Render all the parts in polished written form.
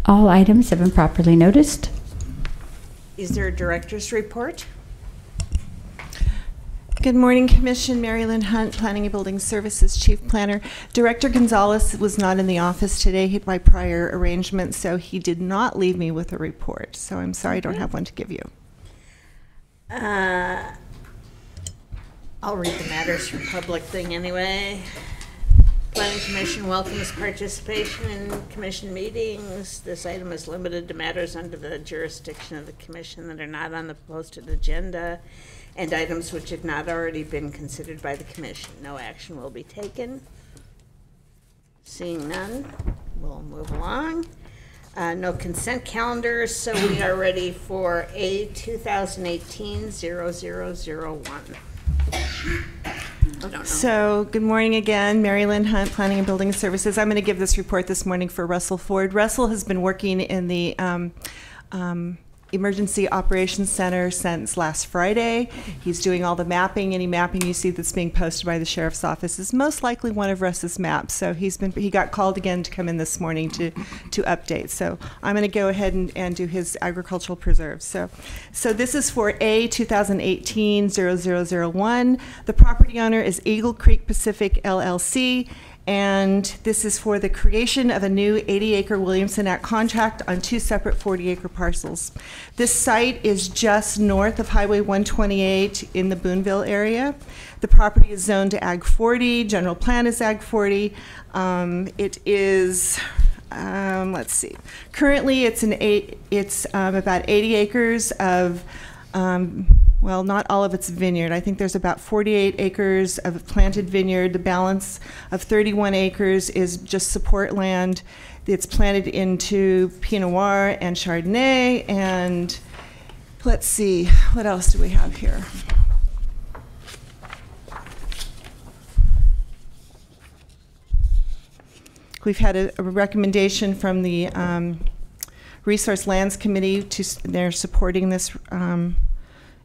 All items have been properly noticed. Is there a director's report? Good morning, Commission. Mary Lynn Hunt, Planning and Building Services Chief Planner. Director Gonzalez was not in the office today by prior arrangement, so he did not leave me with a report. So I'm sorry I don't have one to give you. I'll read the matters for public thing anyway. Planning Commission welcomes participation in Commission meetings. This item is limited to matters under the jurisdiction of the Commission that are not on the posted agenda and items which have not already been considered by the Commission. No action will be taken. Seeing none, we'll move along. No consent calendars, so we are ready for a 2018-0001. So, good morning again. Mary Lynn Hunt, Planning and Building Services. I'm going to give this report this morning for Russell Ford. Russell has been working in the Emergency Operations Center since last Friday. He's doing all the mapping. Any mapping you see that's being posted by the Sheriff's Office is most likely one of Russ's maps. So he got called again to come in this morning to update. So I'm going to go ahead and do his agricultural preserves. So this is for A 2018-0001. The property owner is Eagle Creek Pacific LLC. And this is for the creation of a new 80-acre Williamson Act contract on 2 separate 40-acre parcels. This site is just north of Highway 128 in the Boonville area. The property is zoned to Ag 40. General plan is Ag 40. It is, let's see. Currently, it's about 80 acres of. Well, not all of it's vineyard. I think there's about 48 acres of planted vineyard. The balance of 31 acres is just support land. It's planted into Pinot Noir and Chardonnay. And let's see, what else do we have here? We've had a recommendation from the Resource Lands Committee. They're supporting this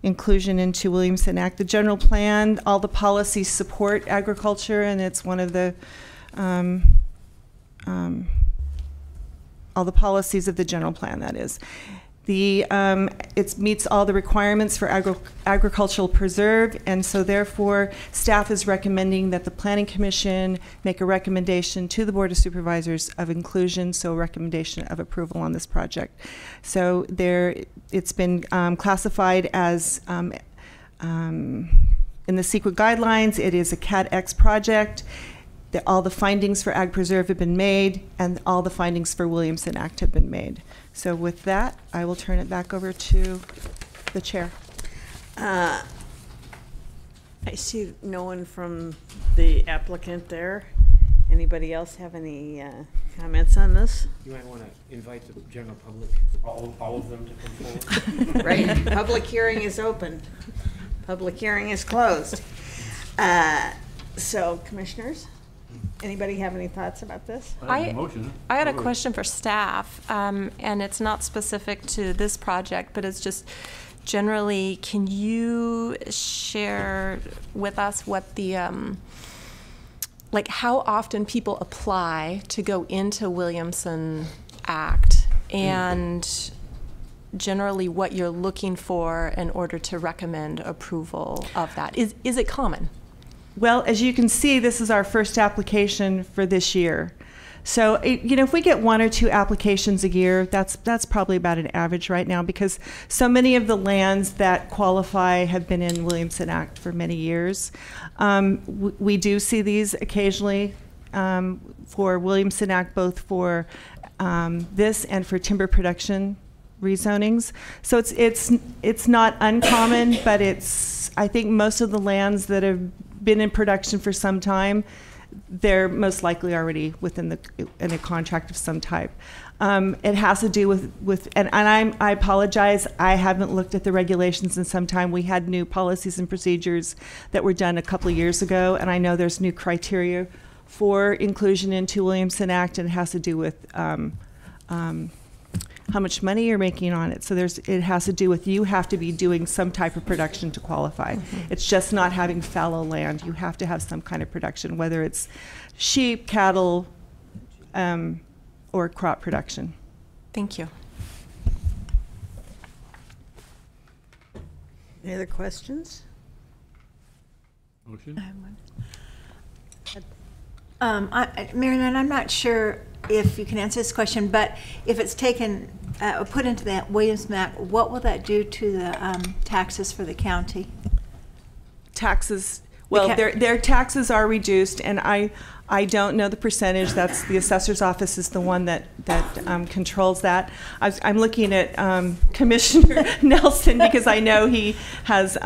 inclusion into Williamson Act. The general plan, all the policies support agriculture, and it's one of the all the policies of the general plan, that is. It meets all the requirements for agricultural preserve, and so therefore staff is recommending that the Planning Commission make a recommendation to the Board of Supervisors of inclusion, so a recommendation of approval on this project. So it's been classified as in the CEQA guidelines. It is a Cat X project. All the findings for Ag Preserve have been made, and all the findings for Williamson Act have been made. So with that, I will turn it back over to the chair. I see no one from the applicant there. Anybody else have any comments on this? You might want to invite the general public, all of them to come forward. Right. Public hearing is open. Public hearing is closed. So, commissioners? Anybody have any thoughts about this? I had a question for staff, and it's not specific to this project, but it's just generally, can you share with us what the, like how often people apply to go into Williamson Act, and generally what you're looking for in order to recommend approval of that? Is it common? Well, as you can see, this is our first application for this year. So, if we get 1 or 2 applications a year, that's probably about an average right now, because so many of the lands that qualify have been in Williamson Act for many years. We do see these occasionally for Williamson Act, both for this and for timber production rezonings. So it's not uncommon, but I think most of the lands that have been in production for some time, they're most likely already in a contract of some type. It has to do with and I apologize, I haven't looked at the regulations in some time. We had new policies and procedures that were done a couple of years ago, and I know there's new criteria for inclusion into Williamson Act, and it has to do with how much money you're making on it. So it has to do with, you have to be doing some type of production to qualify. Mm-hmm. It's just not having fallow land. You have to have some kind of production, whether it's sheep, cattle, or crop production. Thank you. Any other questions? Motion? Marilyn, I'm not sure if you can answer this question, but if it's taken, put into that Williamson map, what will that do to the taxes for the county? Taxes, well, their taxes are reduced, and I don't know the percentage. That's the assessor's office is the one that controls that. I'm looking at Commissioner Nelson because I know he has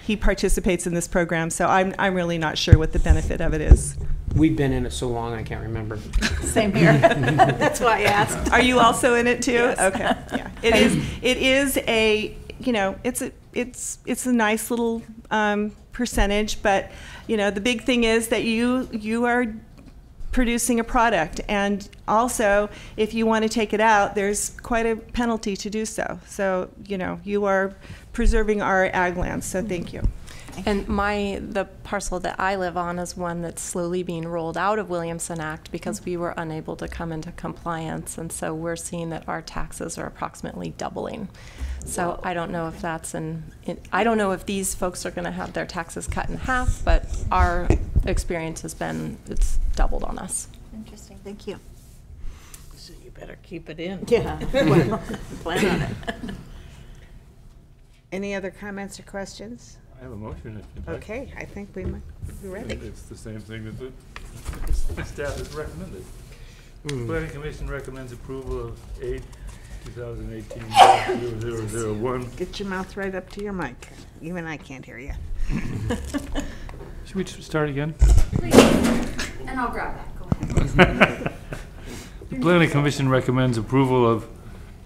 he participates in this program, so I'm really not sure what the benefit of it is. We've been in it so long, I can't remember. Same here. That's why I asked. Are you also in it too? Yes. Okay. Yeah. It is a, you know, it's a nice little percentage, but you know, the big thing is that you are producing a product, and also if you want to take it out, there's quite a penalty to do so. So, you know, you are preserving our ag lands, so thank you. And the parcel that I live on is one that's slowly being rolled out of Williamson Act because we were unable to come into compliance, and so we're seeing that our taxes are approximately doubling. So I don't know if that's I don't know if these folks are going to have their taxes cut in half, but our experience has been it's doubled on us. Interesting. Thank you. So you better keep it in. Yeah. Well, plan on it. Any other comments or questions? I have a motion if you'd like. Okay, I think we might be ready. It's the same thing that the staff has recommended. Planning Commission recommends approval of 8/2018-0001. Get your mouth right up to your mic. Even I can't hear you. Should we start again? And I'll grab that. Go ahead. The Planning Commission recommends approval of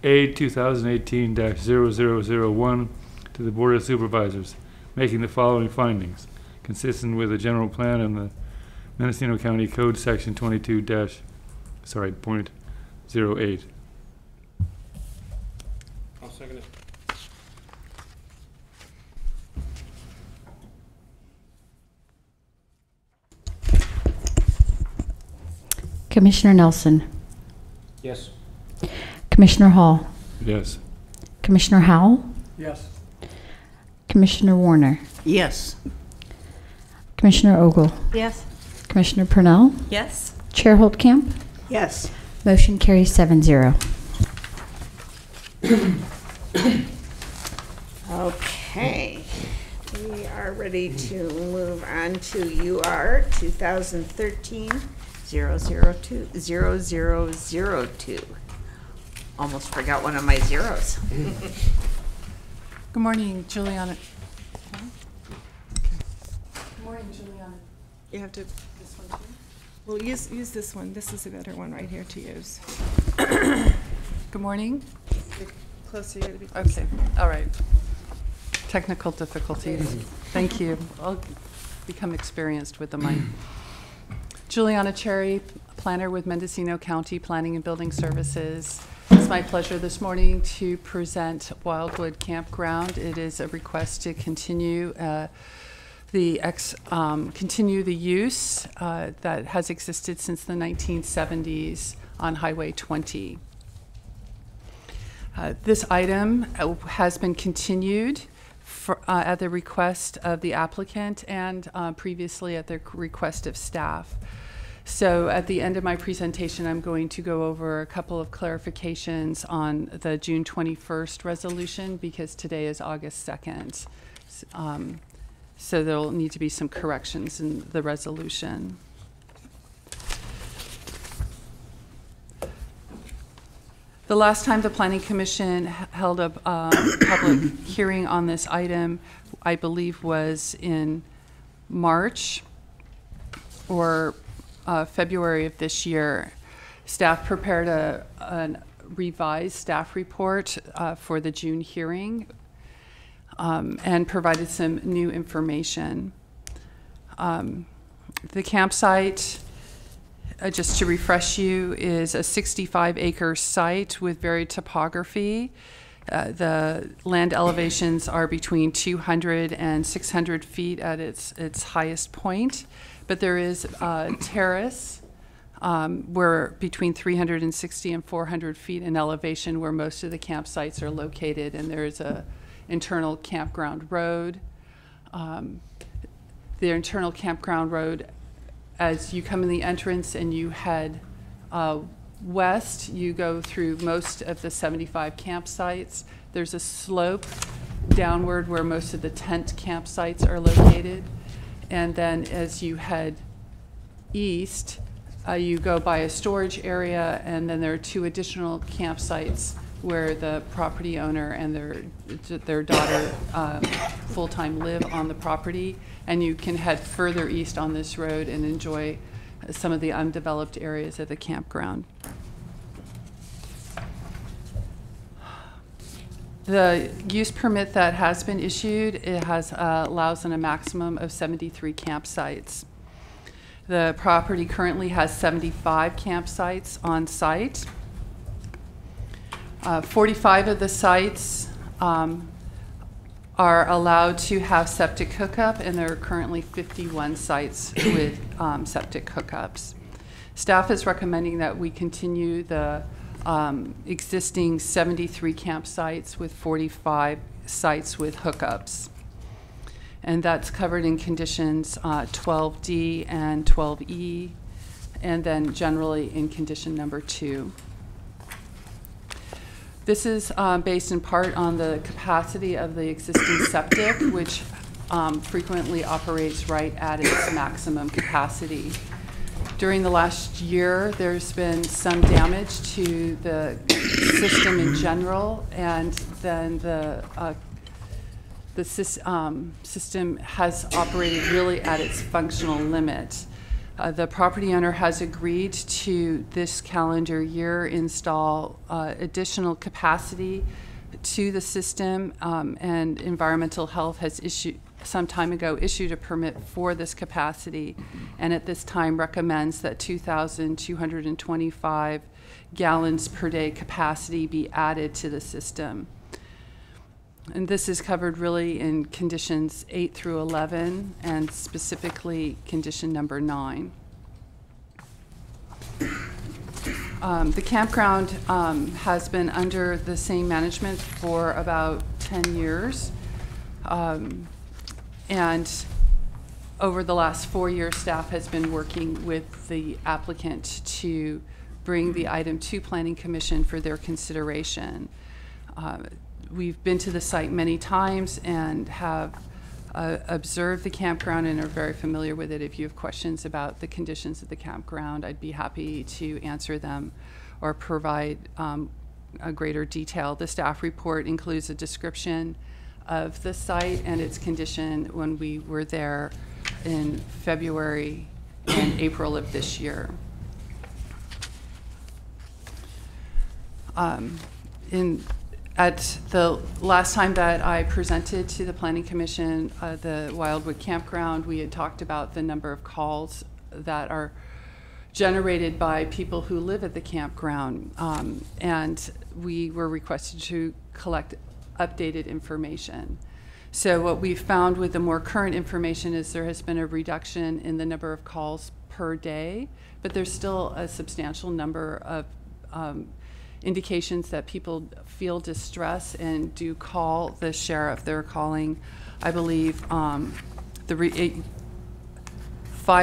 A 2018-0001 to the Board of Supervisors, making the following findings, consistent with the general plan and the Mendocino County Code Section 22-.08. I'll second it. Commissioner Nelson, Yes. Commissioner Hall, Yes. Commissioner Howell, Yes. Commissioner Warner, Yes. Commissioner Ogle, Yes. Commissioner Purnell, Yes. Chair Holdcamp. Yes. Motion carries 7-0. Okay. We are ready to move on to UR 2013-002. Almost forgot one of my zeros. Good morning, Juliana. Good morning, Juliana. You have to. This one too? Well, use this one. This is a better one right here to use. Good morning. Closer, you gotta be Okay, all right. Technical difficulties. Thank you. I'll become experienced with the mic. Juliana Cherry, planner with Mendocino County Planning and Building Services. It's my pleasure this morning to present Wildwood Campground. It is a request to continue continue the use that has existed since the 1970s on Highway 20. This item has been continued at the request of the applicant and previously at the request of staff. So at the end of my presentation, I'm going to go over a couple of clarifications on the June 21st resolution because today is August 2nd. So there'll need to be some corrections in the resolution. The last time the Planning Commission held a public hearing on this item, I believe was in March or February of this year. Staff prepared a revised staff report for the June hearing and provided some new information. The campsite, just to refresh you, is a 65-acre site with varied topography. The land elevations are between 200 and 600 feet at its highest point, but there is a terrace We're between 360 and 400 feet in elevation where most of the campsites are located, and there's a internal campground road. The internal campground road, as you come in the entrance and you head west, you go through most of the 75 campsites. There's a slope downward where most of the tent campsites are located. And then as you head east, you go by a storage area, and then there are 2 additional campsites where the property owner and their daughter full-time live on the property. And you can head further east on this road and enjoy some of the undeveloped areas of the campground. The use permit that has been issued, it has allows in a maximum of 73 campsites. The property currently has 75 campsites on site. 45 of the sites are allowed to have septic hookup, and there are currently 51 sites with septic hookups. Staff is recommending that we continue the existing 73 campsites with 45 sites with hookups. And that's covered in conditions 12D and 12E, and then generally in condition number 2. This is based in part on the capacity of the existing septic, which frequently operates right at its maximum capacity. During the last year, there's been some damage to the system in general, and then the system has operated really at its functional limit. The property owner has agreed to this calendar year install additional capacity to the system, and Environmental Health has some time ago issued a permit for this capacity, and at this time recommends that 2,225 gallons per day capacity be added to the system. And this is covered really in conditions 8 through 11, and specifically condition number 9. The campground has been under the same management for about 10 years. And over the last 4 years, staff has been working with the applicant to bring the item to Planning Commission for their consideration. We've been to the site many times and have observed the campground and are very familiar with it. If you have questions about the conditions of the campground, I'd be happy to answer them or provide a greater detail. The staff report includes a description of the site and its condition when we were there in February and April of this year. At the last time that I presented to the Planning Commission, the Wildwood Campground, we had talked about the number of calls that are generated by people who live at the campground, and we were requested to collect updated information. So what we've found with the more current information is there has been a reduction in the number of calls per day, but there's still a substantial number of indications that people feel distress and do call the sheriff. They're calling, I believe, 5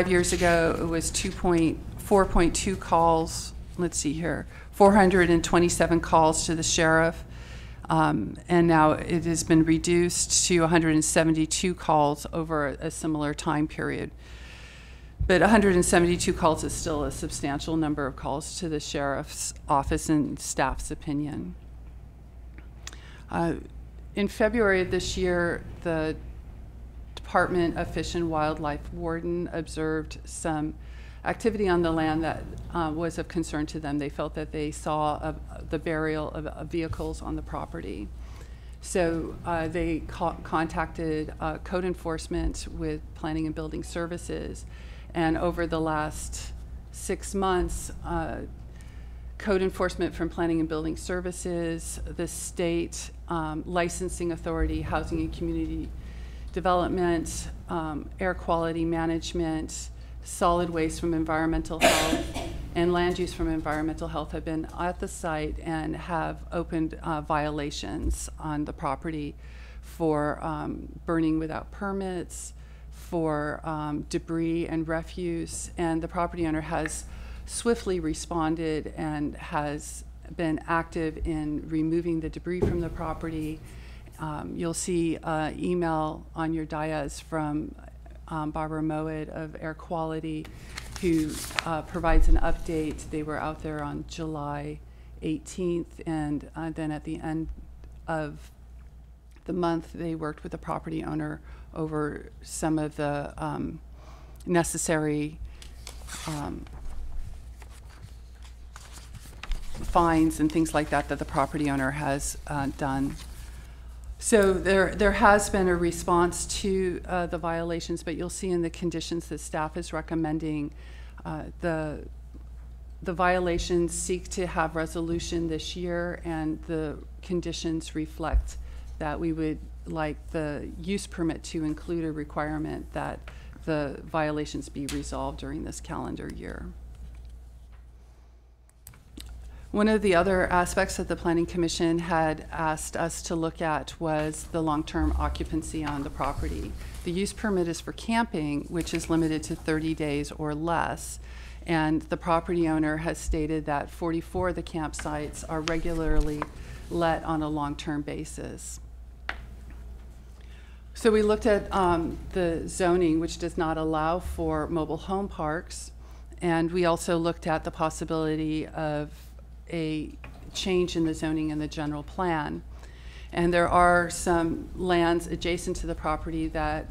years ago it was 4.2 calls. Let's see here, 427 calls to the sheriff, and now it has been reduced to 172 calls over a similar time period. But 172 calls is still a substantial number of calls to the sheriff's office and staff's opinion. In February of this year, the Department of Fish and Wildlife Warden observed some activity on the land that was of concern to them. They felt that they saw the burial of vehicles on the property. So they contacted code enforcement with Planning and Building Services. And over the last 6 months, code enforcement from Planning and Building Services, the state licensing authority, Housing and Community Development, Air Quality Management, Solid Waste from Environmental Health, and land use from environmental health have been at the site and have opened violations on the property for burning without permits, for debris and refuse, and the property owner has swiftly responded and has been active in removing the debris from the property. You'll see an email on your dais from Barbara Moed of Air Quality, who provides an update. They were out there on July 18th, and then at the end of the month, they worked with the property owner over some of the necessary fines and things like that that the property owner has done. So there has been a response to the violations, but you'll see in the conditions that staff is recommending the violations seek to have resolution this year, and the conditions reflect that we would like the use permit to include a requirement that the violations be resolved during this calendar year. One of the other aspects that the Planning Commission had asked us to look at was the long-term occupancy on the property. The use permit is for camping, which is limited to 30 days or less, and the property owner has stated that 44 of the campsites are regularly let on a long-term basis. So we looked at the zoning, which does not allow for mobile home parks, and we also looked at the possibility of a change in the zoning and the general plan. And there are some lands adjacent to the property that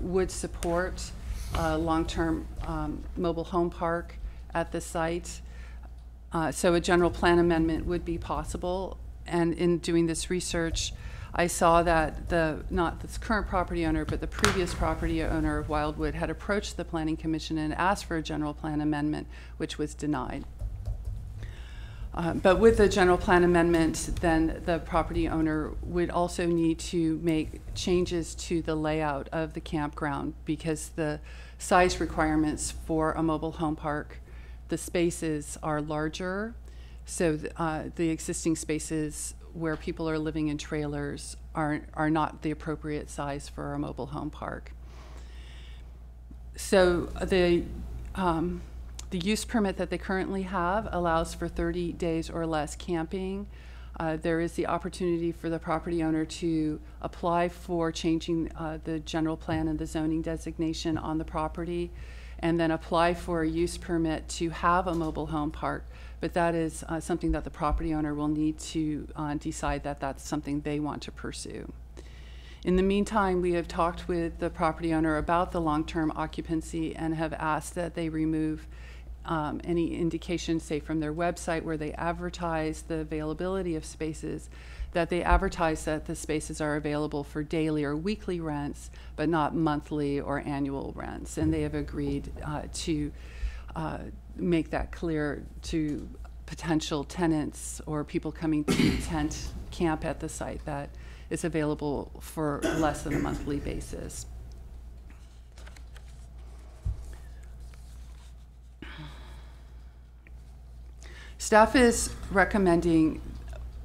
would support a long-term mobile home park at the site. So a general plan amendment would be possible. And in doing this research, I saw that not this current property owner, but the previous property owner of Wildwood had approached the Planning Commission and asked for a general plan amendment, which was denied. But with the general plan amendment, then the property owner would also need to make changes to the layout of the campground, because the size requirements for a mobile home park, the spaces are larger. So the existing spaces where people are living in trailers are not the appropriate size for a mobile home park. So the use permit that they currently have allows for 30 days or less camping. There is the opportunity for the property owner to apply for changing the general plan and the zoning designation on the property, and then apply for a use permit to have a mobile home park. But that is something that the property owner will need to decide that that's something they want to pursue. In the meantime, we have talked with the property owner about the long-term occupancy and have asked that they remove any indication, say from their website where they advertise the availability of spaces, that they advertise that the spaces are available for daily or weekly rents, but not monthly or annual rents. And they have agreed to make that clear to potential tenants or people coming to tent camp at the site, that it's available for less than a monthly basis. Staff is recommending,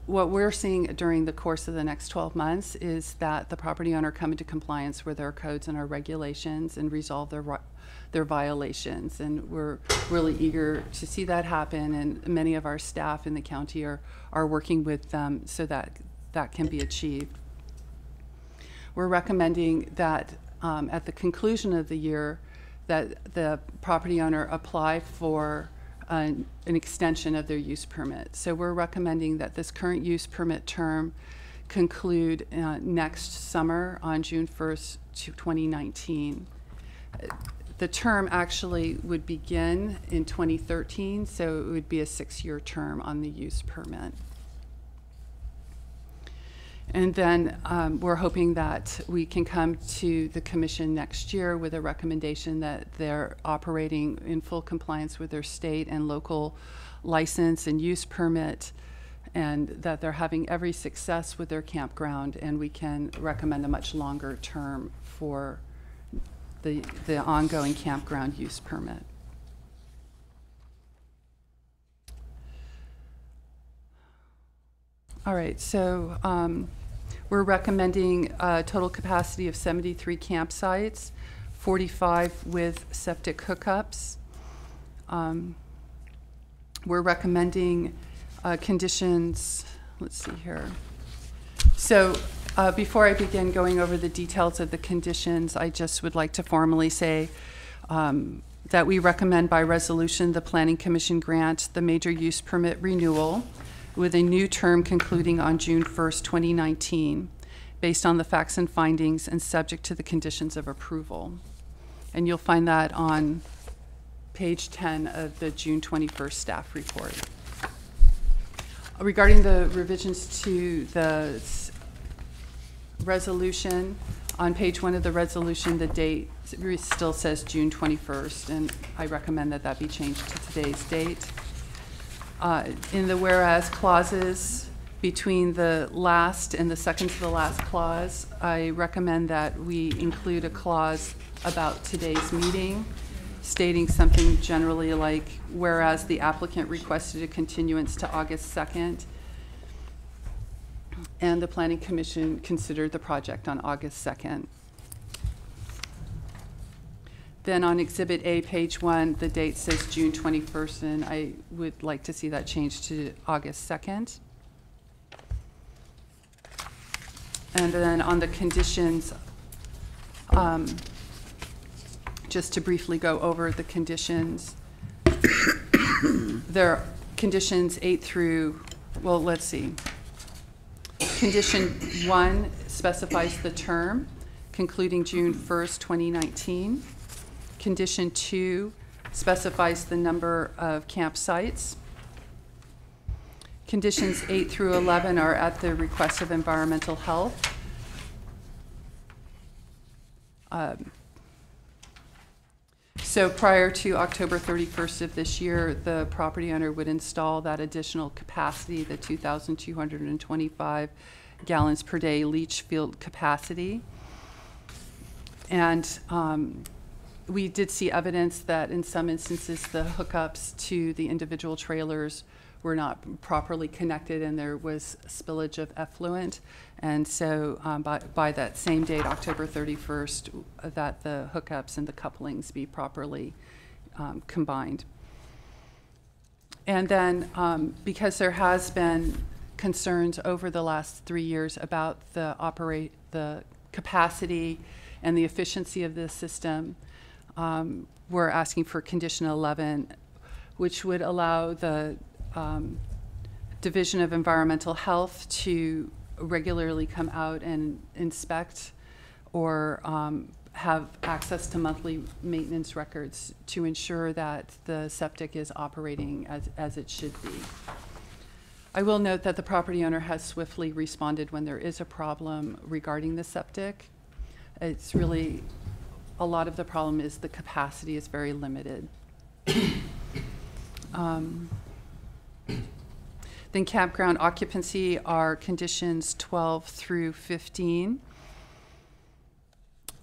what we're seeing during the course of the next 12 months is that the property owner come into compliance with our codes and our regulations and resolve their violations. And we're really eager to see that happen, and many of our staff in the county are working with them so that that can be achieved. We're recommending that at the conclusion of the year that the property owner apply for an extension of their use permit. So we're recommending that this current use permit term conclude next summer on June 1st, 2019. The term actually would begin in 2013, so it would be a 6-year term on the use permit. And then we're hoping that we can come to the commission next year with a recommendation that they're operating in full compliance with their state and local license and use permit, and that they're having every success with their campground, and we can recommend a much longer term for the ongoing campground use permit. All right, so we're recommending a total capacity of 73 campsites, 45 with septic hookups. We're recommending conditions, let's see here. So before I begin going over the details of the conditions, I just would like to formally say that we recommend by resolution the Planning Commission grant the major use permit renewal with a new term concluding on June 1st, 2019, based on the facts and findings and subject to the conditions of approval. And you'll find that on page 10 of the June 21st staff report. Regarding the revisions to the resolution, on page 1 of the resolution, the date still says June 21st, and I recommend that that be changed to today's date. In the whereas clauses between the last and the second to the last clause, I recommend that we include a clause about today's meeting, stating something generally like, whereas the applicant requested a continuance to August 2nd, and the Planning Commission considered the project on August 2nd. Then on Exhibit A, page 1, the date says June 21st, and I would like to see that changed to August 2nd. And then on the conditions, just to briefly go over the conditions, there are conditions 8 through, well, let's see. Condition 1 specifies the term, concluding June 1st, 2019. Condition 2 specifies the number of campsites. Conditions 8 through 11 are at the request of environmental health. So prior to October 31st of this year, the property owner would install that additional capacity, the 2,225 gallons per day leach field capacity. And we did see evidence that in some instances the hookups to the individual trailers were not properly connected and there was spillage of effluent. And so by that same date, October 31st, that the hookups and the couplings be properly combined. And then because there has been concerns over the last 3 years about the capacity and the efficiency of the system, we're asking for condition 11, which would allow the Division of Environmental Health to regularly come out and inspect or have access to monthly maintenance records to ensure that the septic is operating as it should be. I will note that the property owner has swiftly responded when there is a problem regarding the septic. It's really, a lot of the problem is the capacity is very limited. Then campground occupancy are conditions 12 through 15.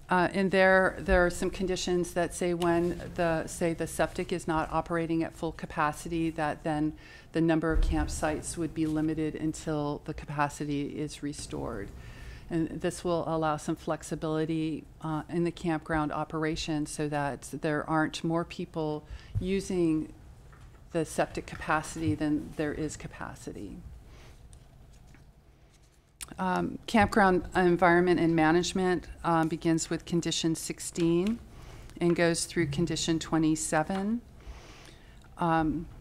And there are some conditions that say when the septic is not operating at full capacity, that then the number of campsites would be limited until the capacity is restored. And this will allow some flexibility in the campground operation so that there aren't more people using the septic capacity than there is capacity. Campground environment and management begins with condition 16 and goes through condition 27.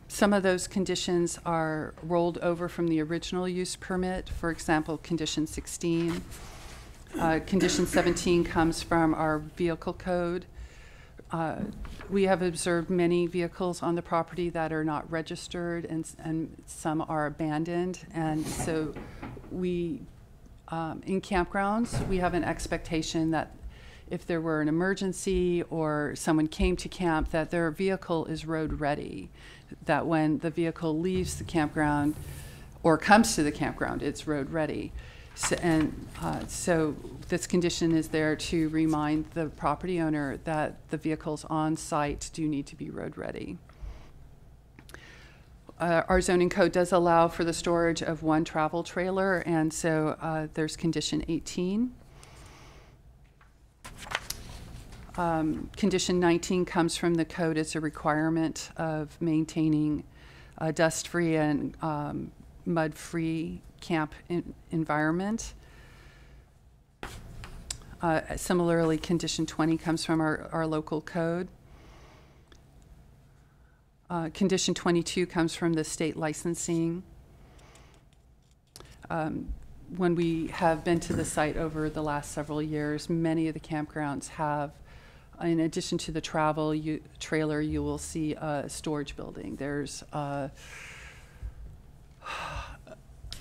Some of those conditions are rolled over from the original use permit. For example, condition 16. Condition 17 comes from our vehicle code. We have observed many vehicles on the property that are not registered, and some are abandoned. And so we, in campgrounds, we have an expectation that if there were an emergency or someone came to camp, that their vehicle is road ready, that when the vehicle leaves the campground or comes to the campground, it's road ready. So this condition is there to remind the property owner that the vehicles on site do need to be road ready. our zoning code does allow for the storage of one travel trailer, and so there's condition 18. Condition 19 comes from the code as a requirement of maintaining a dust-free and mud-free camp environment. Similarly, condition 20 comes from our local code. Condition 22 comes from the state licensing. When we have been to the site over the last several years, many of the campgrounds have, in addition to the travel trailer, you will see a storage building. There's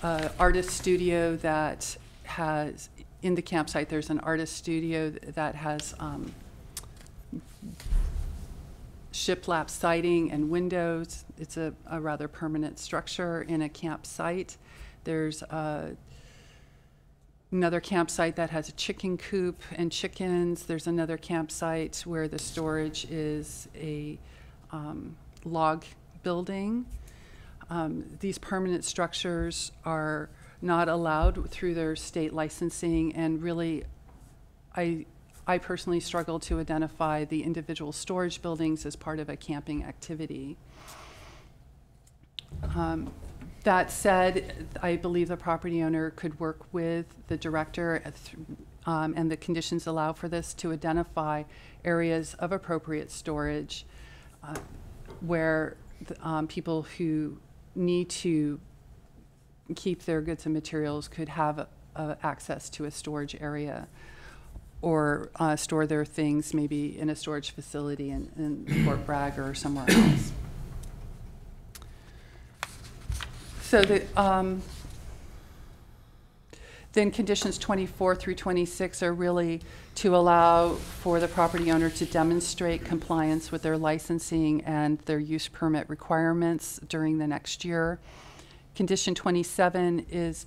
artist studio that has, in the campsite, there's an artist studio that has shiplap siding and windows. It's a rather permanent structure in a campsite. There's another campsite that has a chicken coop and chickens. There's another campsite where the storage is a log building. These permanent structures are not allowed through their state licensing, and really I personally struggle to identify the individual storage buildings as part of a camping activity. That said, I believe the property owner could work with the director and the conditions allow for this to identify areas of appropriate storage where people who need to keep their goods and materials could have access to a storage area, or store their things maybe in a storage facility in Fort Bragg or somewhere else. So then conditions 24 through 26 are really to allow for the property owner to demonstrate compliance with their licensing and their use permit requirements during the next year. Condition 27 is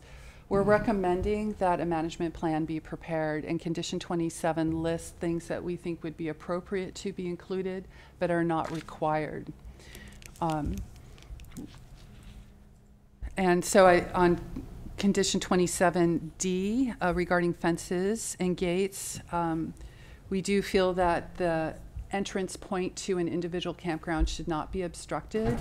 we're recommending that a management plan be prepared, and condition 27 lists things that we think would be appropriate to be included but are not required. And so on condition 27D regarding fences and gates, we do feel that the entrance point to an individual campground should not be obstructed.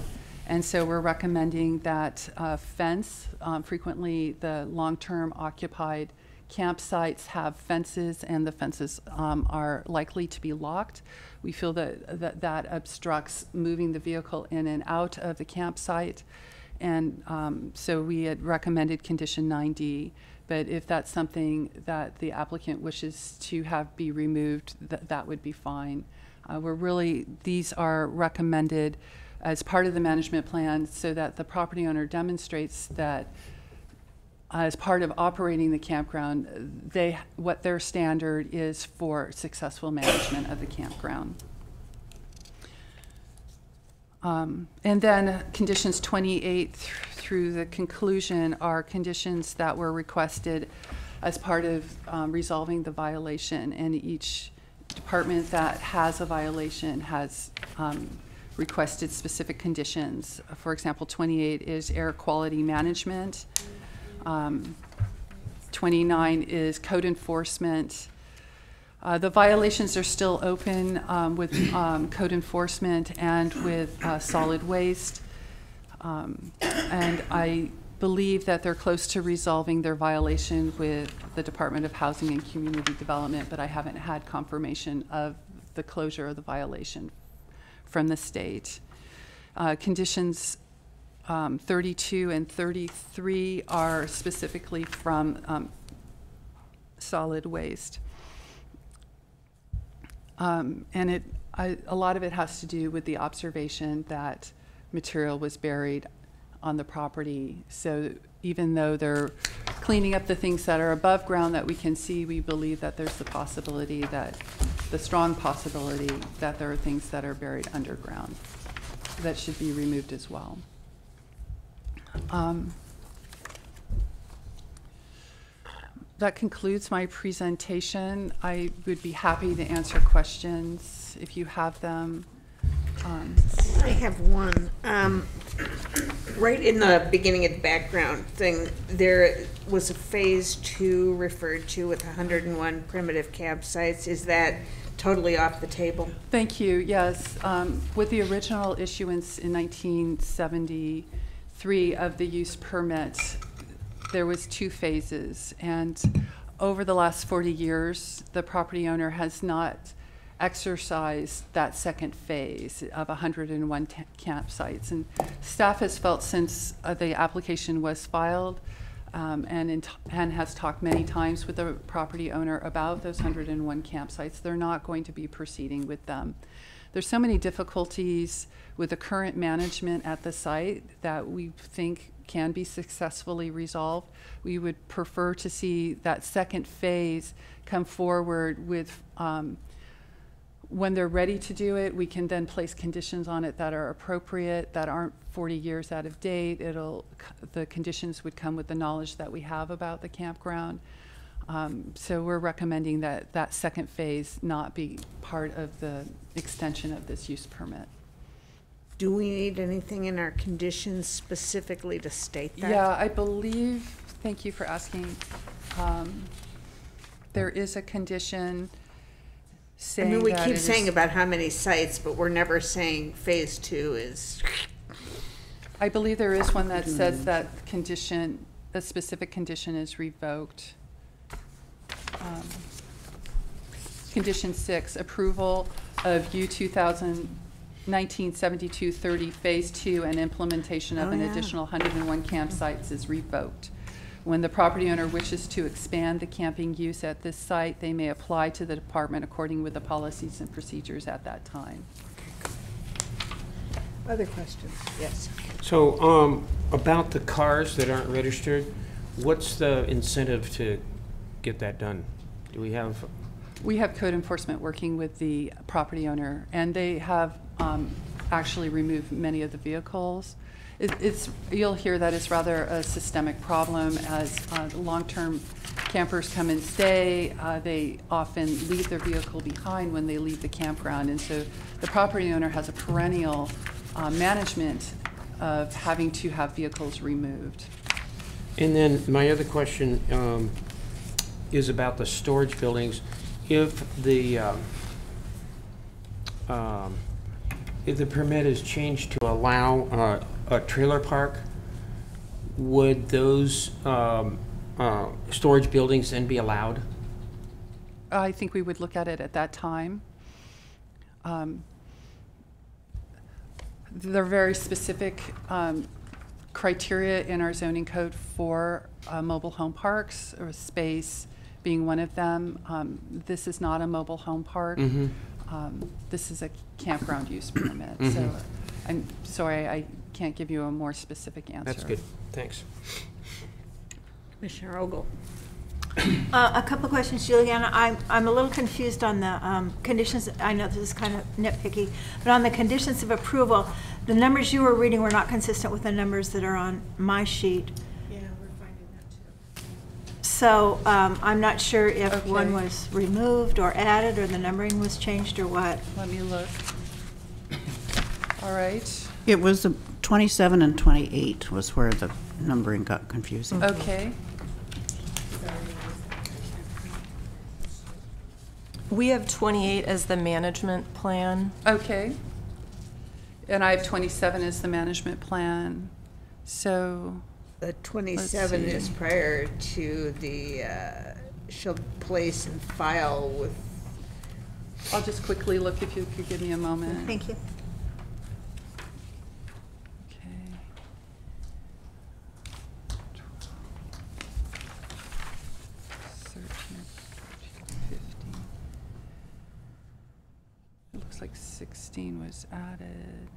And so we're recommending that fence, frequently the long-term occupied campsites have fences, and the fences are likely to be locked. We feel that obstructs moving the vehicle in and out of the campsite. And so we had recommended condition 9D, but if that's something that the applicant wishes to have be removed, that would be fine. These are recommended as part of the management plan so that the property owner demonstrates that as part of operating the campground, what their standard is for successful management of the campground. And then conditions 28 through the conclusion are conditions that were requested as part of resolving the violation, and each department that has a violation has requested specific conditions. For example, 28 is air quality management. 29 is code enforcement. The violations are still open with code enforcement and with solid waste. And I believe that they're close to resolving their violation with the Department of Housing and Community Development, but I haven't had confirmation of the closure of the violation from the state. Conditions 32 and 33 are specifically from solid waste. And a lot of it has to do with the observation that material was buried on the property. So even though they're cleaning up the things that are above ground that we can see, we believe that there's the strong possibility that there are things that are buried underground that should be removed as well. That concludes my presentation. I would be happy to answer questions if you have them. I have one. Right in the beginning of the background thing, there was a phase 2 referred to with 101 primitive campsites. Is that totally off the table? Thank you. Yes. With the original issuance in 1973 of the use permit, there was 2 phases. And over the last 40 years, the property owner has not exercised that second phase of 101 campsites. And staff has felt since the application was filed and has talked many times with the property owner about those 101 campsites, they're not going to be proceeding with them. There's so many difficulties with the current management at the site that we think can be successfully resolved. We would prefer to see that second phase come forward with when they're ready to do it, we can then place conditions on it that are appropriate, that aren't 40 years out of date. The conditions would come with the knowledge that we have about the campground. So we're recommending that that second phase not be part of the extension of this use permit. Do we need anything in our conditions specifically to state that? Yeah, I believe, thank you for asking. There is a condition saying I mean, we that keep it saying is, about how many sites, but we're never saying phase 2 is. I believe there is one that says that condition, a specific condition is revoked. Condition 6, approval of U 1972-30 Phase 2 and implementation of an additional 101 campsites is revoked. When the property owner wishes to expand the camping use at this site, they may apply to the department according with the policies and procedures at that time. Other questions? Yes. So, about the cars that aren't registered, what's the incentive to get that done? Do we have? We have code enforcement working with the property owner, and they have actually removed many of the vehicles. You'll hear that it's rather a systemic problem as long-term campers come and stay. They often leave their vehicle behind when they leave the campground, and so the property owner has a perennial management of having to have vehicles removed. And then my other question is about the storage buildings. If the permit is changed to allow a trailer park, would those storage buildings then be allowed? I think we would look at it at that time. There are very specific criteria in our zoning code for mobile home parks, or space being one of them. This is not a mobile home park. Mm-hmm. This is a campground use permit. Mm-hmm. So I'm sorry, I can't give you a more specific answer. That's good. Thanks. Commissioner Ogle. A couple of questions, Juliana. I'm a little confused on the conditions. I know this is kind of nitpicky, but on the conditions of approval, the numbers you were reading were not consistent with the numbers that are on my sheet. Yeah, we're finding that too. So I'm not sure if Okay. one was removed or added, or the numbering was changed, or what. Let me look. All right. It was 27 and 28 was where the numbering got confusing. Okay. We have 28 as the management plan. Okay. And I have 27 as the management plan. So, The 27 Let's see. is prior to the shall place and file with. I'll just quickly look if you could give me a moment. Thank you. Okay. 13, 14, 15. It looks like 16 was added.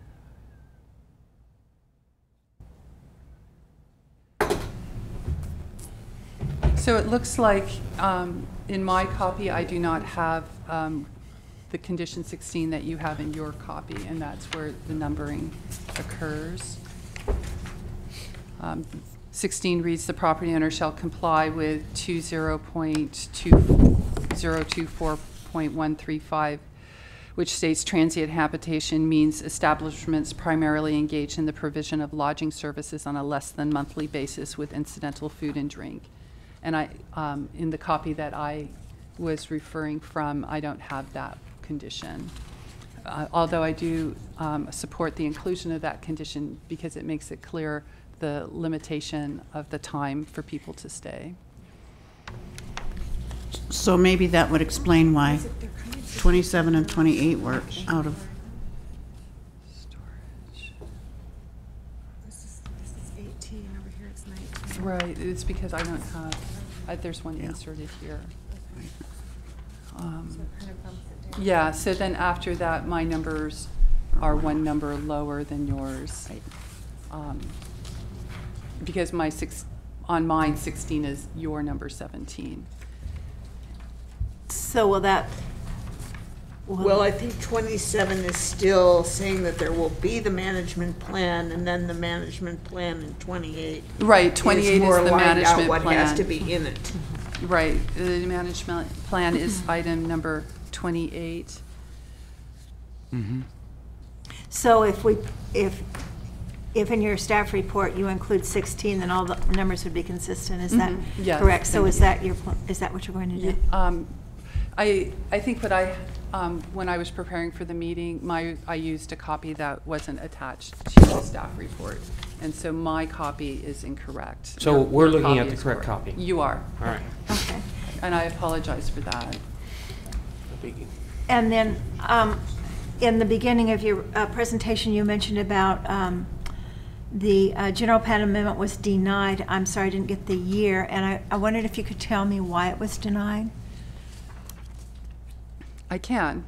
So it looks like in my copy, I do not have the condition 16 that you have in your copy, and that's where the numbering occurs. 16 reads, the property owner shall comply with 20.2024.135 which states transient habitation means establishments primarily engaged in the provision of lodging services on a less than monthly basis with incidental food and drink. And in the copy that I was referring from, I don't have that condition. Although I do support the inclusion of that condition because it makes it clear the limitation of the time for people to stay. So maybe that would explain why 27 and 28 were out of. Storage. This is 18, over here it's 19. Right, it's because I don't have, there's one Yeah. inserted here. So it kind of bumps it down. Yeah, so then after that, my numbers are one number lower than yours. Because on mine, 16 is your number 17. So will that? Well, I think 27 is still saying that there will be the management plan, and then the management plan in 28. Right, 28 is more the lined out management what has to plan. be in it. Right, the management plan is item number 28. So if in your staff report you include 16, then all the numbers would be consistent. Is that Yes, correct? So thank is that is that what you're going to do? I think what when I was preparing for the meeting, I used a copy that wasn't attached to the staff report. And so my copy is incorrect. So Your we're looking copy at the is correct copy. You are. All right. Okay. And I apologize for that. No biggie. And then in the beginning of your presentation, you mentioned about the general plan amendment was denied. I'm sorry, I didn't get the year. And I wondered if you could tell me why it was denied. I can.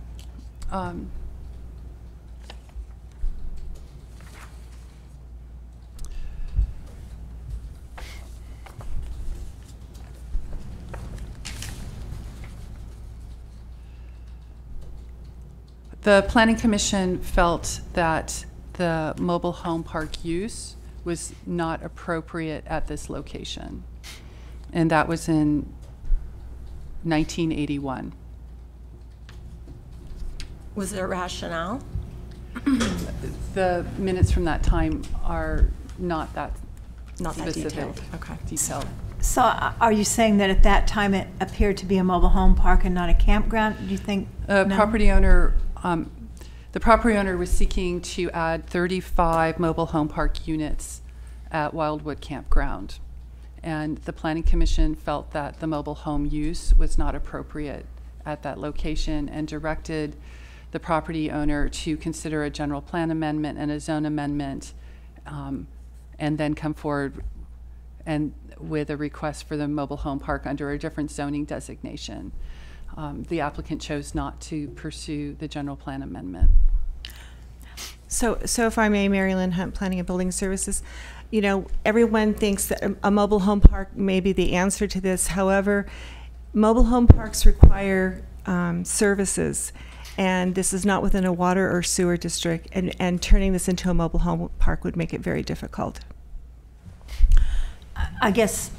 The Planning Commission felt that the mobile home park use was not appropriate at this location. And that was in 1981. Was there a rationale? The minutes from that time are not that Not that specific. detailed. Okay. Detailed. So are you saying that at that time it appeared to be a mobile home park and not a campground? Do you think? No? Property owner, the property owner was seeking to add 35 mobile home park units at Wildwood Campground. And the Planning Commission felt that the mobile home use was not appropriate at that location and directed the property owner to consider a general plan amendment and a zone amendment, and then come forward and with a request for the mobile home park under a different zoning designation. The applicant chose not to pursue the general plan amendment. So if I may, Mary Lynn Hunt, Planning and Building Services, you know, everyone thinks that a mobile home park may be the answer to this. However, mobile home parks require services, and this is not within a water or sewer district, and turning this into a mobile home park would make it very difficult. I guess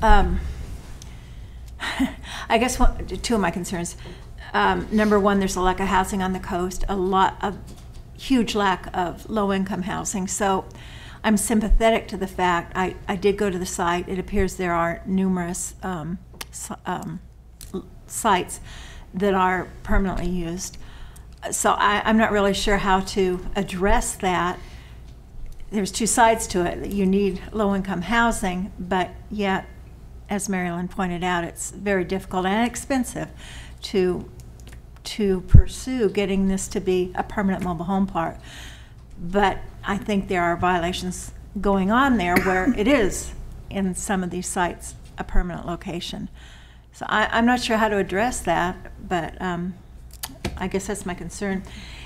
two of my concerns. Number one, there's a lack of housing on the coast, huge lack of low-income housing. So I'm sympathetic to the fact, I did go to the site. It appears there are numerous sites that are permanently used. So I'm not really sure how to address that. There's two sides to it. You need low-income housing, but yet, as Marilyn pointed out, it's very difficult and expensive to pursue getting this to be a permanent mobile home park. But I think there are violations going on there where it is, in some of these sites, a permanent location. So I'm not sure how to address that, but I guess that's my concern.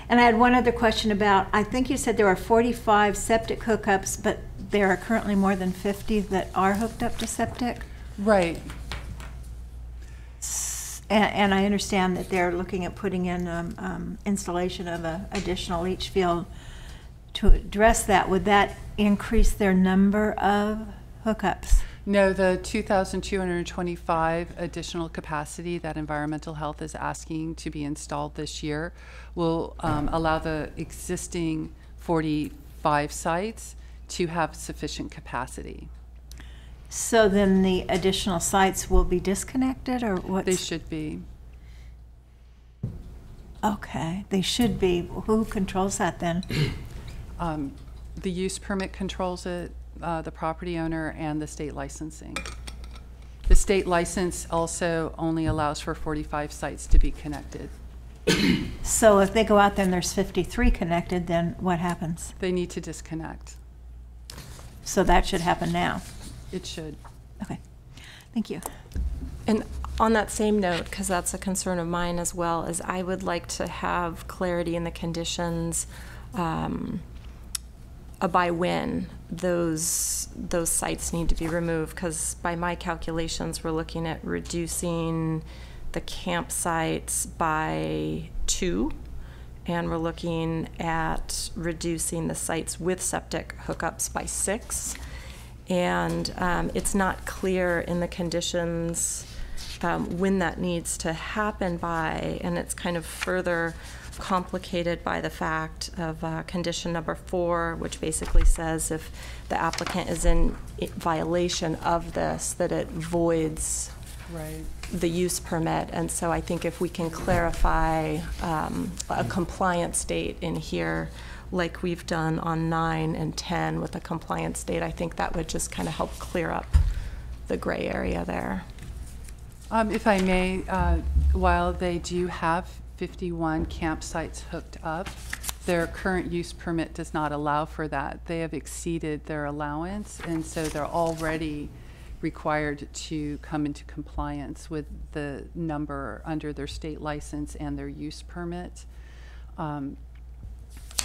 And I had one other question about, I think you said there are 45 septic hookups, but there are currently more than 50 that are hooked up to septic? Right. And I understand that they're looking at putting in installation of an additional leach field to address that. Would that increase their number of hookups? No, the 2,225 additional capacity that environmental health is asking to be installed this year will allow the existing 45 sites to have sufficient capacity. So then the additional sites will be disconnected, or what? They should be. Okay, they should be. Who controls that then? The use permit controls it, the property owner, and the state licensing. The state license also only allows for 45 sites to be connected. So if they go out there and there's 53 connected, then what happens? They need to disconnect. So that should happen now. It should. Okay, thank you. And on that same note, because that's a concern of mine as well, is I would like to have clarity in the conditions by when those sites need to be removed, because by my calculations, we're looking at reducing the campsites by 2, and we're looking at reducing the sites with septic hookups by 6. And it's not clear in the conditions when that needs to happen by, and it's kind of further complicated by the fact of condition number 4, which basically says if the applicant is in violation of this, that it voids the use permit. And so I think if we can clarify a compliance date in here, like we've done on 9 and 10 with a compliance date, I think that would just kind of help clear up the gray area there. If I may, while they do have 51 campsites hooked up, their current use permit does not allow for that. They have exceeded their allowance, and so they're already required to come into compliance with the number under their state license and their use permit.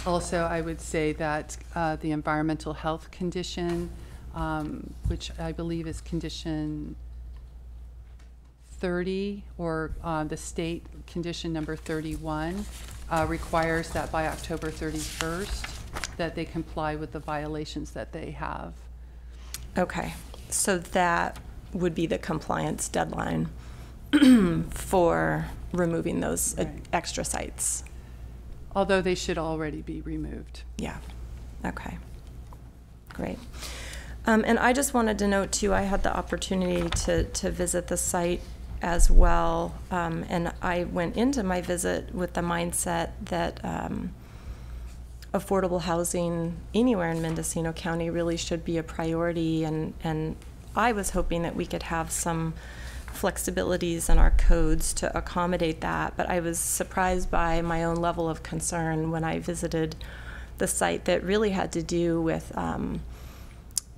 Also, I would say that the environmental health condition, which I believe is condition 30, or the state condition number 31, requires that by October 31st that they comply with the violations that they have. Okay, so that would be the compliance deadline for removing those extra sites. Although they should already be removed. Yeah, okay, great. And I just wanted to note too, I had the opportunity to visit the site as well, and I went into my visit with the mindset that affordable housing anywhere in Mendocino County really should be a priority, and I was hoping that we could have some flexibilities in our codes to accommodate that, but I was surprised by my own level of concern when I visited the site that really had to do with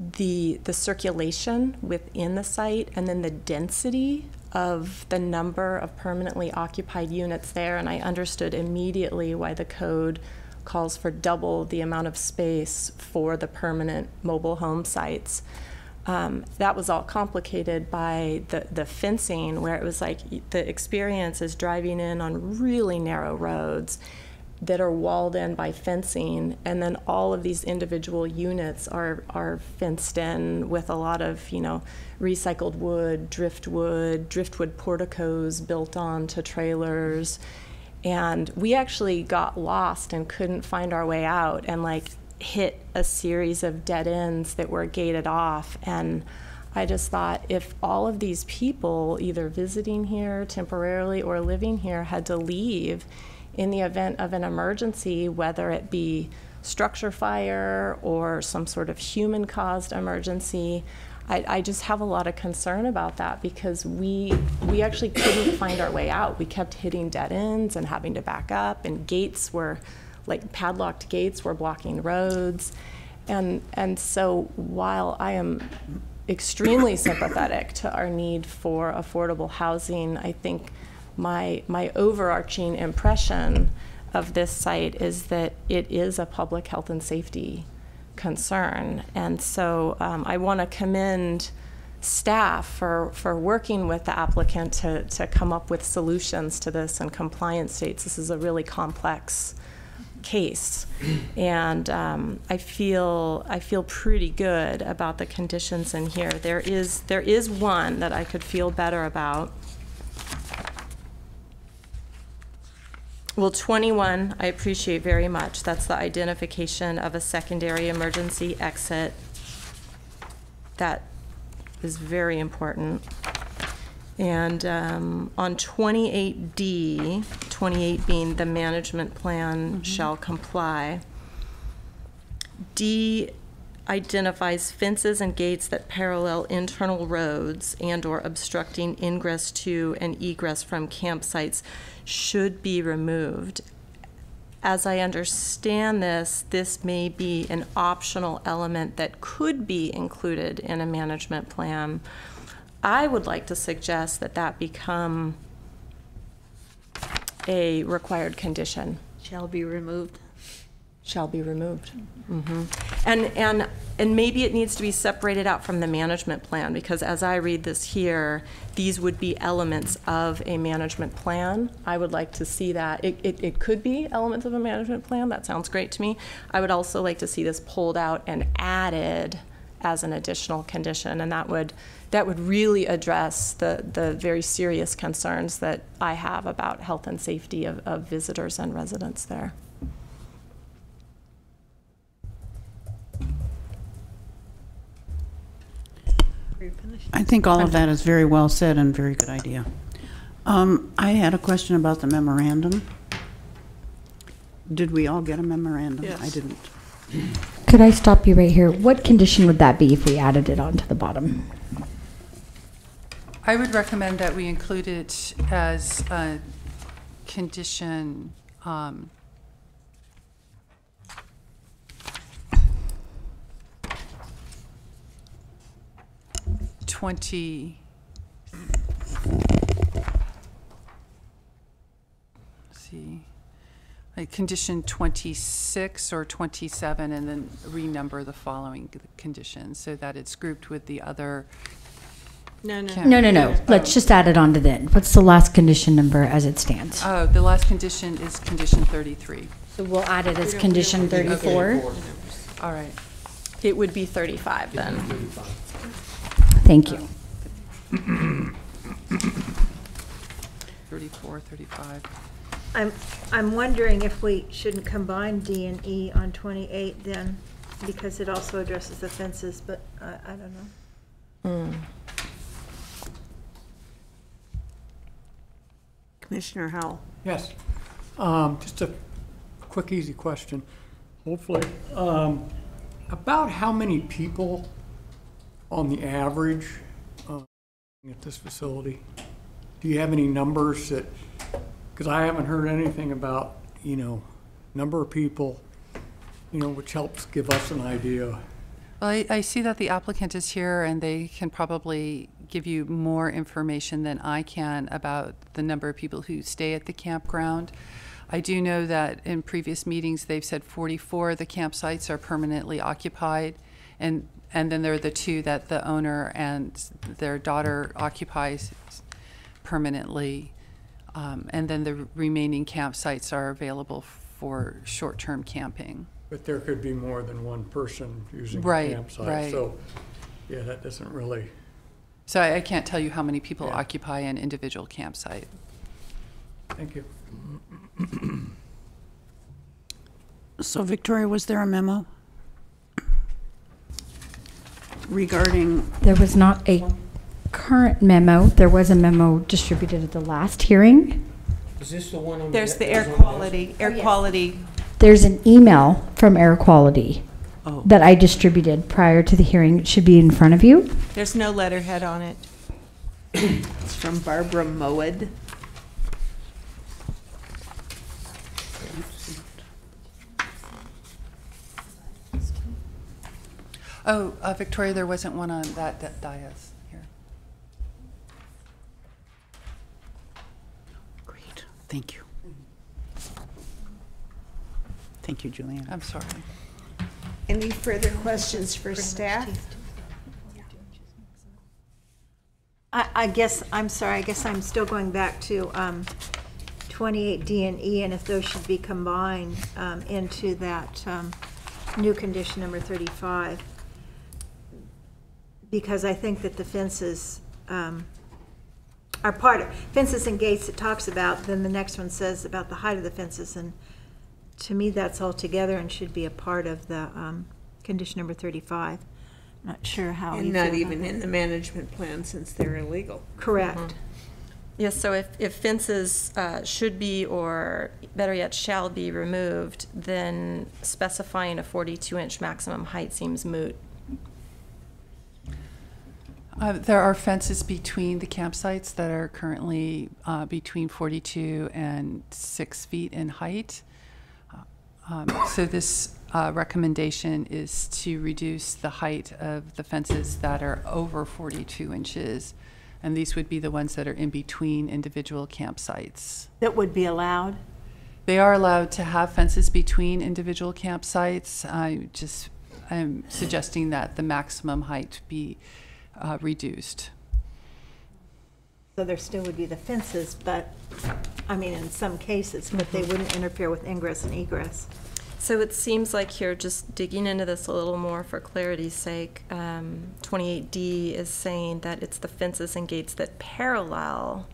the circulation within the site, and then the density of the number of permanently occupied units there. And I understood immediately why the code calls for double the amount of space for the permanent mobile home sites. That was all complicated by the fencing, where it was like the experience is driving in on really narrow roads that are walled in by fencing, and then all of these individual units are fenced in with a lot of, recycled wood, driftwood porticos built onto trailers. And we actually got lost and couldn't find our way out, and hit a series of dead ends that were gated off. And I just thought, if all of these people either visiting here temporarily or living here had to leave in the event of an emergency, whether it be structure fire or some sort of human-caused emergency, I just have a lot of concern about that, because we actually couldn't find our way out. We kept hitting dead ends and having to back up, and gates were, padlocked gates were blocking roads. And so while I am extremely sympathetic to our need for affordable housing, I think my overarching impression of this site is that it is a public health and safety concern. And so I want to commend staff for working with the applicant to come up with solutions to this and compliance dates. This is a really complex case, and I feel pretty good about the conditions in here. There is one that I could feel better about. Well, 21, I appreciate very much. That's the identification of a secondary emergency exit. That is very important. And on 28D, 28 being the management plan shall comply, D identifies fences and gates that parallel internal roads and/or obstructing ingress to and egress from campsites should be removed. As I understand this, this may be an optional element that could be included in a management plan. I would like to suggest that that become a required condition. Shall be removed. Shall be removed. And maybe it needs to be separated out from the management plan, because as I read this here, these would be elements of a management plan. I would like to see that. It could be elements of a management plan. That sounds great to me. I would also like to see this pulled out and added as an additional condition, and that would really address the very serious concerns that I have about health and safety of visitors and residents there. I think all of that is very well said and very good idea. I had a question about the memorandum. Did we all get a memorandum? Yes. I didn't. Could I stop you right here? What condition would that be if we added it onto the bottom? I would recommend that we include it as a condition, 20, like condition 26 or 27, and then renumber the following conditions so that it's grouped with the other. No. Let's just add it on to then. What's the last condition number as it stands? Oh, the last condition is condition 33. So we'll add it as condition 34. All right. It would be 35 then. Thank you. 34, 35. I'm wondering if we shouldn't combine D and E on 28 then, because it also addresses the fences, but I don't know. Commissioner Howell. Yes. Just a quick, easy question, hopefully. About how many people on the average at this facility? Do you have any numbers that, because I haven't heard anything about, number of people, which helps give us an idea. Well, I see that the applicant is here, and they can probably give you more information than I can about the number of people who stay at the campground. I do know that in previous meetings they've said 44 of the campsites are permanently occupied, and then there are the 2 that the owner and their daughter occupies permanently, and then the remaining campsites are available for short-term camping. But there could be more than one person using the campsite. Right. So, yeah, that doesn't really. So I can't tell you how many people occupy an individual campsite. Thank you. So, Victoria, was there a memo regarding? There was not a current memo. There was a memo distributed at the last hearing. Is this the one on There's the air on quality, quality. There's an email from Air Quality that I distributed prior to the hearing. It should be in front of you. There's no letterhead on it. It's from Barbara Mowat. Oh, Victoria, there wasn't one on that dais here. Great, thank you. Thank you, Julianne. I'm sorry. Any further questions for staff? I guess, I'm sorry, I guess I'm still going back to 28D and E, and if those should be combined into that new condition number 35. Because I think that the fences are part of, fences and gates it talks about, then the next one says about the height of the fences, and to me that's all together and should be a part of the condition number 35. Not sure how you And feel not about even that. in the management plan since they're illegal. Correct. Yes, so if fences should be, or better yet, shall be removed, then specifying a 42-inch maximum height seems moot. There are fences between the campsites that are currently between 42 and 6 feet in height. So this recommendation is to reduce the height of the fences that are over 42 inches. And these would be the ones that are in between individual campsites. That would be allowed? They are allowed to have fences between individual campsites. I'm suggesting that the maximum height be reduced. So there still would be the fences, but, I mean, in some cases, but they wouldn't interfere with ingress and egress. So it seems like you're just digging into this a little more for clarity's sake. 28D is saying that it's the fences and gates that parallel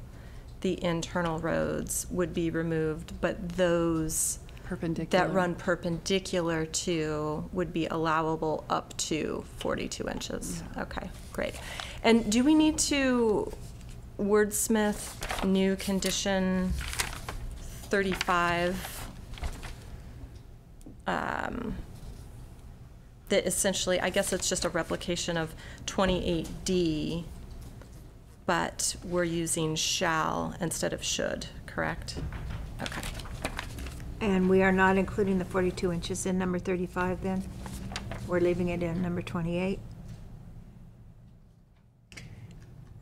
the internal roads would be removed, but those that run perpendicular to would be allowable up to 42 inches. Yeah. Okay, great. And do we need to wordsmith new condition 35? That essentially, I guess it's just a replication of 28D, but we're using shall instead of should, correct? Okay. And we are not including the 42 inches in number 35 then? We're leaving it in number 28?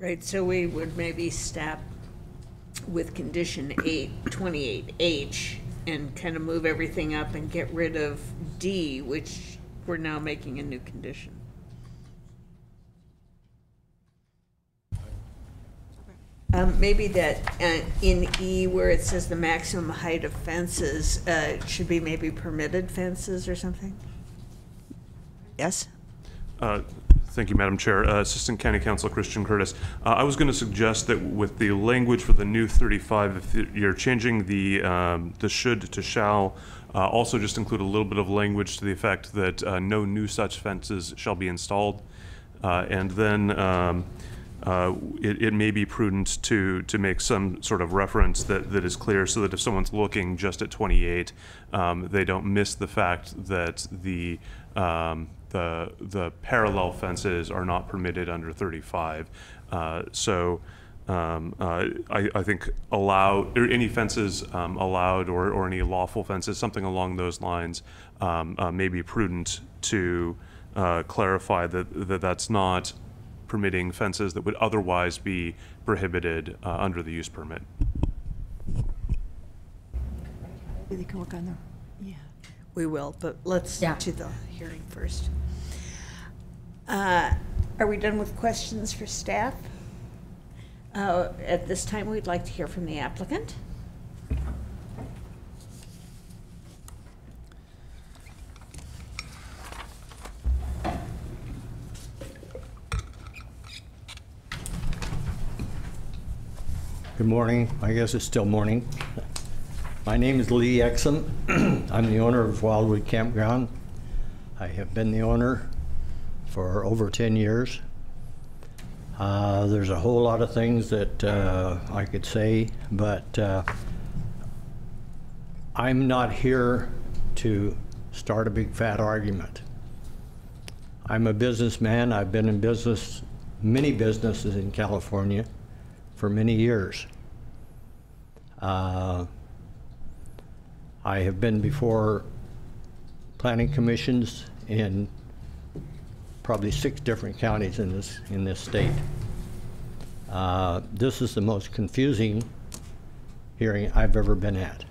Right, so we would maybe stop with condition 28H and kind of move everything up and get rid of D, which we're now making a new condition. Maybe that in E where it says the maximum height of fences should be maybe permitted fences or something? Yes? Thank you, Madam Chair. Assistant County Counsel Christian Curtis. I was going to suggest that with the language for the new 35, if you're changing the should to shall, also just include a little bit of language to the effect that no new such fences shall be installed. And then it may be prudent to make some sort of reference that is clear so that if someone's looking just at 28, they don't miss the fact that the parallel fences are not permitted under 35. So I think any fences allowed or any lawful fences, something along those lines, may be prudent to clarify that that's not permitting fences that would otherwise be prohibited under the use permit. They can work on them. Yeah, we will, but let's do the hearing first. Are we done with questions for staff? At this time, we'd like to hear from the applicant. Good morning. I guess it's still morning. My name is Lee Exum. I'm the owner of Wildwood Campground. I have been the owner for over 10 years. There's a whole lot of things that I could say, but I'm not here to start a big fat argument. I'm a businessman. I've been in business, many businesses in California for many years. I have been before planning commissions in probably 6 different counties in this state. This is the most confusing hearing I've ever been at.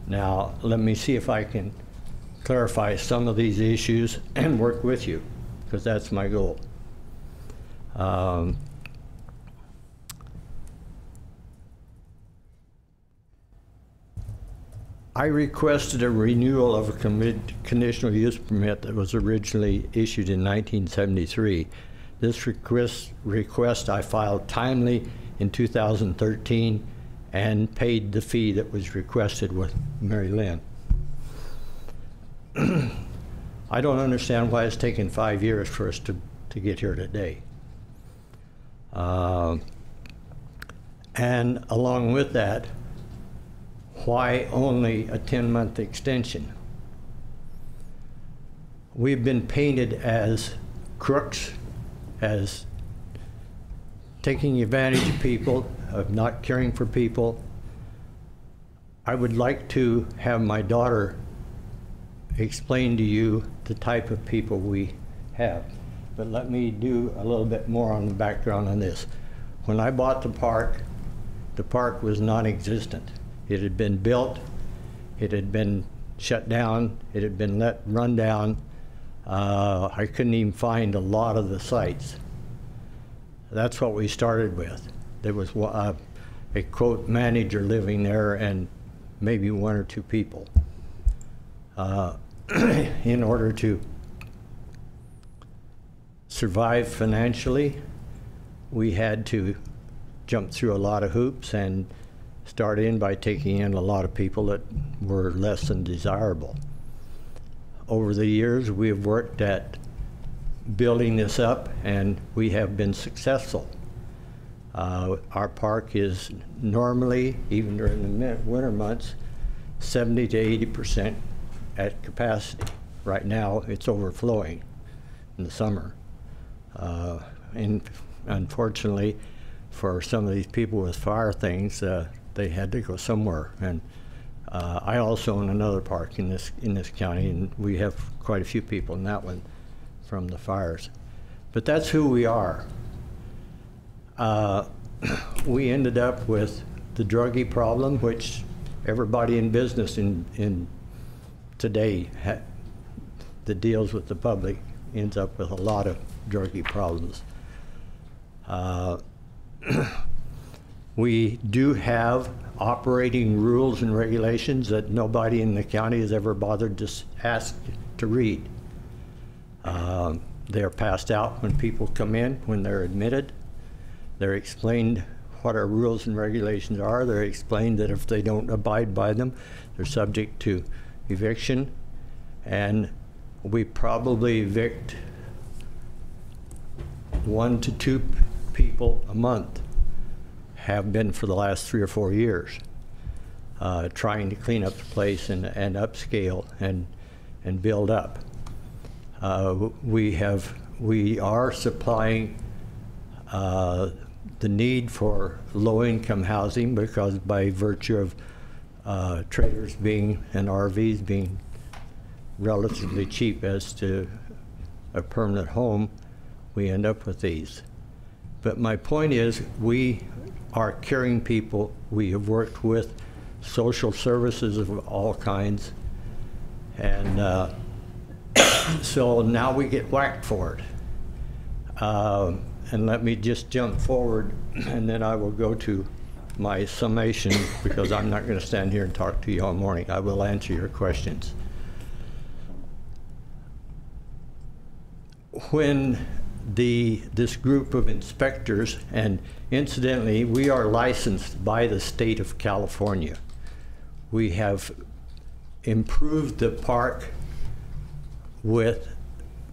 Now, let me see if I can clarify some of these issues and work with you, because that's my goal. I requested a renewal of a conditional use permit that was originally issued in 1973. This request I filed timely in 2013 and paid the fee that was requested with Mary Lynn. I don't understand why it's taken 5 years for us to get here today. And along with that, why only a 10-month extension? We've been painted as crooks, as taking advantage of people, of not caring for people. I would like to have my daughter explain to you the type of people we have. But let me do a little bit more on the background on this. When I bought the park was non-existent. It had been built, it had been shut down, it had been run down. I couldn't even find a lot of the sites. That's what we started with. There was a quote manager living there and maybe 1 or 2 people. In order to survive financially, we had to jump through a lot of hoops and start in by taking in a lot of people that were less than desirable. Over the years, we have worked at building this up, and we have been successful. Our park is normally, even during the winter months, 70 to 80% at capacity. Right now, it's overflowing in the summer. And unfortunately, for some of these people with fire things, they had to go somewhere. And I also own another park in this county, and we have quite a few people in that one from the fires. But that's who we are. We ended up with the druggie problem, which everybody in business in today that deals with the public ends up with a lot of druggie problems. We do have operating rules and regulations that nobody in the county has ever bothered to ask to read. They're passed out when people come in, when they're admitted. They're explained what our rules and regulations are. They're explained that if they don't abide by them, they're subject to eviction. And we probably evict 1 to 2 people a month, have been for the last 3 or 4 years, trying to clean up the place and upscale and build up. We are supplying the need for low-income housing, because by virtue of trailers being and RVs being relatively cheap as to a permanent home, we end up with these. But my point is, we are caring people. We have worked with social services of all kinds, and so now we get whacked for it. And let me just jump forward, and then I will go to my summation, because I'm not going to stand here and talk to you all morning. I will answer your questions. When this group of inspectors, and incidentally, we are licensed by the state of California. We have improved the park with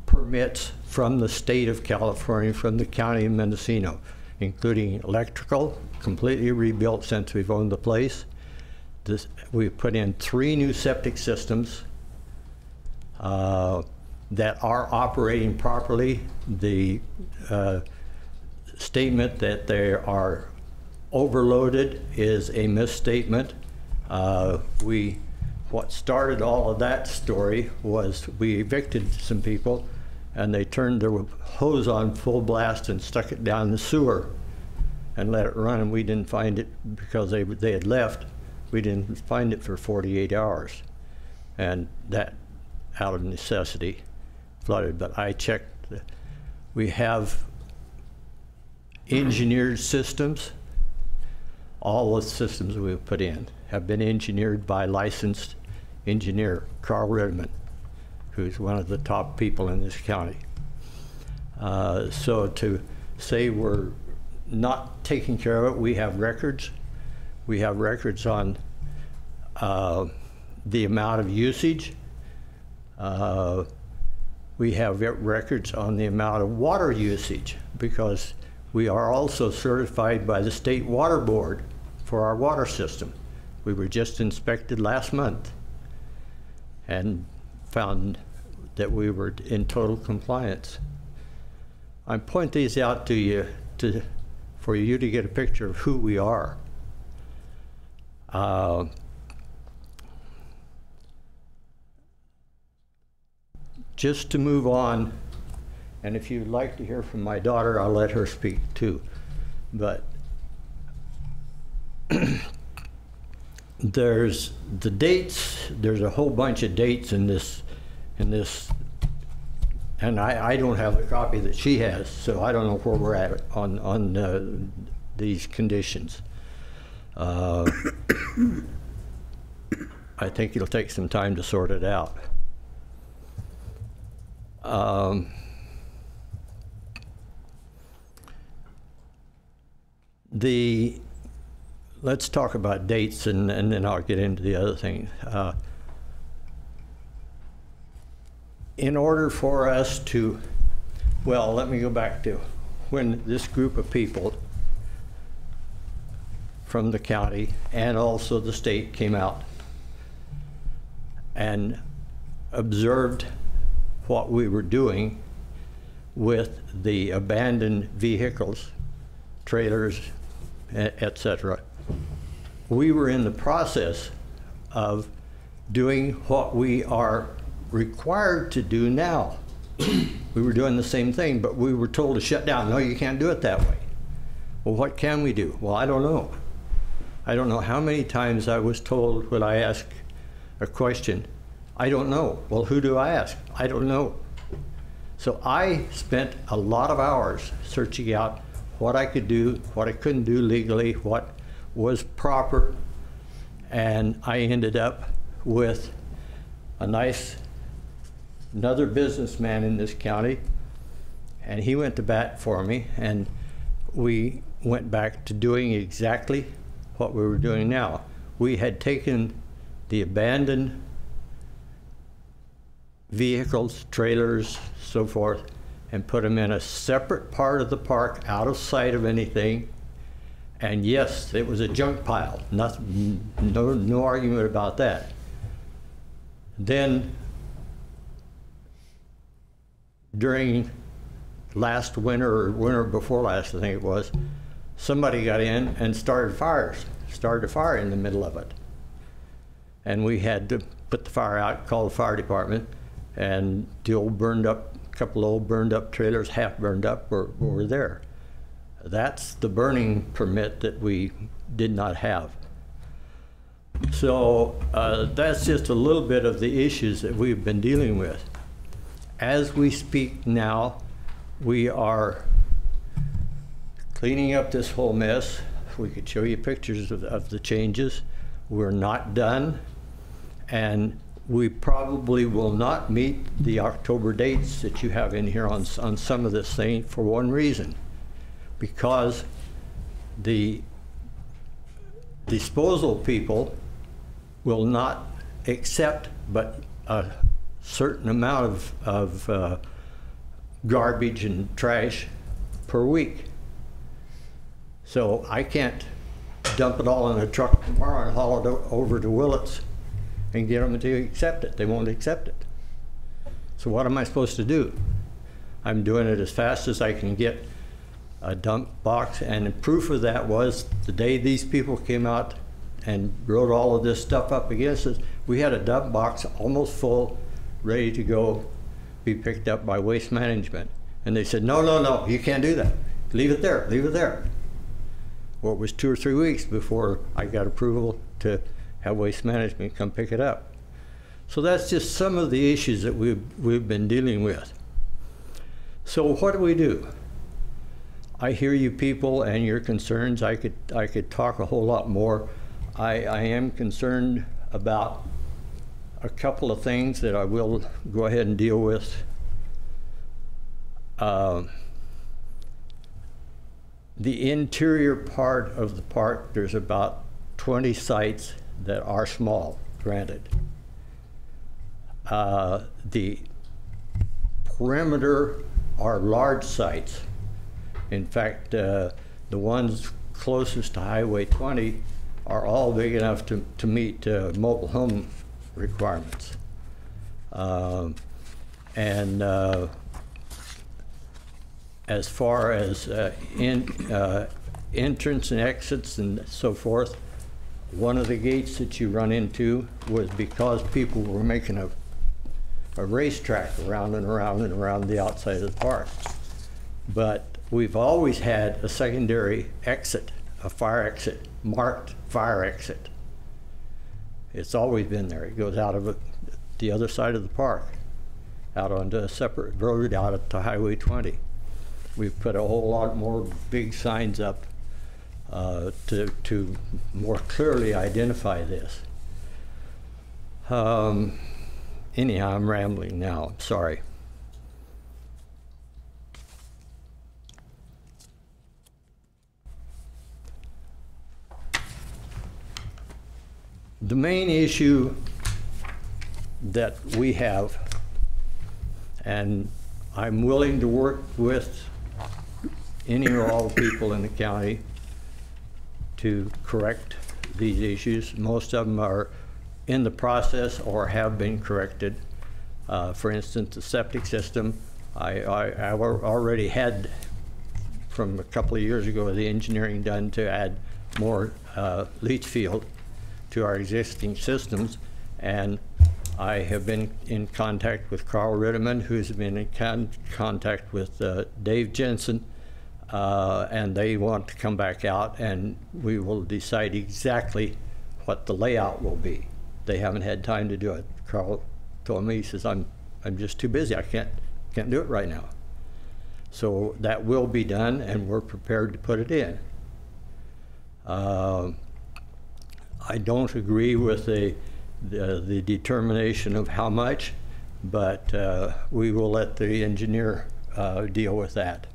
permits from the state of California, from the county of Mendocino, including electrical, completely rebuilt since we've owned the place. We've put in 3 new septic systems that are operating properly. The statement that they are overloaded is a misstatement. What started all of that story was we evicted some people, and they turned their hose on full blast and stuck it down the sewer and let it run, and we didn't find it because they had left. We didn't find it for 48 hours, and that, out of necessity, flooded. But I checked. We have engineered systems. all the systems we've put in have been engineered by licensed engineer Carl Redmond, who's one of the top people in this county. So to say we're not taking care of it, we have records. We have records on the amount of usage. We have records on the amount of water usage, because we are also certified by the State Water Board for our water system. We were just inspected last month and found that we were in total compliance. I point these out to you for you to get a picture of who we are. Just to move on, and if you'd like to hear from my daughter, I'll let her speak too. But there's the dates, there's a whole bunch of dates in this, and I don't have the copy that she has, so I don't know where we're at on these conditions. I think it'll take some time to sort it out. Let's talk about dates, and then I'll get into the other things. In order for us to, well, let me go back to when this group of people from the county and also the state came out and observed what we were doing with the abandoned vehicles, trailers, etc. We were in the process of doing what we are required to do now. We were doing the same thing, but we were told to shut down. No, you can't do it that way. Well, what can we do? Well, I don't know. I don't know how many times I was told when I asked a question, I don't know. Well, who do I ask? I don't know. So I spent a lot of hours searching out what I could do, what I couldn't do legally, what was proper, and I ended up with another businessman in this county, and he went to bat for me, and we went back to doing exactly what we were doing now. We had taken the abandoned vehicles, trailers, so forth, and put them in a separate part of the park, out of sight of anything. And yes, it was a junk pile. No argument about that. Then, during last winter, or winter before last, I think it was, somebody got in and started a fire in the middle of it. And we had to put the fire out, call the fire department, and the old couple old burned up trailers, half burned up, were there. That's the burning permit that we did not have. So that's just a little bit of the issues that we've been dealing with. As we speak now, we are cleaning up this whole mess. We could show you pictures of the changes. We're not done, and we probably will not meet the October dates that you have in here on some of this thing for one reason, because the disposal people will not accept but a certain amount of garbage and trash per week. So I can't dump it all in a truck tomorrow and haul it over to Willits and get them to accept it. They won't accept it. So what am I supposed to do? I'm doing it as fast as I can get a dump box, and proof of that was the day these people came out and wrote all of this stuff up against us, we had a dump box almost full, ready to go be picked up by Waste Management. And they said, no, you can't do that. Leave it there, leave it there. Well, it was 2 or 3 weeks before I got approval to have Waste Management come pick it up. So that's just some of the issues that we've been dealing with. So what do? I hear you people and your concerns. I could talk a whole lot more. I am concerned about a couple of things that I will go ahead and deal with. The interior part of the park, there's about 20 sites that are small, granted. The perimeter are large sites. In fact, the ones closest to Highway 20 are all big enough to meet mobile home requirements. As far as entrance and exits and so forth, one of the gates that you run into was because people were making a racetrack around and around and around the outside of the park. But we've always had a secondary exit, a fire exit, marked fire exit. It's always been there. It goes out of the other side of the park, out onto a separate road out to Highway 20. We've put a whole lot more big signs up to more clearly identify this. Anyhow, I'm rambling now. I'm sorry. The main issue that we have, and I'm willing to work with any or all people in the county to correct these issues. Most of them are in the process or have been corrected. For instance, the septic system, I already had, from a couple of years ago, the engineering done to add more leach field to our existing systems, and I have been in contact with Carl Ritteman, who's been in contact with Dave Jensen, and they want to come back out and we will decide exactly what the layout will be. They haven't had time to do it. Carl told me, he says, I'm just too busy. I can't do it right now. So that will be done, and we're prepared to put it in. I don't agree with the determination of how much, but we will let the engineer deal with that,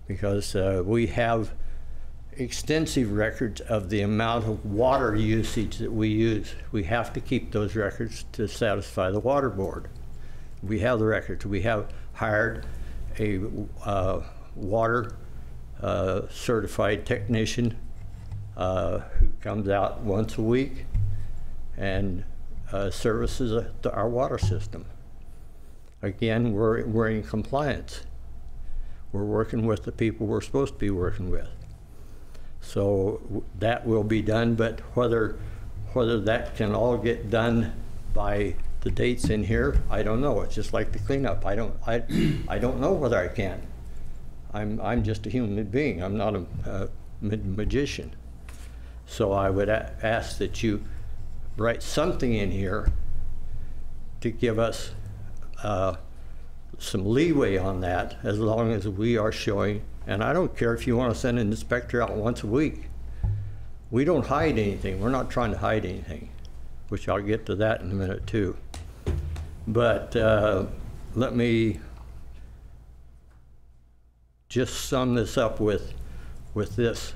because we have extensive records of the amount of water usage that we use. We have to keep those records to satisfy the water board. We have the records. We have hired a water certified technician who comes out once a week and services our water system. Again, we're in compliance. We're working with the people we're supposed to be working with. So that will be done, but whether that can all get done by the dates in here, I don't know. It's just like the cleanup. I don't know whether I can. I'm just a human being. I'm not a magician. So I would ask that you write something in here to give us some leeway on that, as long as we are showing. And I don't care if you want to send an inspector out once a week. We don't hide anything. We're not trying to hide anything, which I'll get to that in a minute too. But let me just sum this up with this.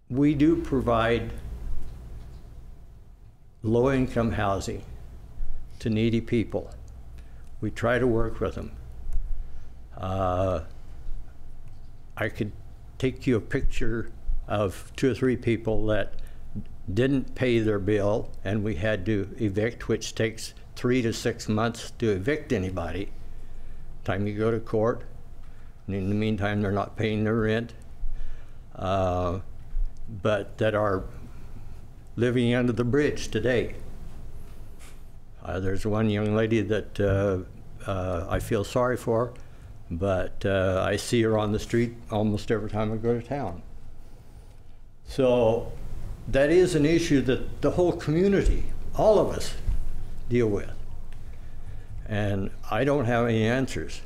We do provide low-income housing to needy people. We try to work with them. I could take you a picture of 2 or 3 people that didn't pay their bill and we had to evict, which takes 3 to 6 months to evict anybody. Time you go to court, and in the meantime they're not paying their rent, but that are living under the bridge today. There's one young lady that I feel sorry for, but I see her on the street almost every time I go to town. So that is an issue that the whole community, all of us, deal with. And I don't have any answers.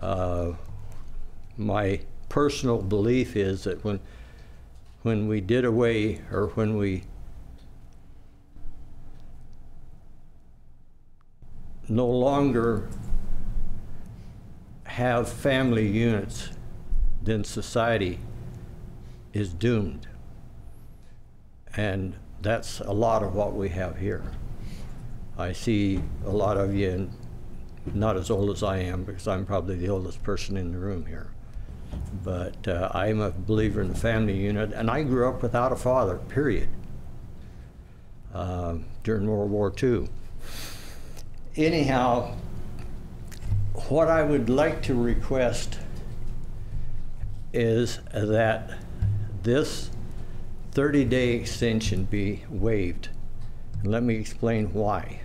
My personal belief is that when we did away, or when we no longer have family units, then society is doomed. And that's a lot of what we have here. I see a lot of you, and not as old as I am, because I'm probably the oldest person in the room here. But I'm a believer in the family unit, and I grew up without a father, period, during World War II. Anyhow, what I would like to request is that this 30-day extension be waived. And let me explain why.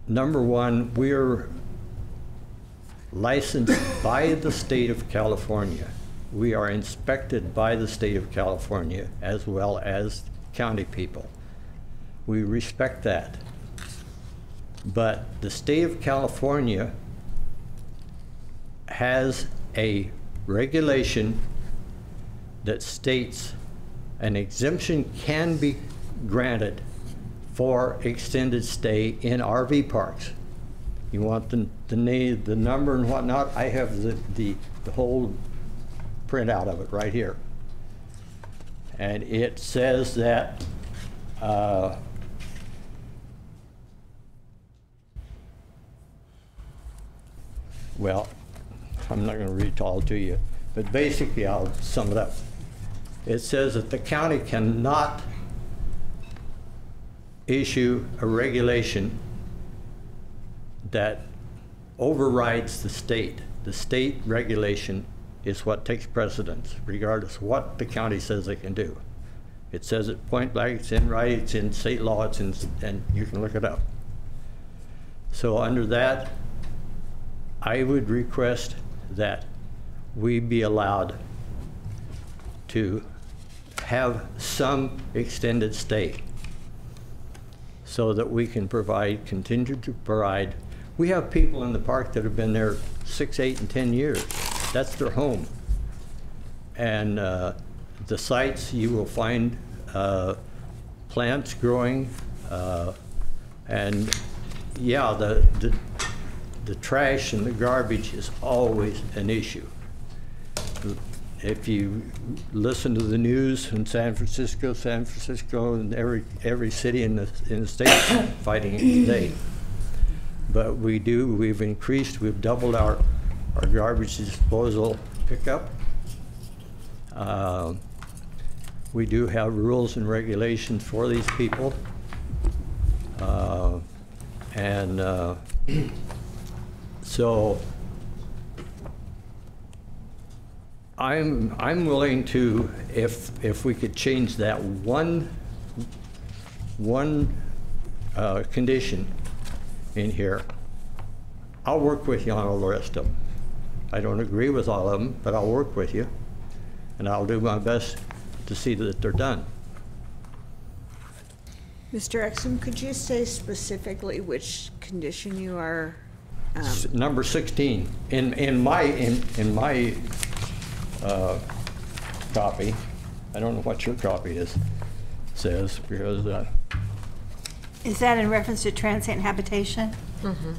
Number one, we're licensed by the state of California. We are inspected by the state of California as well as county people. We respect that. But the state of California has a regulation that states an exemption can be granted for extended stay in RV parks. You want the name, the number and whatnot? I have the whole printout of it right here. And it says that well, I'm not going to read it all to you, but basically I'll sum it up. It says that the county cannot issue a regulation that overrides the state. The state regulation is what takes precedence, regardless of what the county says they can do. It says it point blank, it's in writing, it's in state law, it's in, and you can look it up. So under that, I would request that we be allowed to have some extended stay so that we can provide, continue to provide. We have people in the park that have been there 6, 8, and 10 years. That's their home. And the sites, you will find plants growing, and yeah, the trash and the garbage is always an issue. If you listen to the news in San Francisco, and every city in the state is fighting it today. But we've increased, we've doubled our garbage disposal pickup. We do have rules and regulations for these people. So I'm willing to, if we could change that one condition in here, I'll work with you on all the rest of them. I don't agree with all of them, but I'll work with you, and I'll do my best to see that they're done. Mr. Exum, could you say specifically which condition you are? Number 16 in my copy. I don't know what your copy says, because is that in reference to transient habitation? Mm-hmm.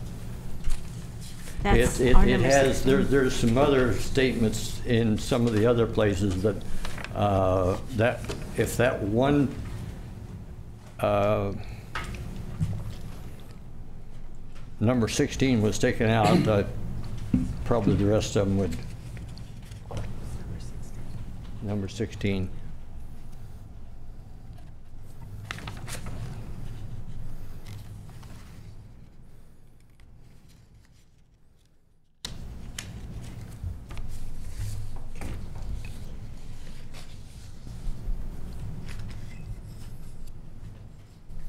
That's it has. There's some other statements in some of the other places that that if that one number 16 was taken out, probably the rest of them would. Number 16.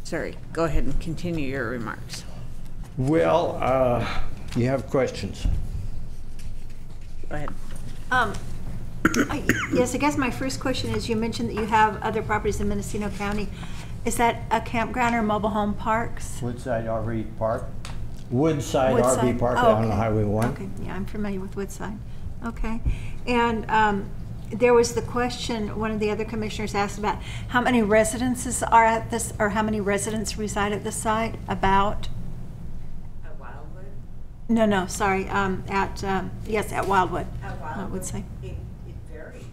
Sorry, go ahead and continue your remarks. Well, you have questions. Go ahead. Yes, I guess my first question is, you mentioned that you have other properties in Mendocino County. Is that a campground or mobile home parks? Woodside RV Park. Woodside Woodside? RV Park Oh, on okay. Highway 1. Okay, yeah, I'm familiar with Woodside. Okay. And there was the question, one of the other commissioners asked about how many residences are at this, or how many residents reside at the site, about? At Wildwood? No, sorry, yes, at Wildwood. At I Wildwood, would say. it varies.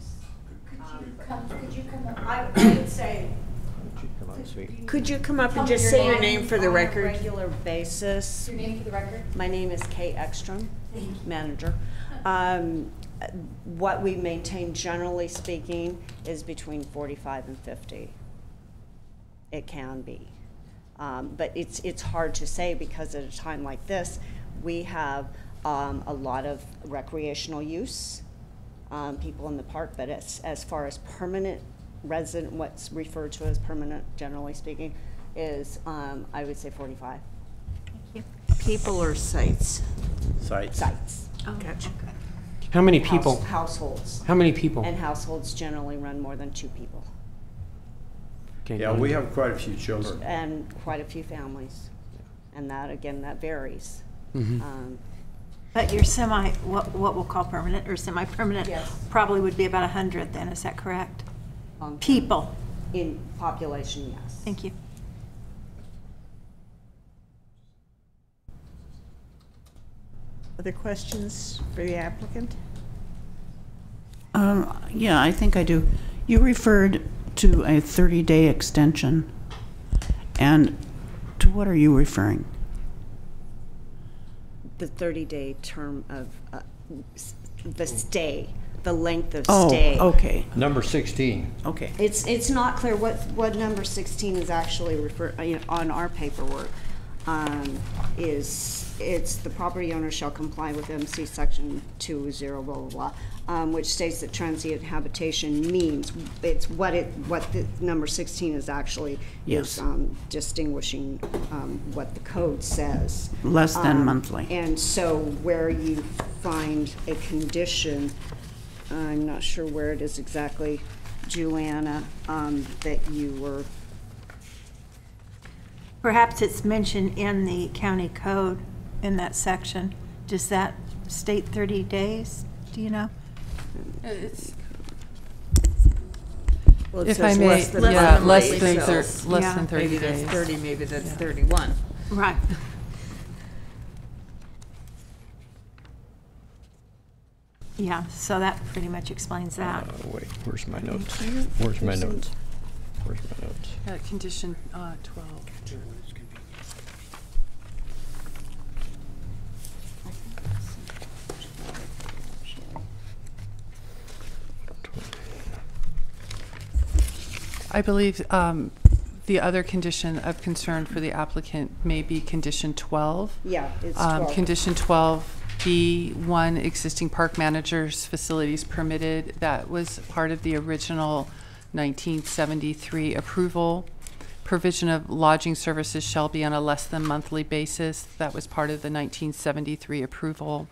Could you come up? I would say, Come on, sweet. could you come up and Tell just me say your your name name for the on a record? regular basis. Your name for the record? My name is Kay Ekstrom, manager. What we maintain, generally speaking, is between 45 and 50. It can be. But it's hard to say because at a time like this, we have a lot of recreational use, people in the park, but as far as permanent resident, what's referred to as permanent, generally speaking, is, I would say 45. People or sites? Sites. Sites. Oh, Gotcha. okay. How many people? Households. How many people? And households generally run more than 2 people. Okay, Yeah, we have quite a few children. And quite a few families. And that, again, that varies. But your what we'll call permanent or semi-permanent Yes. probably would be about 100 then, is that correct? Long-term. People. In population, yes. Thank you. Other questions for the applicant? Yeah, I think I do. You referred to a 30-day extension. And to what are you referring? The 30-day term of the stay, the length of Oh, stay. okay, Number 16. okay. It's not clear what number 16 is actually on our paperwork. It's the property owner shall comply with MC section 20 blah blah blah, which states that transient habitation means it's what the number 16 is actually Yes. is distinguishing what the code says. Less than monthly. And so where you find a condition, I'm not sure where it is exactly, Juliana, that you were. Perhaps it's mentioned in the county code in that section. Does that state 30 days? Do you know? Well, it If says I may, less than yeah, monthly, less than so less than 30 maybe days. that's 30, maybe that's 31. Right. Yeah, so that pretty much explains that. Wait, where's my notes? Where's my notes? Where's my notes? Condition 12. I believe the other condition of concern for the applicant may be condition 12. Yeah, it's 12. Condition 12B1, existing park managers facilities permitted. That was part of the original 1973 approval. Provision of lodging services shall be on a less than monthly basis. That was part of the 1973 approval.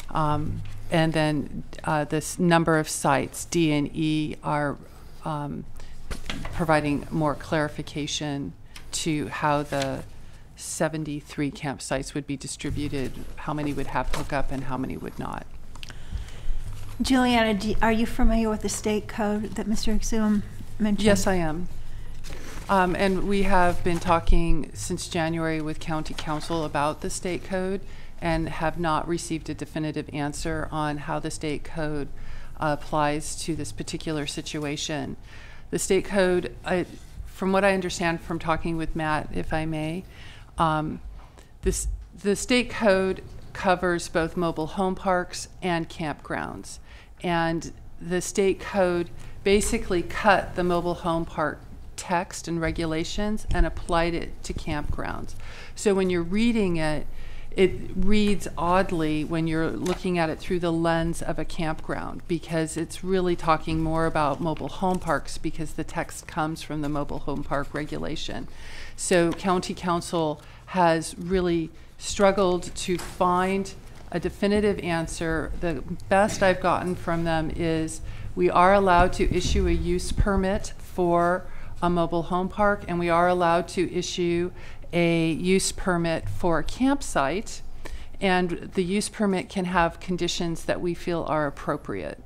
And then this number of sites, D and E, are providing more clarification to how the 73 campsites would be distributed, how many would have hookup and how many would not. Juliana, are you familiar with the state code that Mr. Exum mentioned? Yes, I am. And we have been talking since January with County Council about the state code and have not received a definitive answer on how the state code applies to this particular situation. The state code, from what I understand from talking with Matt, if I may, the state code covers both mobile home parks and campgrounds. And the state code basically cut the mobile home park text and regulations and applied it to campgrounds. So when you're reading it, it reads oddly when you're looking at it through the lens of a campground, because it's really talking more about mobile home parks because the text comes from the mobile home park regulation. So County Council has really struggled to find a definitive answer. The best I've gotten from them is we are allowed to issue a use permit for a mobile home park, and we are allowed to issue a use permit for a campsite, and the use permit can have conditions that we feel are appropriate.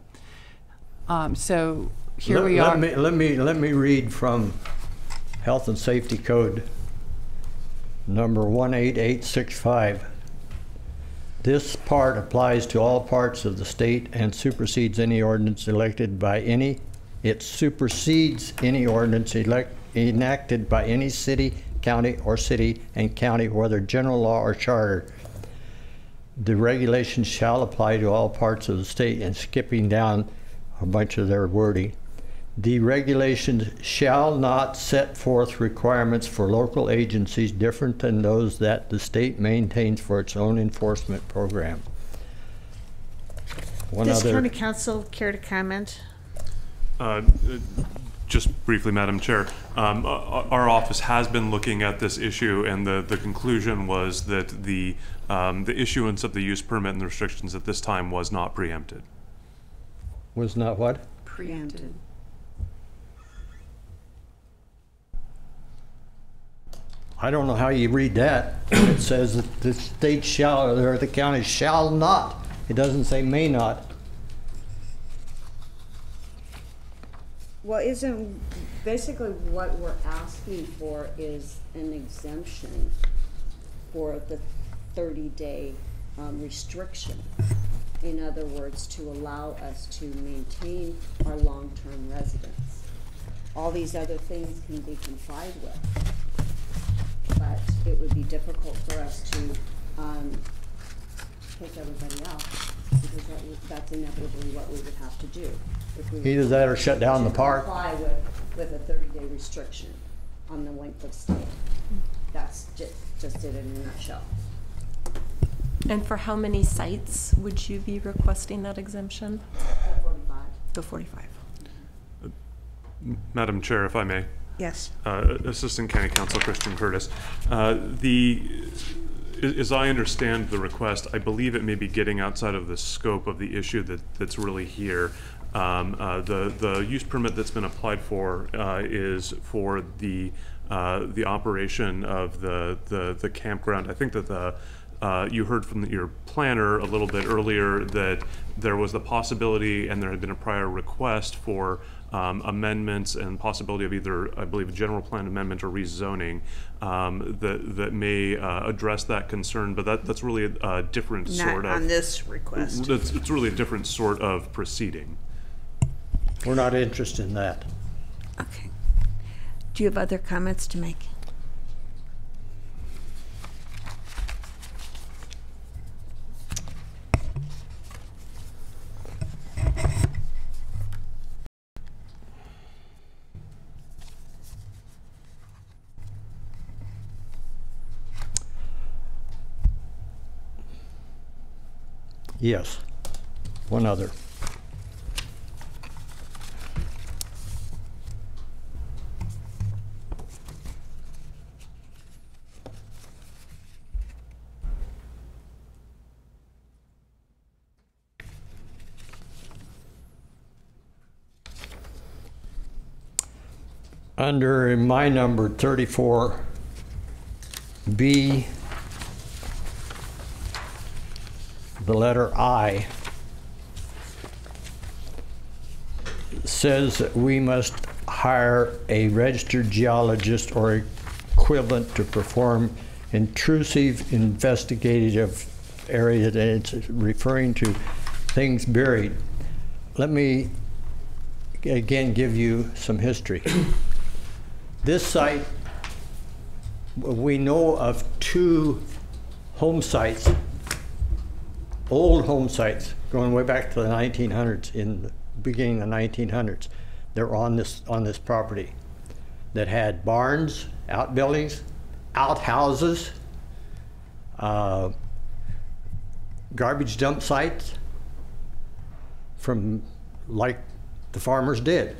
So here we are. Let me read from Health and Safety Code number 18865. This part applies to all parts of the state and supersedes any ordinance elected by any. It supersedes any ordinance enacted by any city, county, or city and county, whether general law or charter. The regulations shall apply to all parts of the state, and skipping down a bunch of their wording. The regulations shall not set forth requirements for local agencies different than those that the state maintains for its own enforcement program. Does County Council care to comment? Just briefly, Madam Chair, our office has been looking at this issue, and the conclusion was that the issuance of the use permit and the restrictions at this time was not preempted. Was not what? Preempted. I don't know how you read that. It says that the state shall, or the county shall not. It doesn't say may not. Well, isn't, basically what we're asking for is an exemption for the 30-day restriction. In other words, to allow us to maintain our long-term residents. All these other things can be complied with, but it would be difficult for us to take everybody out, because that's inevitably what we would have to do. If we Either that or shut down the park. Comply with a 30-day restriction on the length of stay. That's just it in a nutshell. And for how many sites would you be requesting that exemption? The 45. The 45. Madam Chair, if I may. Yes. Assistant County Counsel Christian Curtis. As I understand the request, I believe it may be getting outside of the scope of the issue that's really here. The use permit that's been applied for is for the operation of the campground. I think that you heard from your planner a little bit earlier that there was the possibility, and there had been a prior request for amendments and possibility of either, I believe, a general plan amendment or rezoning that may address that concern. But that's really a different sort of. Not on this request. It's really a different sort of proceeding. We're not interested in that. Okay. Do you have other comments to make? Yes. One other. Under my number 34B, the letter I says that we must hire a registered geologist or equivalent to perform intrusive investigative area, that it's referring to things buried. Let me again give you some history. This site, we know of 2 home sites, old home sites, going way back to the 1900s, in the beginning of the 1900s. They're on this property that had barns, outbuildings, outhouses, garbage dump sites from like the farmers did.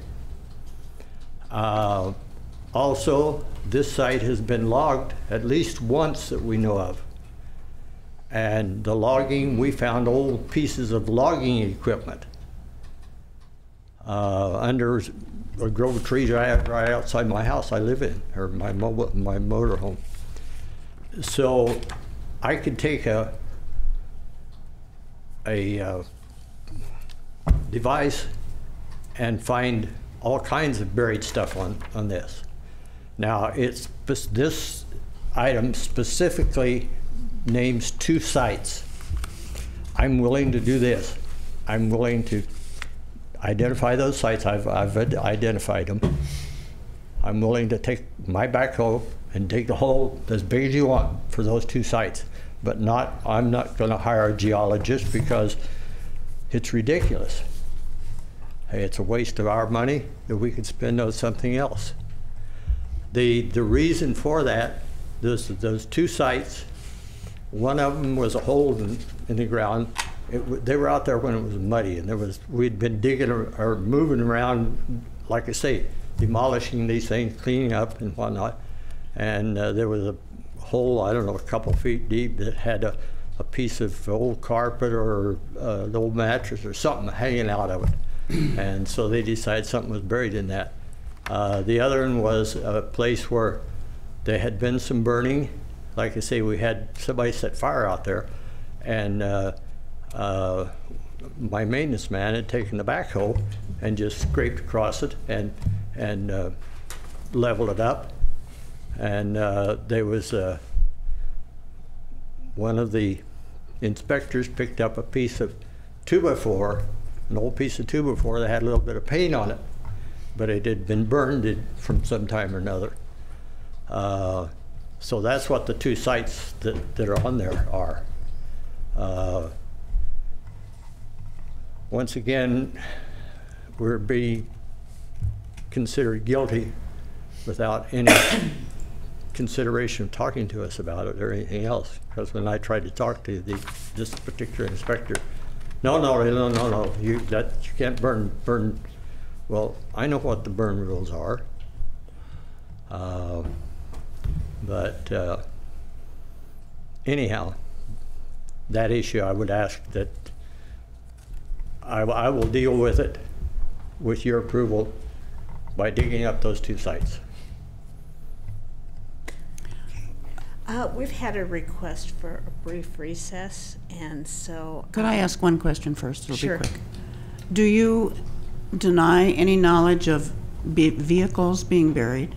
Also, this site has been logged at least once that we know of. And the logging, we found old pieces of logging equipment under a grove of trees right outside my house I live in, or my motor home. So I could take a device and find all kinds of buried stuff on this. Now, this item specifically names 2 sites. I'm willing to do this. I'm willing to identify those sites. I've identified them. I'm willing to take my backhoe and dig the hole as big as you want for those 2 sites. But I'm not going to hire a geologist because it's ridiculous. Hey, it's a waste of our money that we could spend on something else. The reason for that, those 2 sites, one of them was a hole in the ground. They were out there when it was muddy, and we'd been digging or moving around, like I say, demolishing these things, cleaning up and whatnot. And there was a hole, I don't know, a couple feet deep that had a piece of old carpet or an old mattress or something hanging out of it. And so they decided something was buried in that. The other one was a place where there had been some burning. Like I say, we had somebody set fire out there, and my maintenance man had taken the backhoe and just scraped across it and leveled it up. And there was one of the inspectors picked up a piece of 2x4, an old piece of 2x4 that had a little bit of paint on it, but it had been burned from some time or another. So that's what the 2 sites that are on there are. Once again, we're being considered guilty without any consideration of talking to us about it or anything else. Because when I tried to talk to this particular inspector, no, you can't burn. Well, I know what the burn rules are, but anyhow, that issue I would ask that I will deal with it with your approval by digging up those 2 sites. We've had a request for a brief recess, and so... Could I ask one question first? It'll Sure. be quick. Do you deny any knowledge of vehicles being buried?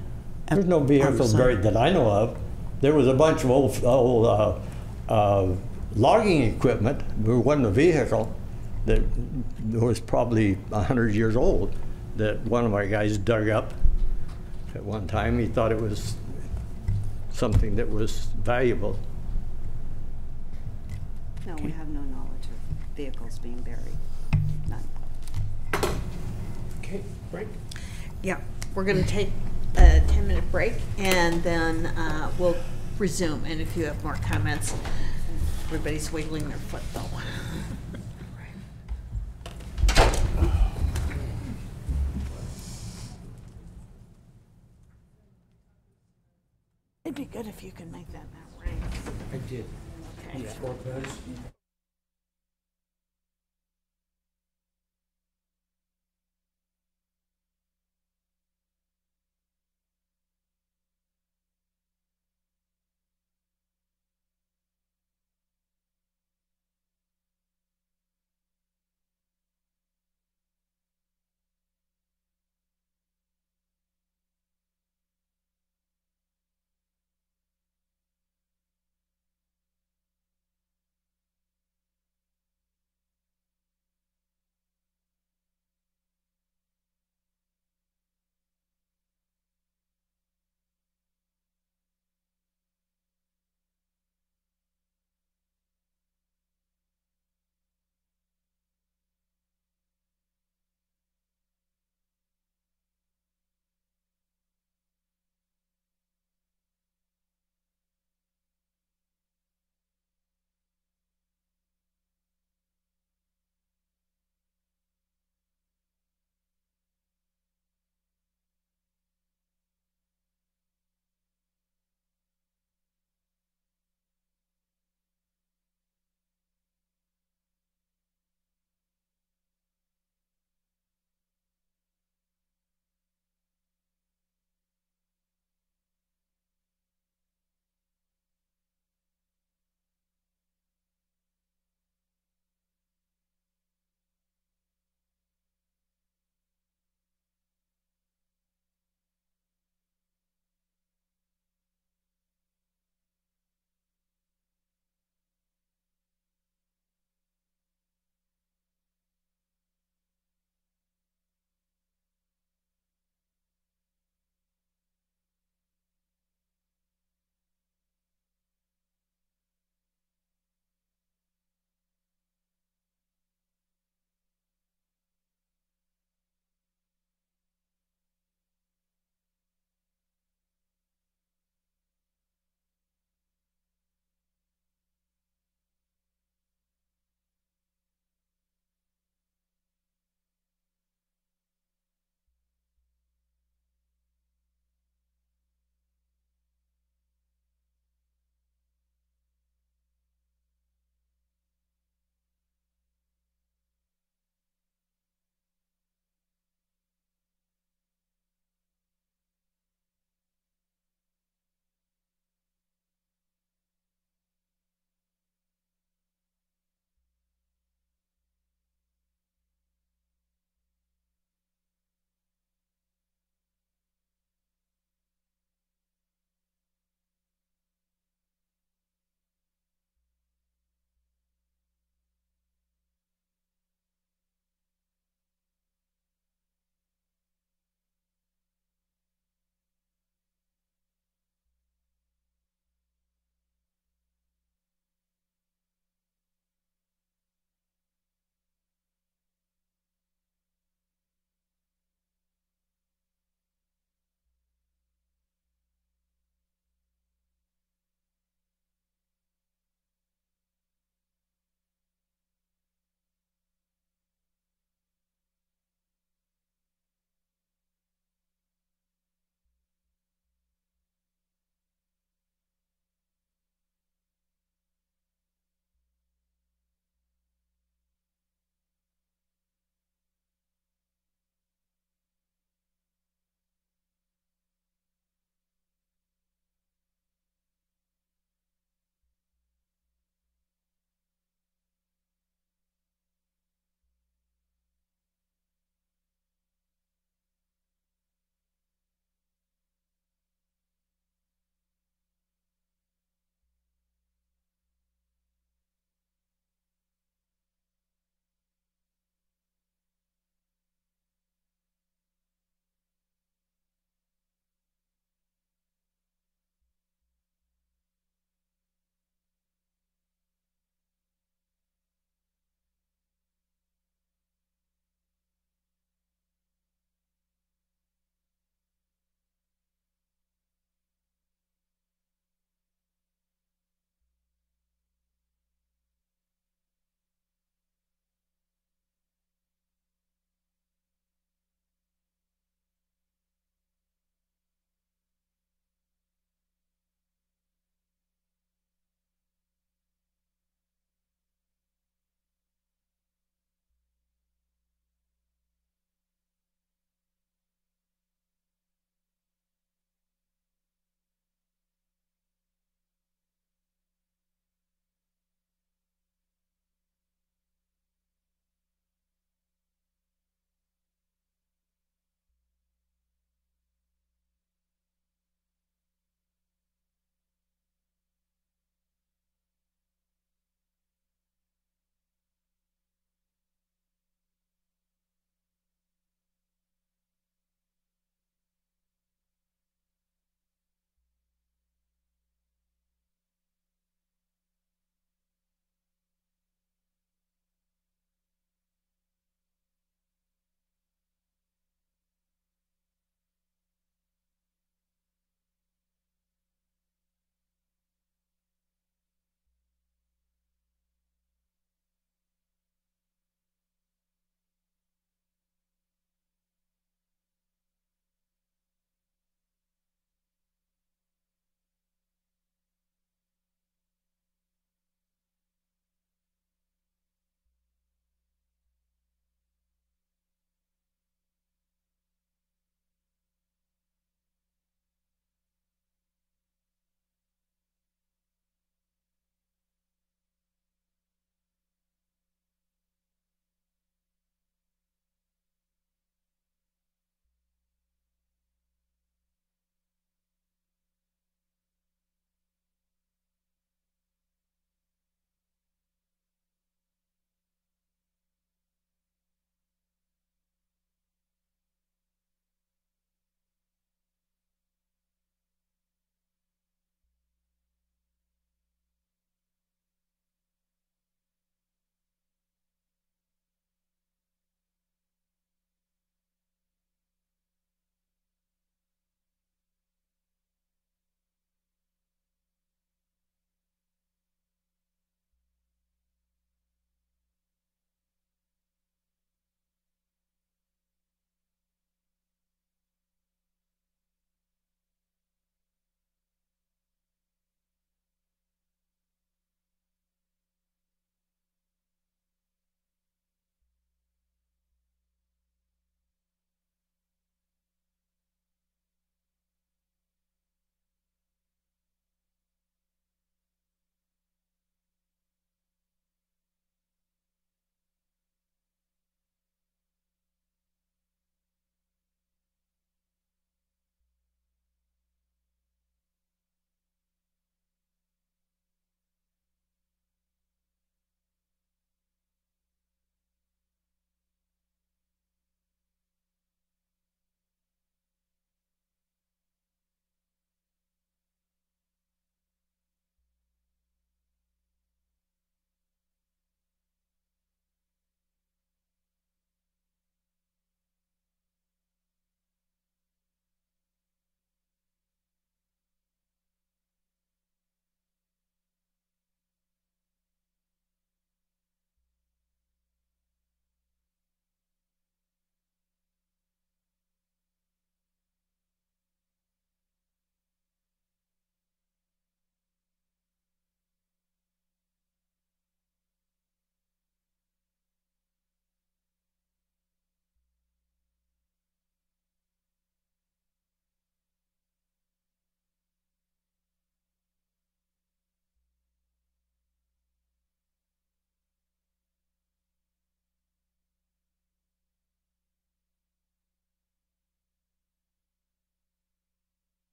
There's no vehicles buried that I know of. There was a bunch of old logging equipment. There wasn't a vehicle that was probably 100 years old that one of my guys dug up at one time. He thought it was something that was valuable. No, we have no knowledge of vehicles being buried. None. Okay, break. Yeah, we're going to take a 10-minute break, and then we'll resume. And if you have more comments, everybody's wiggling their foot, though. It'd be good if you could make that now ring. I did. Okay. Yeah. 4 buzz.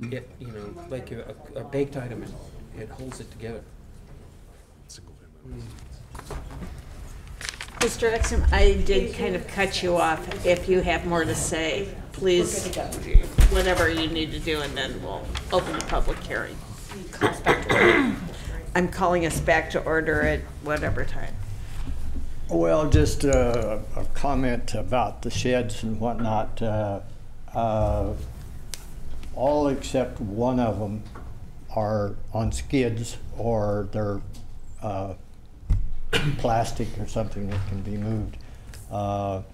it, you know, like a baked item, it holds it together. Mr. Exum, I did kind of cut you off. If you have more to say, please, whatever you need to do, and then we'll open the public hearing. I'm calling us back to order at whatever time. Well, just a comment about the sheds and whatnot. All except one of them are on skids, or they're plastic or something that can be moved. I'm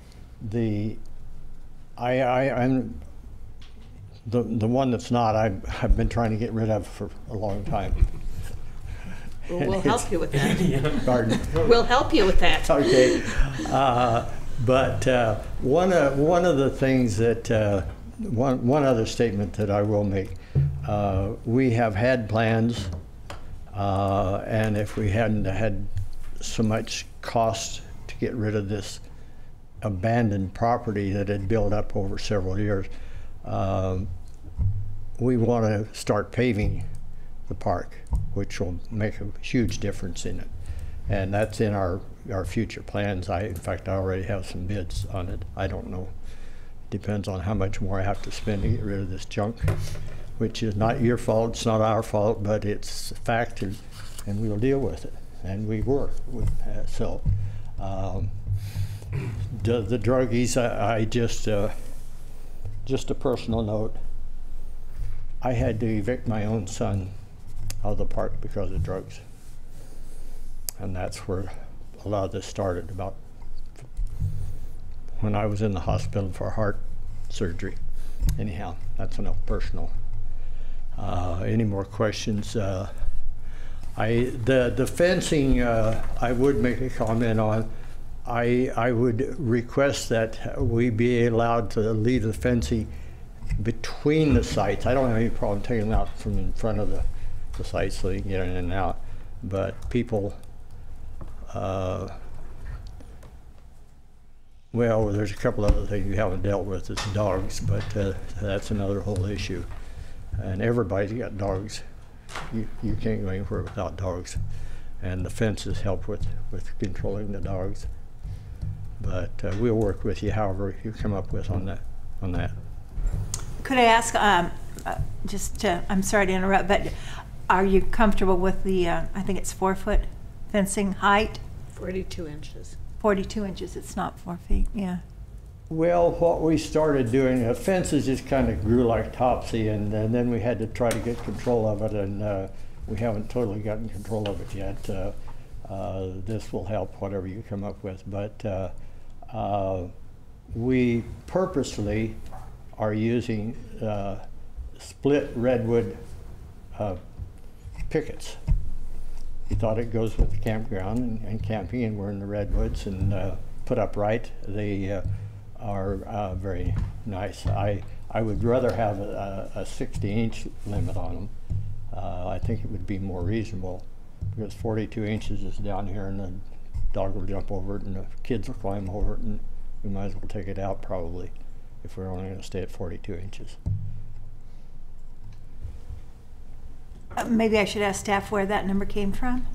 the one that's not. I've been trying to get rid of for a long time. Well, we'll help you with that. Pardon? We'll help you with that. Okay, but one of the things that one other statement that I will make: we have had plans, and if we hadn't had so much cost to get rid of this abandoned property that had built up over several years, we want to start paving the park, which will make a huge difference in it. And that's in our future plans. In fact, I already have some bids on it. I don't know. Depends on how much more I have to spend to get rid of this junk, which is not your fault, it's not our fault, but it's a fact, and we'll deal with it. And we were. The druggies, I just a personal note, I had to evict my own son out of the park because of drugs. And that's where a lot of this started, about when I was in the hospital for heart surgery. Anyhow, that's enough personal. Any more questions? The fencing, I would make a comment on. I would request that we be allowed to leave the fencing between the sites. I don't have any problem taking them out from in front of the sites so they can get in and out. But people, well, there's a couple other things we haven't dealt with, it's dogs, but that's another whole issue. And everybody's got dogs. You can't go anywhere without dogs. And the fences help with controlling the dogs. But we'll work with you however you come up with on that. Could I ask, I'm sorry to interrupt, but are you comfortable with the, I think it's 4-foot fencing height? 42 inches. 42 inches, it's not 4 feet, yeah. Well, what we started doing, the fences just kind of grew like topsy, and then we had to try to get control of it, and we haven't totally gotten control of it yet. This will help, whatever you come up with, but we purposely are using split redwood pickets. We thought it goes with the campground and camping, and we're in the redwoods and put upright. They are very nice. I would rather have a 60-inch limit on them. I think it would be more reasonable, because 42 inches is down here, and the dog will jump over it, and the kids will climb over it, and we might as well take it out probably if we're only going to stay at 42 inches. Maybe I should ask staff where that number came from?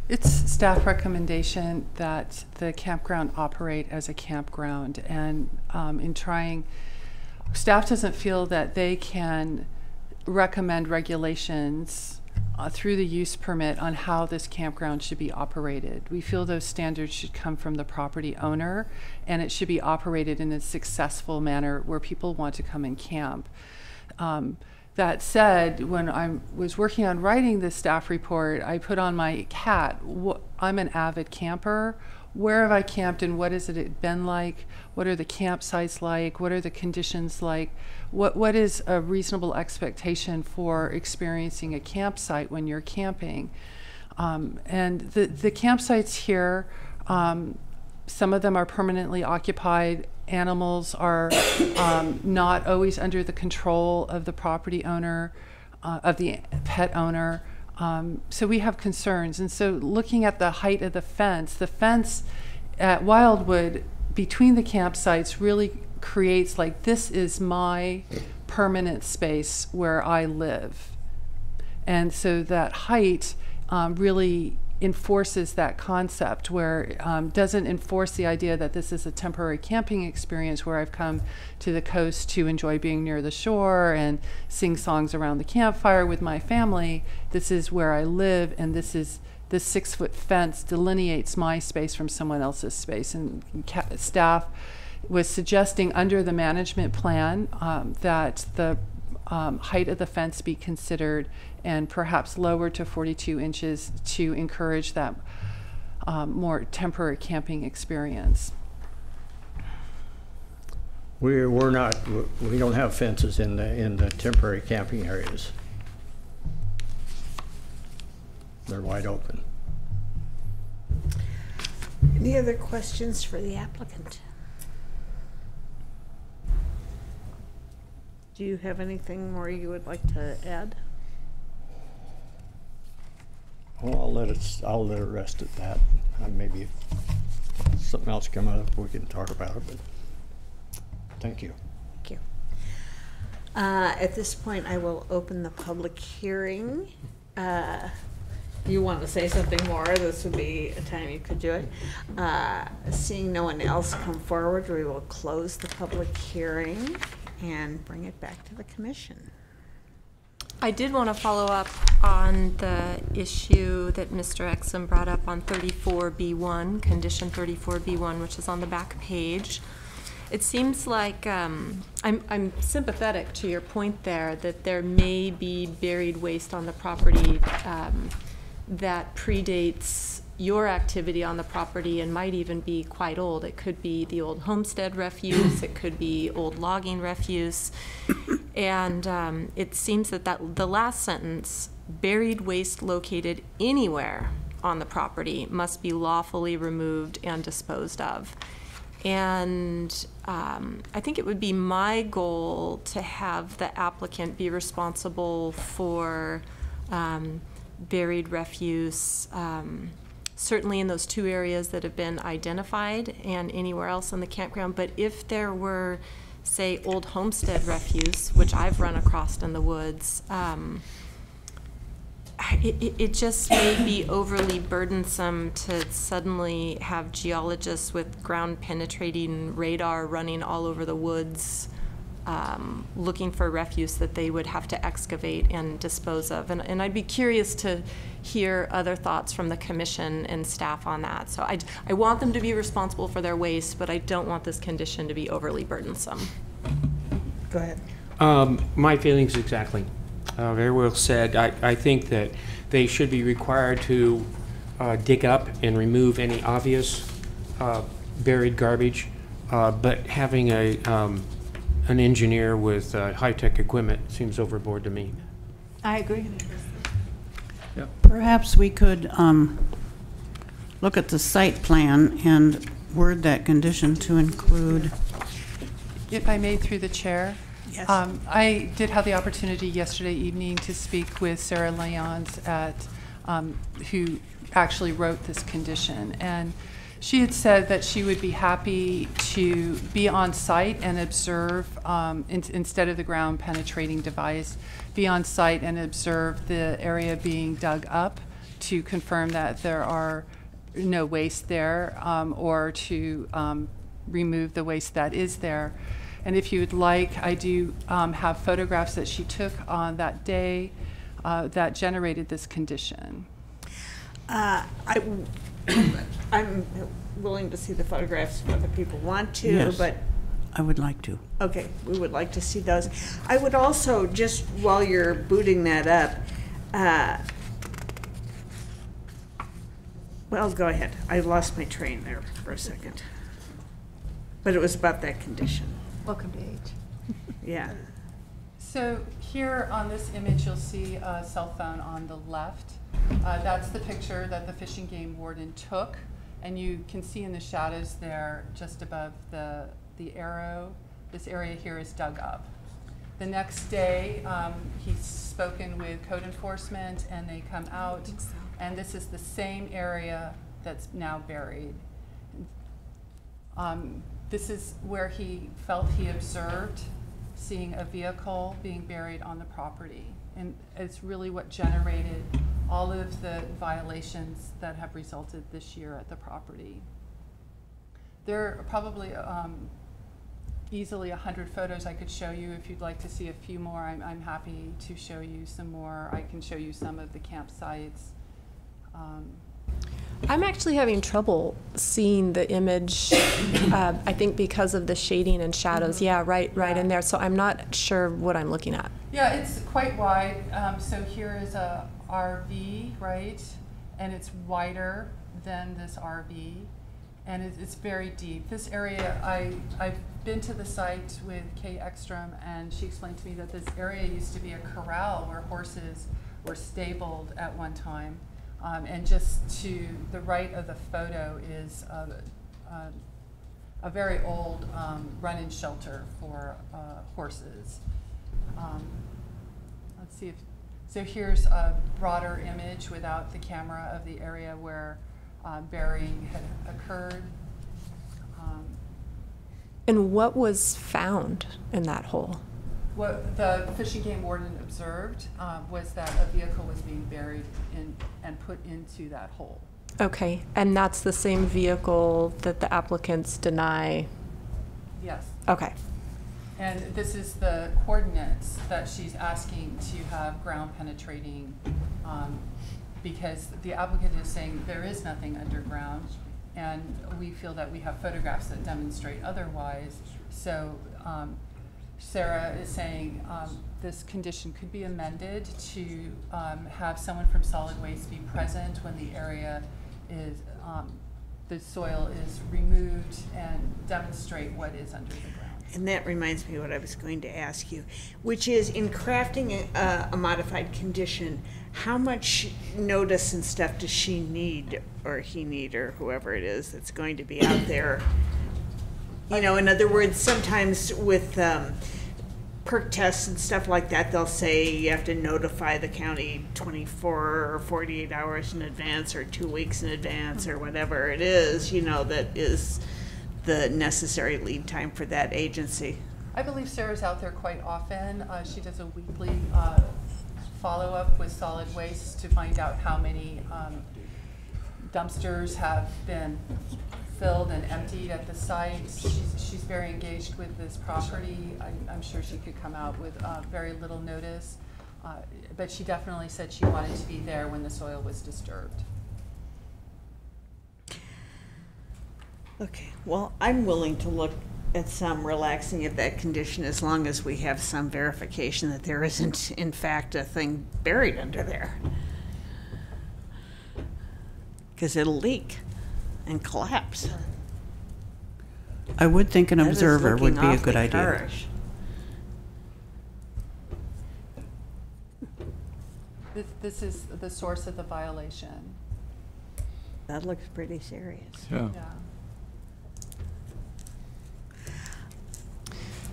It's staff recommendation that the campground operate as a campground, and in trying, staff doesn't feel that they can recommend regulations through the use permit on how this campground should be operated. We feel those standards should come from the property owner, and it should be operated in a successful manner where people want to come and camp. That said, when I was working on writing the staff report, I put on my hat, I'm an avid camper. Where have I camped, and what has it been like? What are the campsites like? What are the conditions like? What is a reasonable expectation for experiencing a campsite when you're camping? And the campsites here, some of them are permanently occupied. Animals are not always under the control of the property owner, of the pet owner. So we have concerns. And so looking at the height of the fence at Wildwood between the campsites really creates like, this is my permanent space where I live. And so that height really enforces that concept, where doesn't enforce the idea that this is a temporary camping experience where I've come to the coast to enjoy being near the shore and sing songs around the campfire with my family. This is where I live, and this 6-foot fence delineates my space from someone else's space. And staff was suggesting under the management plan that the height of the fence be considered and perhaps lowered to 42 inches to encourage that more temporary camping experience. We don't have fences in the temporary camping areas. They're wide open. Any other questions for the applicant? Do you have anything more you would like to add? Well, I'll let it rest at that. Maybe if something else comes up, we can talk about it, but thank you. Thank you. At this point, I will open the public hearing. You want to say something more? This would be a time you could do it. Seeing no one else come forward, we will close the public hearing and bring it back to the commission. I did want to follow up on the issue that Mr. Exum brought up on 34B1, condition 34B1, which is on the back page. It seems like I'm sympathetic to your point there, that there may be buried waste on the property that predates your activity on the property and might even be quite old. It could be the old homestead refuse, it could be old logging refuse. And it seems that the last sentence, buried waste located anywhere on the property must be lawfully removed and disposed of. And I think it would be my goal to have the applicant be responsible for buried refuse, certainly in those 2 areas that have been identified and anywhere else on the campground. But if there were, say, old homestead refuse, which I've run across in the woods, it just may be overly burdensome to suddenly have geologists with ground penetrating radar running all over the woods looking for refuse that they would have to excavate and dispose of. And I'd be curious to hear other thoughts from the commission and staff on that. So I want them to be responsible for their waste, but I don't want this condition to be overly burdensome. Go ahead. My feelings exactly. Very well said. I think that they should be required to dig up and remove any obvious buried garbage, but having an engineer with high-tech equipment seems overboard to me. I agree. Yeah. Perhaps we could look at the site plan and word that condition to include. If I may, through the chair. Yes. I did have the opportunity yesterday evening to speak with Sarah Lyons who actually wrote this condition. And she had said that she would be happy to be on site and observe, instead of the ground penetrating device, be on site and observe the area being dug up to confirm that there are no waste there, or to remove the waste that is there. And if you would like, I do have photographs that she took on that day that generated this condition. I'm willing to see the photographs if other people want to, Yes, but I would like to. okay, we would like to see those. I would also, just while you're booting that up, well, go ahead. I lost my train there for a second. But it was about that condition. Welcome to age. Yeah. So here on this image, you'll see a cell phone on the left. That's the picture that the Fish and Game warden took. And you can see in the shadows there, just above the arrow, this area here is dug up. The next day, he's spoken with code enforcement and they come out, and this is the same area that's now buried. This is where he felt he observed seeing a vehicle being buried on the property. And it's really what generated all of the violations that have resulted this year at the property. There are probably easily 100 photos I could show you. If you'd like to see a few more, I'm happy to show you some more. I can show you some of the campsites. I'm actually having trouble seeing the image, I think because of the shading and shadows. Yeah, right in there. So I'm not sure what I'm looking at. Yeah, it's quite wide. So here is a RV, right? And it's wider than this RV. And it's very deep. This area, I've been to the site with Kay Ekstrom, and she explained to me that this area used to be a corral where horses were stabled at one time. And just to the right of the photo is a very old run-in shelter for horses. Let's see if, so here's a broader image without the camera of the area where burying had occurred. And what was found in that hole? What the Fish and Game Warden observed was that a vehicle was being buried in and put into that hole. Okay, and that's the same vehicle that the applicants deny? Yes. Okay. And this is the coordinates that she's asking to have ground penetrating, because the applicant is saying there is nothing underground, and we feel that we have photographs that demonstrate otherwise. So Sarah is saying this condition could be amended to have someone from solid waste be present when the area is, the soil is removed, and demonstrate what is under the ground. And that reminds me of what I was going to ask you, which is in crafting a modified condition, how much notice and stuff does she need, or he need, or whoever it is that's going to be out there? You know, in other words, sometimes with perk tests and stuff like that, they'll say you have to notify the county 24 or 48 hours in advance, or 2 weeks in advance, or whatever it is, you know, that is the necessary lead time for that agency. I believe Sarah's out there quite often. She does a weekly follow-up with solid waste to find out how many dumpsters have been filled and emptied at the site. She's very engaged with this property. I'm sure she could come out with very little notice, but she definitely said she wanted to be there when the soil was disturbed. Okay, well, I'm willing to look at some relaxing of that condition as long as we have some verification that there isn't, in fact, a thing buried under there. Because it'll leak and collapse. I would think an That is observer would looking be a good awfully idea. harsh. This is the source of the violation. That looks pretty serious. Yeah.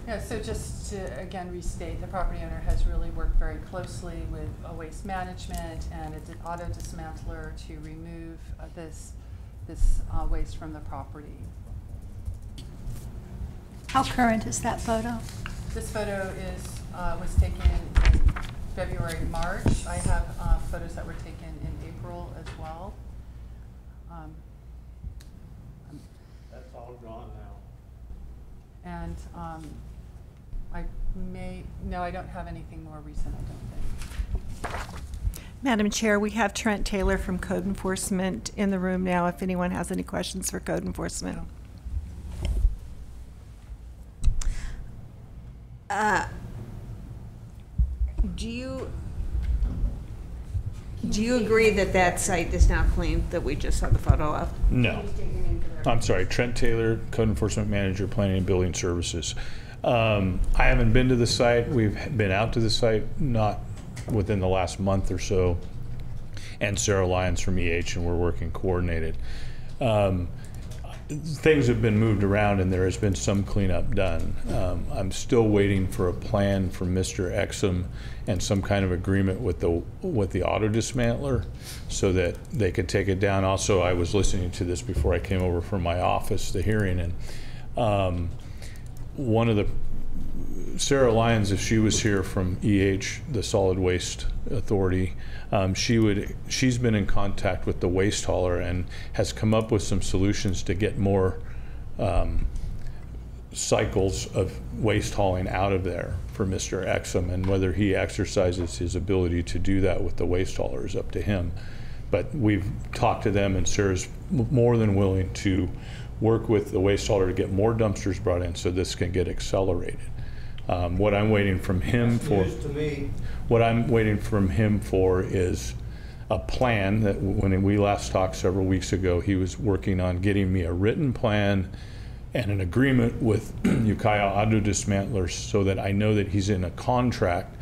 Yeah, so just to, again, restate, the property owner has really worked very closely with waste management and an auto dismantler to remove this waste from the property. How current is that photo? This photo was taken in February, March. I have photos that were taken in April as well. That's all gone now. And I don't have anything more recent, I don't think. Madam Chair, we have Trent Taylor from Code Enforcement in the room now, if anyone has any questions for Code Enforcement. Do you agree that that site is now clean, that we just saw the photo of? No. I'm sorry, Trent Taylor, Code Enforcement Manager, Planning and Building Services. I haven't been to the site. We've been out to the site, not within the last month or so, and Sarah Lyons from EH, and we're working coordinated. things have been moved around and there has been some cleanup done. I'm still waiting for a plan from Mr. Exum and some kind of agreement with the auto dismantler so that they could take it down. Also, I was listening to this before I came over from my office, the hearing, and one of the Sarah Lyons, if she was here from EH, the Solid Waste Authority, she's been in contact with the waste hauler and has come up with some solutions to get more cycles of waste hauling out of there for Mr. Exum, and whether he exercises his ability to do that with the waste hauler is up to him. But we've talked to them, and Sarah's more than willing to work with the waste hauler to get more dumpsters brought in so this can get accelerated. What I'm waiting from him for, what I'm waiting from him for is a plan that when we last talked several weeks ago, he was working on getting me a written plan and an agreement with Ukiah Auto Dismantlers so that I know that he's in a contract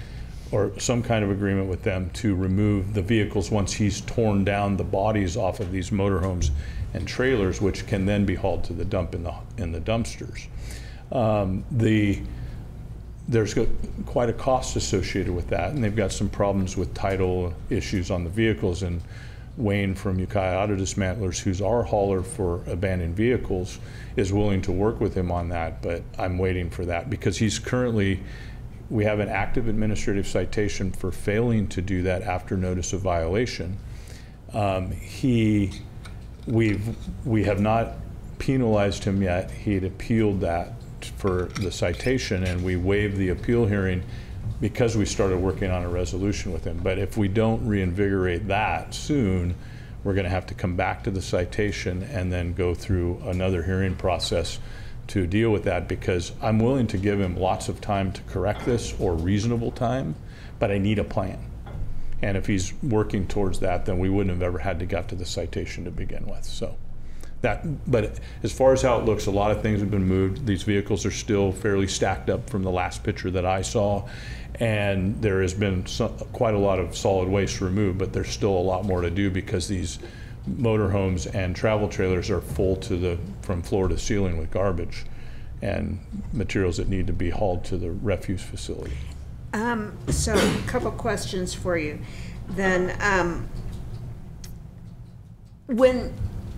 or some kind of agreement with them to remove the vehicles once he's torn down the bodies off of these motorhomes and trailers, which can then be hauled to the dump in the dumpsters. There's quite a cost associated with that, and they've got some problems with title issues on the vehicles. And Wayne from Ukiah Auto Dismantlers, who's our hauler for abandoned vehicles, is willing to work with him on that, but I'm waiting for that because he's currently, we have an active administrative citation for failing to do that after notice of violation. We have not penalized him yet. He had appealed that for the citation, and we waived the appeal hearing because we started working on a resolution with him. But if we don't reinvigorate that soon, we're going to have to come back to the citation and then go through another hearing process to deal with that, because I'm willing to give him lots of time to correct this, or reasonable time, but I need a plan. And if he's working towards that, then we wouldn't have ever had to get to the citation to begin with. So that, but as far as how it looks, a lot of things have been moved. These vehicles are still fairly stacked up from the last picture that I saw, and there has been quite a lot of solid waste removed, but there's still a lot more to do because these motorhomes and travel trailers are full to from floor to ceiling with garbage and materials that need to be hauled to the refuse facility. So a couple questions for you. Then,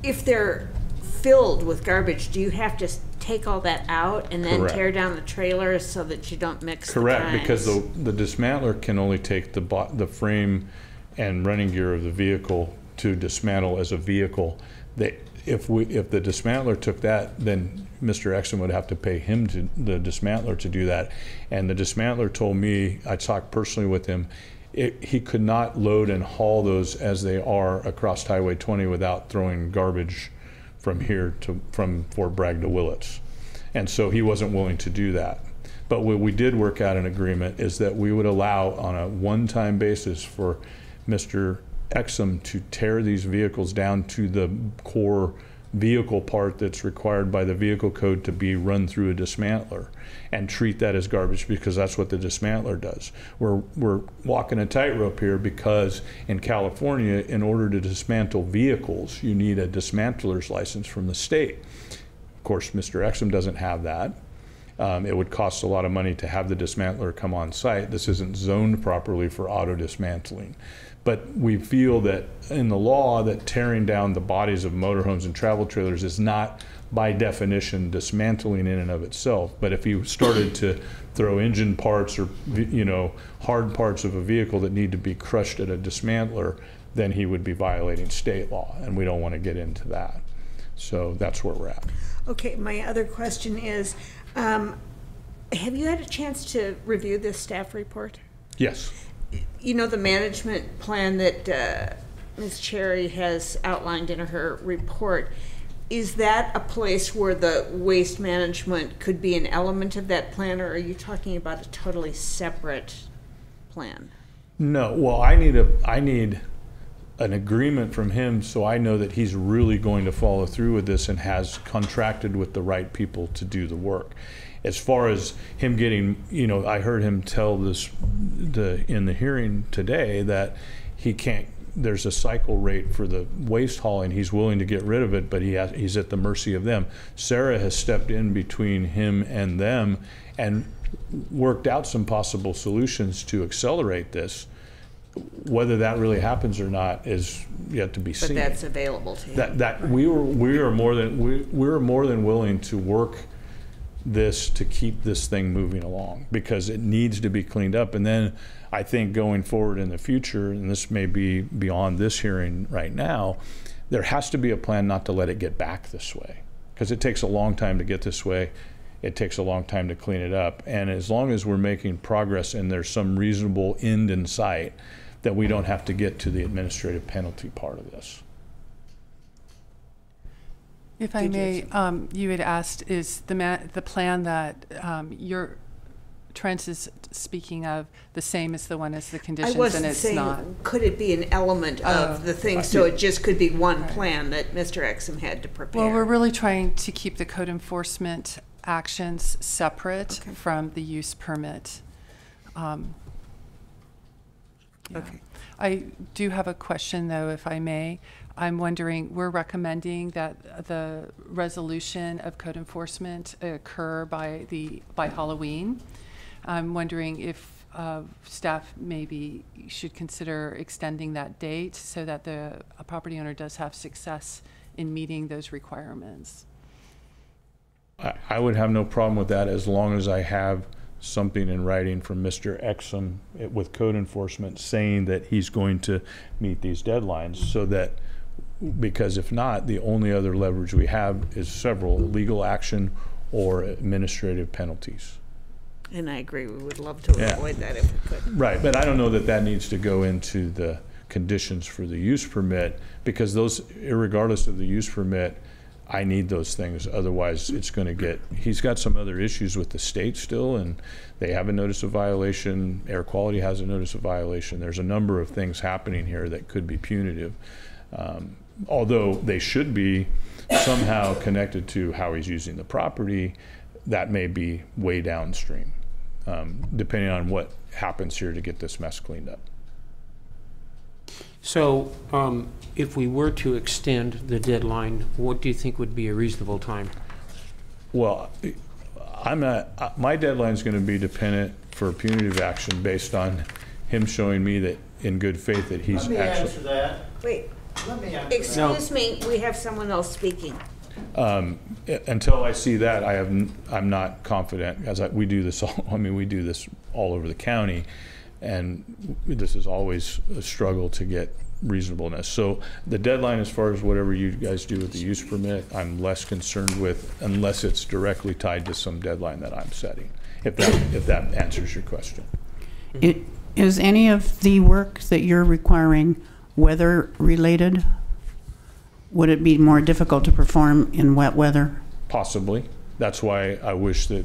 if they're filled with garbage, do you have to take all that out and then Correct. tear down the trailers so that you don't mix Correct, the kinds? because the dismantler can only take the frame and running gear of the vehicle to dismantle as a vehicle. If the dismantler took that, then Mr. Exum would have to pay the dismantler to do that. And the dismantler told me, I talked personally with him, he could not load and haul those as they are across Highway 20 without throwing garbage from Fort Bragg to Willits. And so he wasn't willing to do that. But what we did work out an agreement is that we would allow on a one-time basis for Mr. Exum to tear these vehicles down to the core vehicle part that's required by the vehicle code to be run through a dismantler and treat that as garbage, because that's what the dismantler does. We're walking a tightrope here because in California, in order to dismantle vehicles, you need a dismantler's license from the state. Of course, Mr. Exum doesn't have that. It would cost a lot of money to have the dismantler come on site. This isn't zoned properly for auto dismantling. But we feel that in the law that tearing down the bodies of motorhomes and travel trailers is not by definition dismantling in and of itself. But if you started to throw engine parts or hard parts of a vehicle that need to be crushed at a dismantler, then he would be violating state law, and we don't want to get into that. So that's where we're at. Okay, my other question is, have you had a chance to review this staff report? Yes. You know, the management plan that Ms. Cherry has outlined in her report, is that a place where the waste management could be an element of that plan, or are you talking about a totally separate plan? No, well, I need an agreement from him so I know that he's really going to follow through with this and has contracted with the right people to do the work. As far as him getting, I heard him tell this in the hearing today that he can't there's a cycle rate for the waste hauling. He's willing to get rid of it, but he's at the mercy of them. Sarah has stepped in between him and them and worked out some possible solutions to accelerate this. Whether that really happens or not is yet to be seen. But that's available to you. That we are more than willing to work this to keep this thing moving along, because it needs to be cleaned up. And then I think going forward in the future, and this may be beyond this hearing right now, there has to be a plan not to let it get back this way, because it takes a long time to get this way. It takes a long time to clean it up. And as long as we're making progress and there's some reasonable end in sight, that we don't have to get to the administrative penalty part of this. If I may, you had asked, is the plan that Trent is speaking of the same as the one as the conditions? I wasn't and it's saying, not. Could it be an element of the thing, so it just could be one plan that Mr. Exum had to prepare? Well, we're really trying to keep the code enforcement actions separate from the use permit. Okay. I do have a question, though, if I may. I'm wondering, we're recommending that the resolution of code enforcement occur by Halloween. I'm wondering if staff maybe should consider extending that date so that the property owner does have success in meeting those requirements. I would have no problem with that, as long as I have something in writing from Mr. Exum with code enforcement saying that he's going to meet these deadlines, so that, because if not, the only other leverage we have is several legal action or administrative penalties. And I agree, we would love to avoid that if we could. Right, but I don't know that that needs to go into the conditions for the use permit, because those, irregardless of the use permit, I need those things. Otherwise, it's going to get, he's got some other issues with the state still, and they have a notice of violation. Air quality has a notice of violation. There's a number of things happening here that could be punitive, although they should be somehow connected to how he's using the property. That may be way downstream, depending on what happens here to get this mess cleaned up. So if we were to extend the deadline, what do you think would be a reasonable time? Well, my deadline is going to be dependent for punitive action based on him showing me that in good faith that he's actually. Let me answer that. Wait, excuse me, we have someone else speaking. Until I see that, I'm not confident, as we do this all, I mean, we do this all over the county, and this is always a struggle to get reasonableness. So the deadline, as far as whatever you guys do with the use permit, I'm less concerned with, unless it's directly tied to some deadline that I'm setting, if that answers your question. Is any of the work that you're requiring weather related? Would it be more difficult to perform in wet weather? Possibly. That's why I wish that,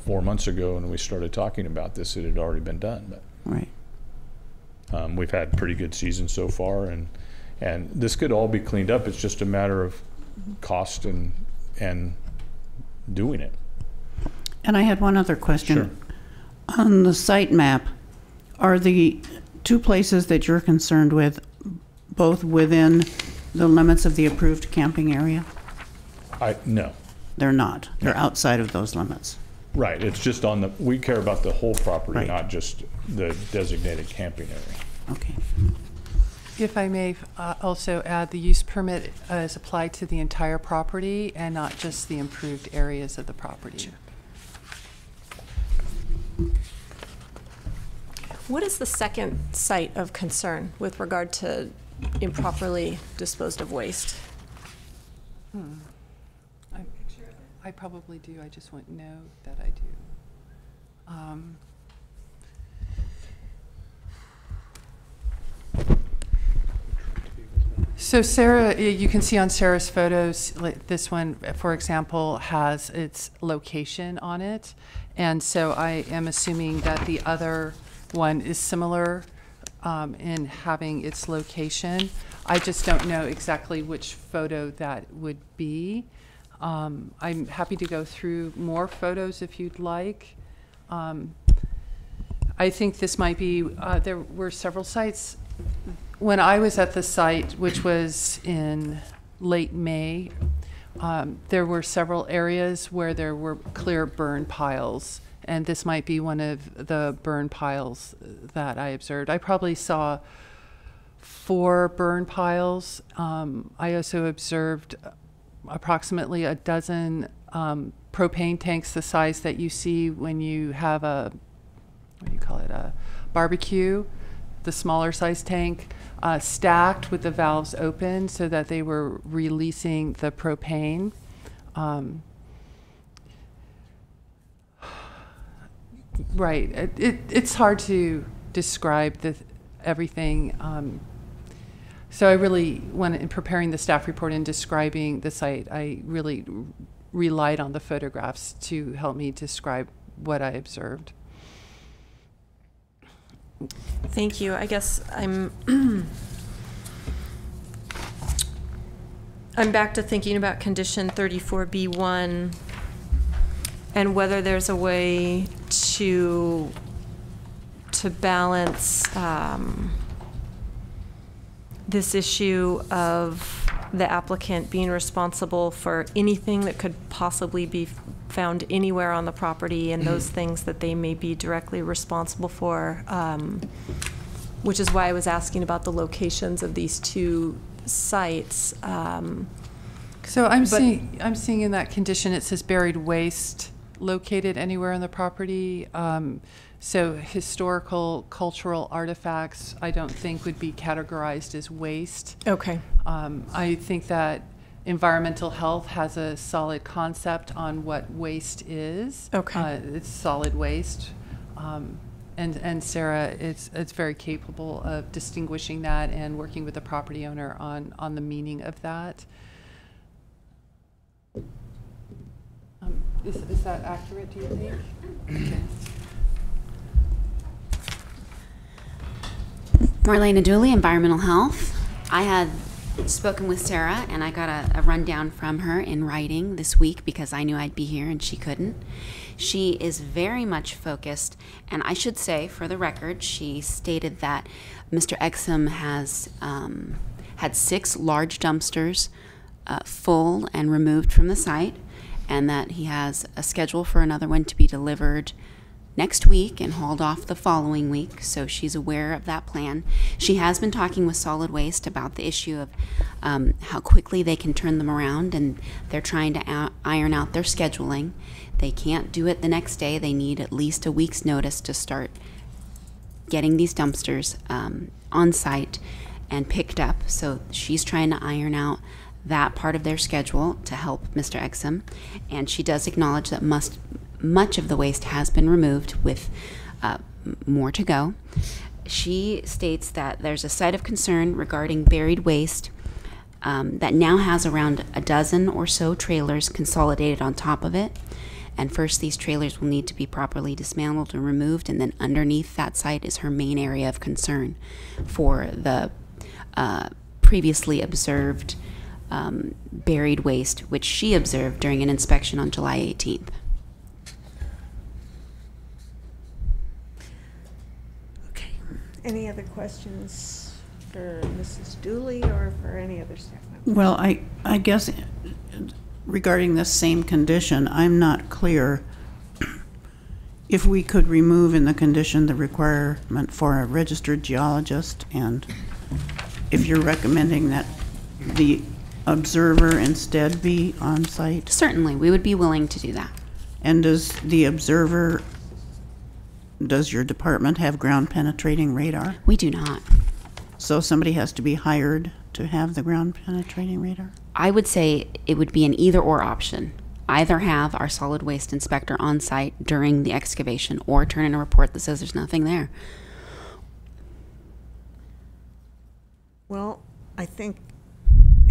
4 months ago when we started talking about this, it had already been done. But right. We've had pretty good season so far, and this could all be cleaned up. It's just a matter of cost and doing it. And I had one other question. Sure. On the site map, are the two places that you're concerned with both within the limits of the approved camping area? No. They're not. They're outside of those limits. Right. It's just we care about the whole property, Right. not just the designated camping area. Okay. If I may also add, the use permit is applied to the entire property and not just the improved areas of the property. What is the second site of concern with regard to improperly disposed of waste? I probably do. I just wouldn't know that I do. So Sarah, you can see on Sarah's photos, like this one, for example, has its location on it. And so I am assuming that the other one is similar in having its location. I just don't know exactly which photo that would be. I'm happy to go through more photos if you'd like. I think this might be, there were several sites when I was at the site, which was in late May, there were several areas where there were clear burn piles, and this might be one of the burn piles that I observed. I probably saw 4 burn piles. I also observed approximately a dozen propane tanks the size that you see when you have a, what do you call it, a barbecue, the smaller size tank, stacked with the valves open so that they were releasing the propane. Right, it's hard to describe everything. So I really, when in preparing the staff report and describing the site, I really relied on the photographs to help me describe what I observed. Thank you. I guess I'm I'm back to thinking about condition 34B1 and whether there's a way to balance this issue of the applicant being responsible for anything that could possibly be found anywhere on the property and those things that they may be directly responsible for, which is why I was asking about the locations of these 2 sites. So I'm seeing in that condition it says buried waste located anywhere on the property. So historical, cultural artifacts, I don't think would be categorized as waste. Okay. I think that environmental health has a solid concept on what waste is. Okay. It's solid waste. And Sarah is very capable of distinguishing that and working with the property owner on the meaning of that. Is that accurate, do you think? Okay. Marlena Dooley, Environmental Health. I had spoken with Sarah and I got a rundown from her in writing this week because I knew I'd be here and she couldn't. She is very much focused, and I should say for the record, she stated that Mr. Exum has had 6 large dumpsters full and removed from the site, and that he has a schedule for another one to be delivered next week and hauled off the following week, so she's aware of that plan. She has been talking with Solid Waste about the issue of how quickly they can turn them around, and they're trying to iron out their scheduling. They can't do it the next day. They need at least a week's notice to start getting these dumpsters on site and picked up, so she's trying to iron out that part of their schedule to help Mr. Exum, and she does acknowledge that much of the waste has been removed with more to go. She states that there's a site of concern regarding buried waste that now has around a dozen or so trailers consolidated on top of it. And first, these trailers will need to be properly dismantled and removed, and then underneath that site is her main area of concern for the previously observed buried waste, which she observed during an inspection on July 18th. Okay. Any other questions for Mrs. Dooley or for any other staff member? Well, I guess regarding this same condition, I'm not clear if we could remove in the condition the requirement for a registered geologist, and if you're recommending that the observer instead be on site? Certainly, we would be willing to do that. And does your department have ground penetrating radar? We do not. So somebody has to be hired to have the ground penetrating radar? I would say it would be an either or option. Either have our solid waste inspector on site during the excavation or turn in a report that says there's nothing there. Well, I think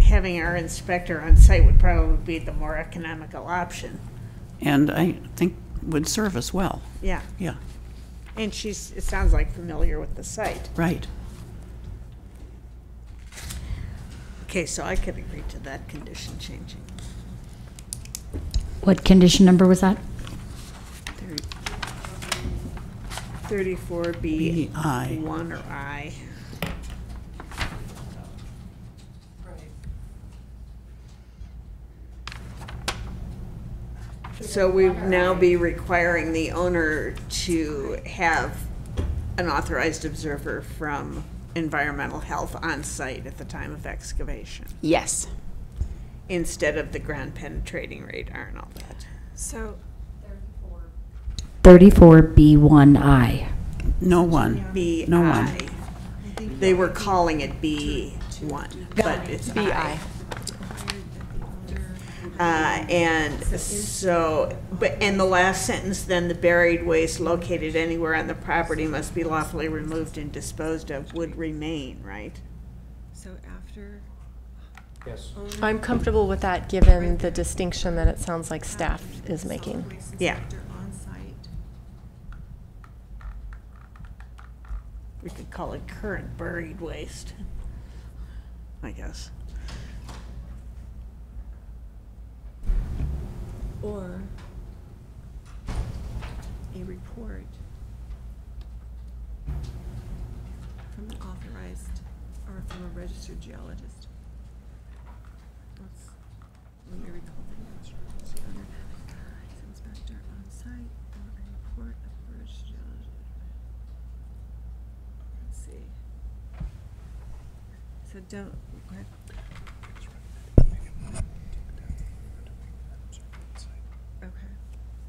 having our inspector on site would probably be the more economical option. And I think would serve us well. Yeah. Yeah. And it sounds like familiar with the site. Right. Okay, so I could agree to that condition changing. What condition number was that? 34B1 or I. So we would now be requiring the owner to have an authorized observer from environmental health on site at the time of excavation, Yes. instead of the ground penetrating radar and all that. So 34B1I. No one. BI. No one. They were calling it B1, but it's BI. And so, and the last sentence, then the buried waste located anywhere on the property must be lawfully removed and disposed of would remain, right? So after. Yes. I'm comfortable with that, given the distinction that it sounds like staff is making. Yeah. On site. We could call it current buried waste, I guess. Or a report from an authorized or from a registered geologist. Let me recall the owner, inspector on site, or a report of a registered geologist. Let's see. So don't, go ahead. Okay.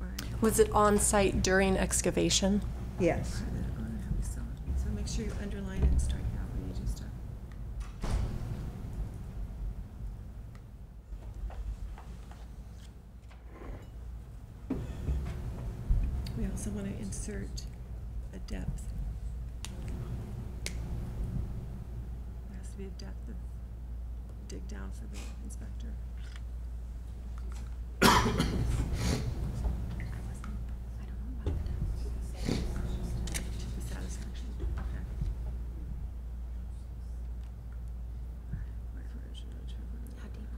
Right. Was it on site during excavation? Yes. So make sure you underline and strike out when you do stuff. We also want to insert a depth. There has to be a depth of dig down for the inspector. Satisfaction. Okay.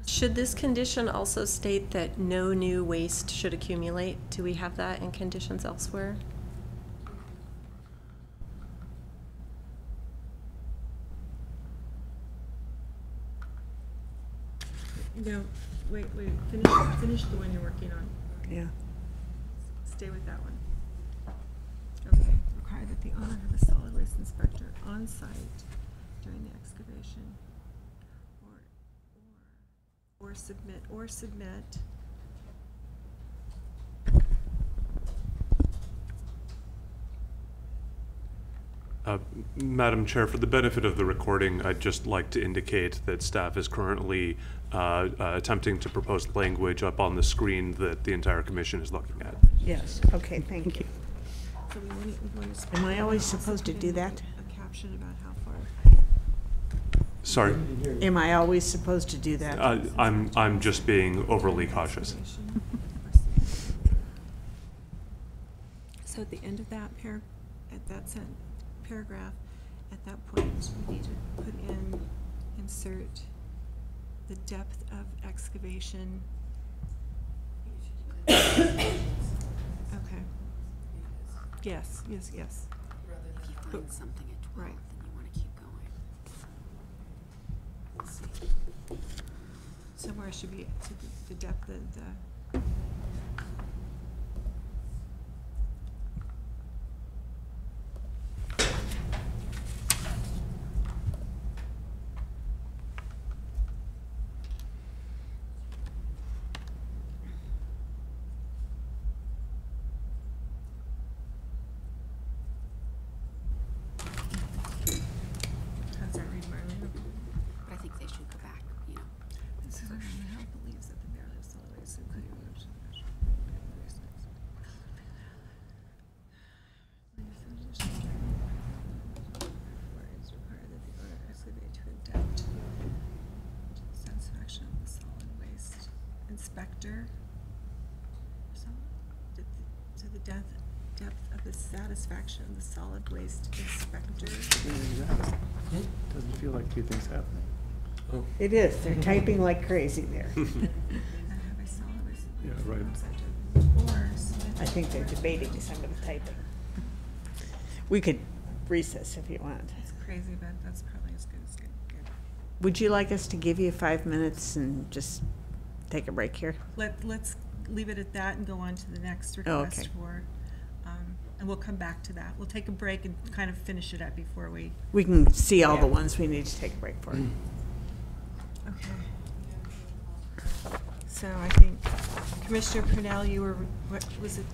Should this condition also state that no new waste should accumulate? Do we have that in conditions elsewhere? No, wait, finish the one you're working on. Yeah. Stay with that one. Okay, require that the owner have a solid waste inspector on site during the excavation or submit Madam Chair, for the benefit of the recording, I'd just like to indicate that staff is currently attempting to propose language up on the screen that the entire commission is looking at. Yes, okay, thank you. So we want to Am I always supposed to do that? a caption about how far. Sorry, Am I always supposed to do that? I'm just being overly cautious. So at the end of that paragraph, at that point, we need to put in, insert the depth of excavation. Okay. Yes. If you find something at 12, Right. then you want to keep going. Let's see. Somewhere it should be to the depth of the. How's that read, Marlene? But I think they should go back, you know. This is actually how it believes that the barrier of solid waste including removal of is required that the owner excavate to a depth to the satisfaction of the solid waste inspector. So the depth of the satisfaction of the solid waste inspector. Doesn't feel like two things happening. It is, they're typing like crazy there. Yeah, right. I think they're debating some of the typing. We could recess if you want. It's crazy, but that's probably as good as good. Would you like us to give you 5 minutes and just take a break here? Let's leave it at that and go on to the next Oh, request okay. for, and we'll come back to that. We'll take a break and kind of finish it up before we. We can see all the Yeah. ones we need to take a break for. Okay. So I think Commissioner Purnell, you were, what was it,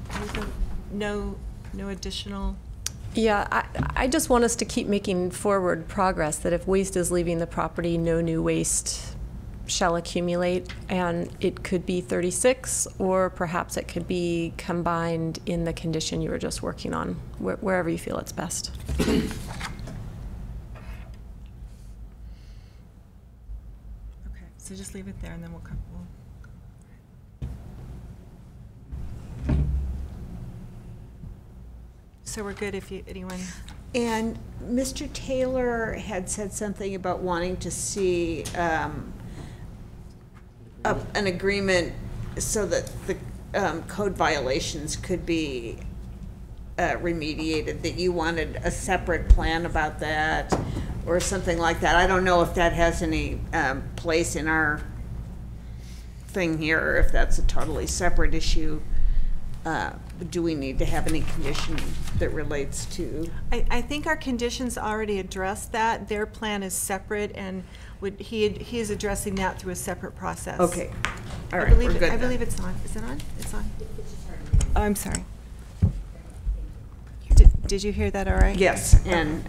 no additional? Yeah, I just want us to keep making forward progress, that if waste is leaving the property, no new waste shall accumulate, and it could be 36, or perhaps it could be combined in the condition you were just working on, wherever you feel it's best. Okay, so just leave it there and then we'll come. So we're good if anyone. And Mr. Taylor had said something about wanting to see an agreement so that the code violations could be remediated, that you wanted a separate plan about that or something like that. I don't know if that has any place in our thing here, or if that's a totally separate issue. Do we need to have any condition that relates to? I think our conditions already address that. Their plan is separate, and he is addressing that through a separate process. Okay. All right, we're good I then. believe it's on. Is it on? It's on. Oh, I'm sorry. Did you hear that all right? Yes, and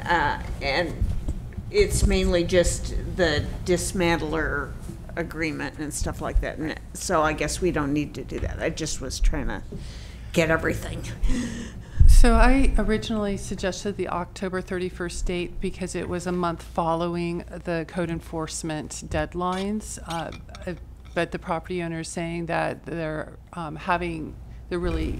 it's mainly just the dismantler agreement and stuff like that. And so I guess we don't need to do that. I just was trying to get everything. So I originally suggested the October 31st date because it was a month following the code enforcement deadlines. But the property owner is saying that they're really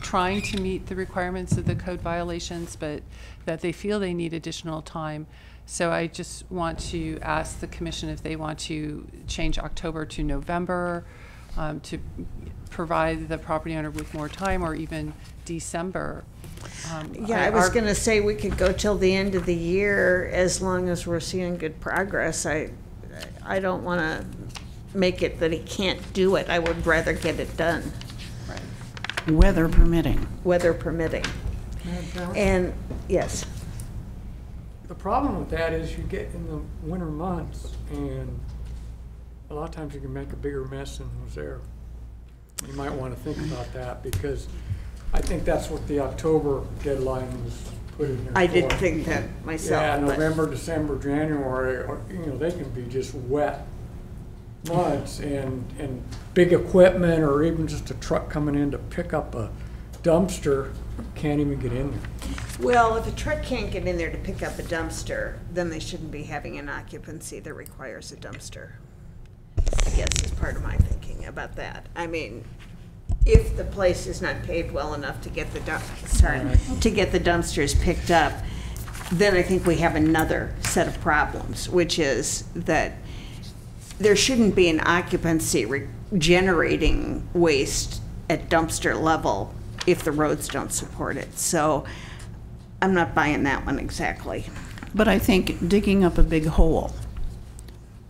trying to meet the requirements of the code violations, but that they feel they need additional time. So I just want to ask the commission if they want to change October to November, to provide the property owner with more time, or even December. Yeah, I was going to say we could go till the end of the year as long as we're seeing good progress. I don't want to make it that he can't do it. I would rather get it done. Right. Weather permitting. Weather permitting. And, yes. The problem with that is you get in the winter months, and a lot of times you can make a bigger mess than was there. You might want to think about that, because I think that's what the October deadline was put in there I for. did think that myself. Yeah, but- November, December, January, or, they can be just wet months, and big equipment, or even just a truck coming in to pick up a dumpster can't even get in there. Well, if a truck can't get in there to pick up a dumpster, then they shouldn't be having an occupancy that requires a dumpster, I guess is part of my thinking about that. I mean, if the place is not paved well enough to get the to get the dumpsters picked up, then I think we have another set of problems, which is that there shouldn't be an occupancy generating waste at dumpster level if the roads don't support it. So I'm not buying that one exactly. But I think digging up a big hole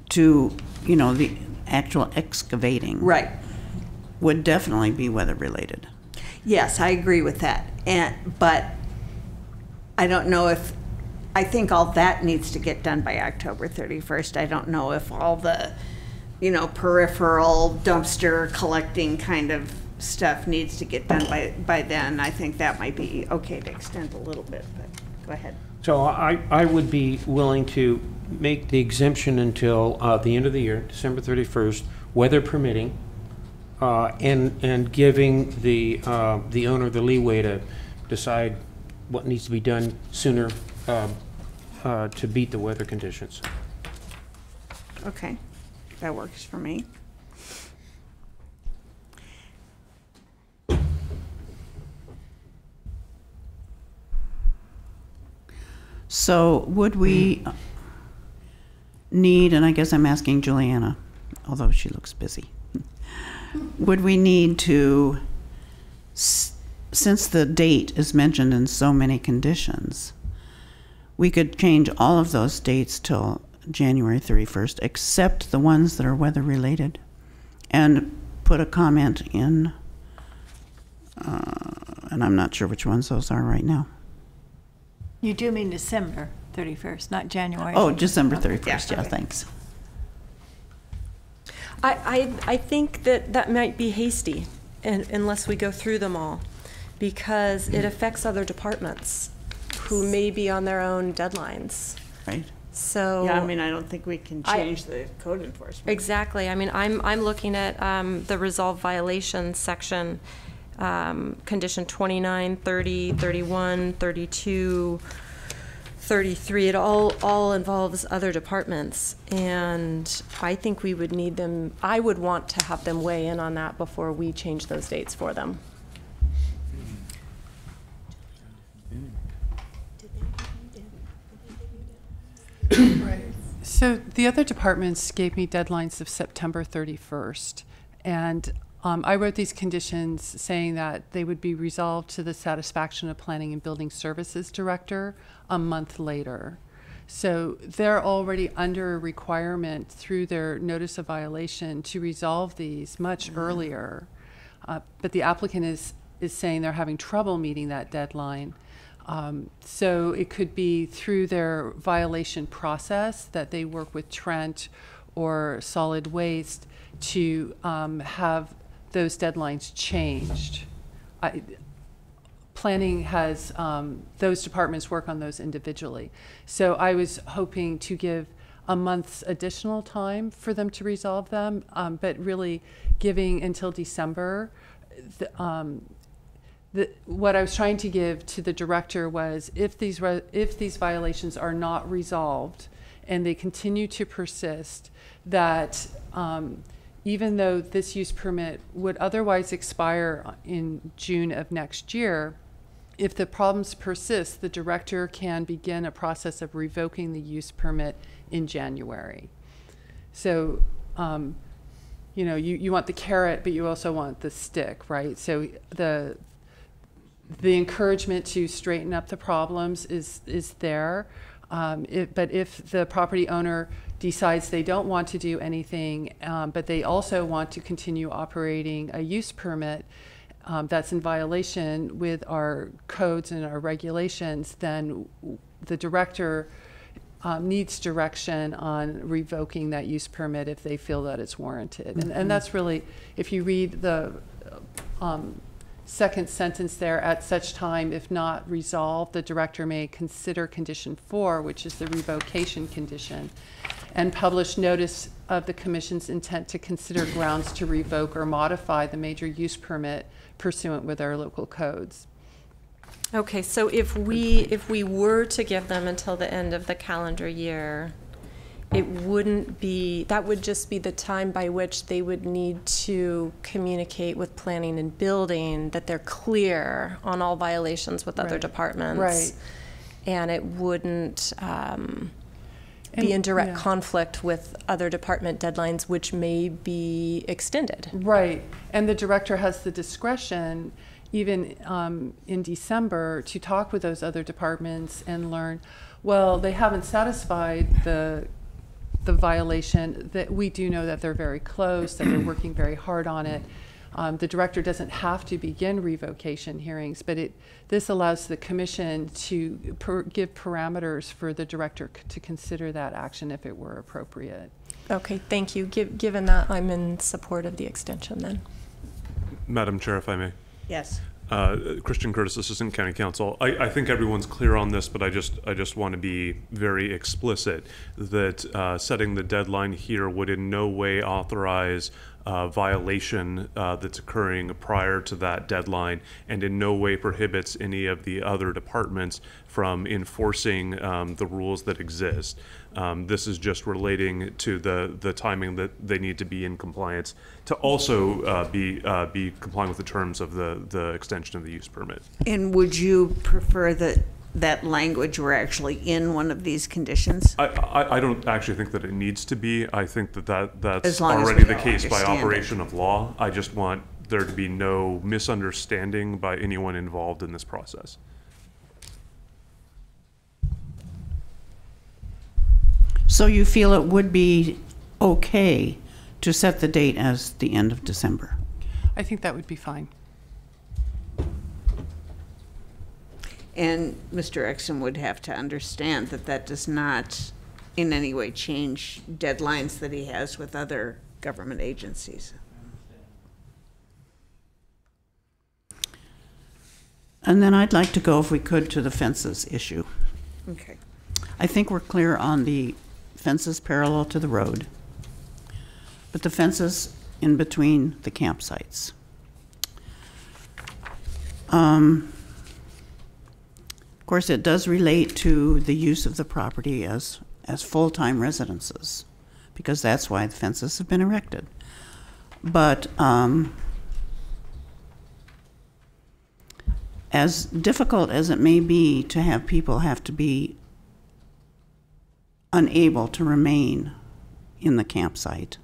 to, the actual excavating. Right. Would definitely be weather related. Yes, I agree with that. But I don't know if, I think all that needs to get done by October 31st. I don't know if all the, peripheral dumpster collecting kind of stuff needs to get done by then. I think that might be okay to extend a little bit, but go ahead. So I would be willing to make the exemption until the end of the year, December 31st, weather permitting, and giving the owner the leeway to decide what needs to be done sooner to beat the weather conditions. Okay, that works for me. So would we need, and I guess I'm asking Juliana, although she looks busy, would we need to, since the date is mentioned in so many conditions, we could change all of those dates till January 31st, except the ones that are weather related, and put a comment in And I'm not sure which ones those are right now. You do mean December 31st, not January. Oh, December 31st, yeah, okay. thanks. I think that might be hasty unless we go through them all, because it affects other departments who may be on their own deadlines. Right. So yeah, I mean, I don't think we can change the code enforcement. Exactly. I mean, I'm looking at the resolve violations section, condition 29, 30, 31, 32, 33. It all involves other departments, and I think we would need them. I would want to have them weigh in on that before we change those dates for them. Right. So the other departments gave me deadlines of September 31st, and I wrote these conditions saying that they would be resolved to the satisfaction of Planning and Building Services Director a month later. So they're already under a requirement through their notice of violation to resolve these much earlier, but the applicant is saying they're having trouble meeting that deadline. So it could be through their violation process that they work with Trent or Solid Waste to have those deadlines changed. Planning has, those departments work on those individually. So I was hoping to give a month's additional time for them to resolve them, but really giving until December. What I was trying to give to the director was if these violations are not resolved and they continue to persist, that even though this use permit would otherwise expire in June of next year, if the problems persist, the director can begin a process of revoking the use permit in January. So, you know, you want the carrot, but you also want the stick, right? So the encouragement to straighten up the problems is there, but if the property owner decides they don't want to do anything, but they also want to continue operating a use permit that's in violation with our codes and our regulations, then the director needs direction on revoking that use permit if they feel that it's warranted. And that's really, if you read the second sentence there, at such time, if not resolved, the director may consider condition 4, which is the revocation condition, and publish notice of the commission's intent to consider grounds to revoke or modify the major use permit pursuant with our local codes. Okay, so if we were to give them until the end of the calendar year, it wouldn't be, that would just be the time by which they would need to communicate with planning and building that they're clear on all violations with other departments. Right. And it wouldn't be in direct conflict with other department deadlines, which may be extended. Right, and the director has the discretion, even in December, to talk with those other departments and learn, well, they haven't satisfied the violation, that we do know that they're very close, that they're working very hard on it. The director doesn't have to begin revocation hearings, but this allows the commission to give parameters for the director to consider that action if it were appropriate. Okay, thank you. Given that, I'm in support of the extension then. Madam Chair, if I may. Yes. Christian Curtis, Assistant County Counsel. I think everyone's clear on this, but I just want to be very explicit that setting the deadline here would in no way authorize violation that's occurring prior to that deadline, and in no way prohibits any of the other departments from enforcing the rules that exist. This is just relating to the timing that they need to be in compliance to also be complying with the terms of the extension of the use permit. And would you prefer that language were actually in one of these conditions? I don't actually think that it needs to be. I think that's already the case by operation of law. I just want there to be no misunderstanding by anyone involved in this process. So you feel it would be okay to set the date as the end of December? I think that would be fine. And Mr. Exum would have to understand that that does not in any way change deadlines that he has with other government agencies. And then I'd like to go, if we could, to the fences issue. Okay. I think we're clear on the fences parallel to the road, but the fences in between the campsites. Of course, it does relate to the use of the property as full-time residences, because that's why the fences have been erected. But as difficult as it may be to have people have to be unable to remain in the campsite,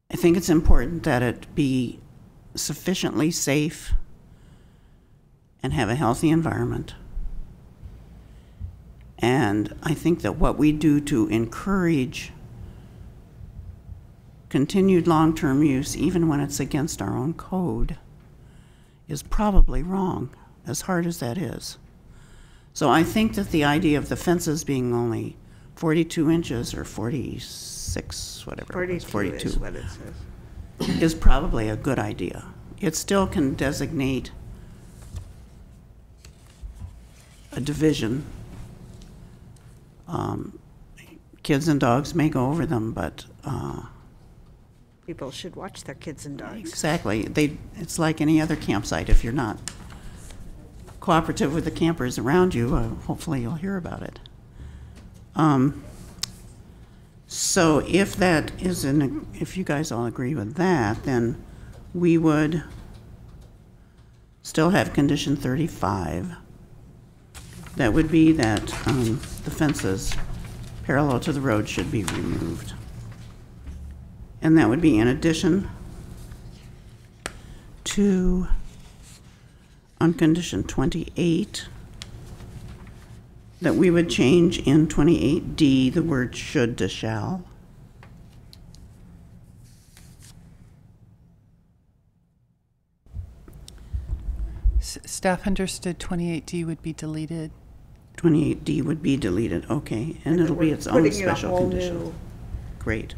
I think it's important that it be sufficiently safe and have a healthy environment. And I think that what we do to encourage continued long-term use, even when it's against our own code, is probably wrong, as hard as that is. So I think that the idea of the fences being only 42 inches or 46, whatever, 42 is what it says. is probably a good idea. It still can designate a division. Kids and dogs may go over them, but People should watch their kids and dogs. exactly, it's like any other campsite. If you're not cooperative with the campers around you, hopefully you'll hear about it. So if that is if you guys all agree with that, then we would still have condition 35. That would be that the fences parallel to the road should be removed. And that would be in addition to, on condition 28, that we would change in 28D the word should to shall. Staff understood 28D would be deleted. 28D would be deleted, okay, and it'll be its own special condition. Great.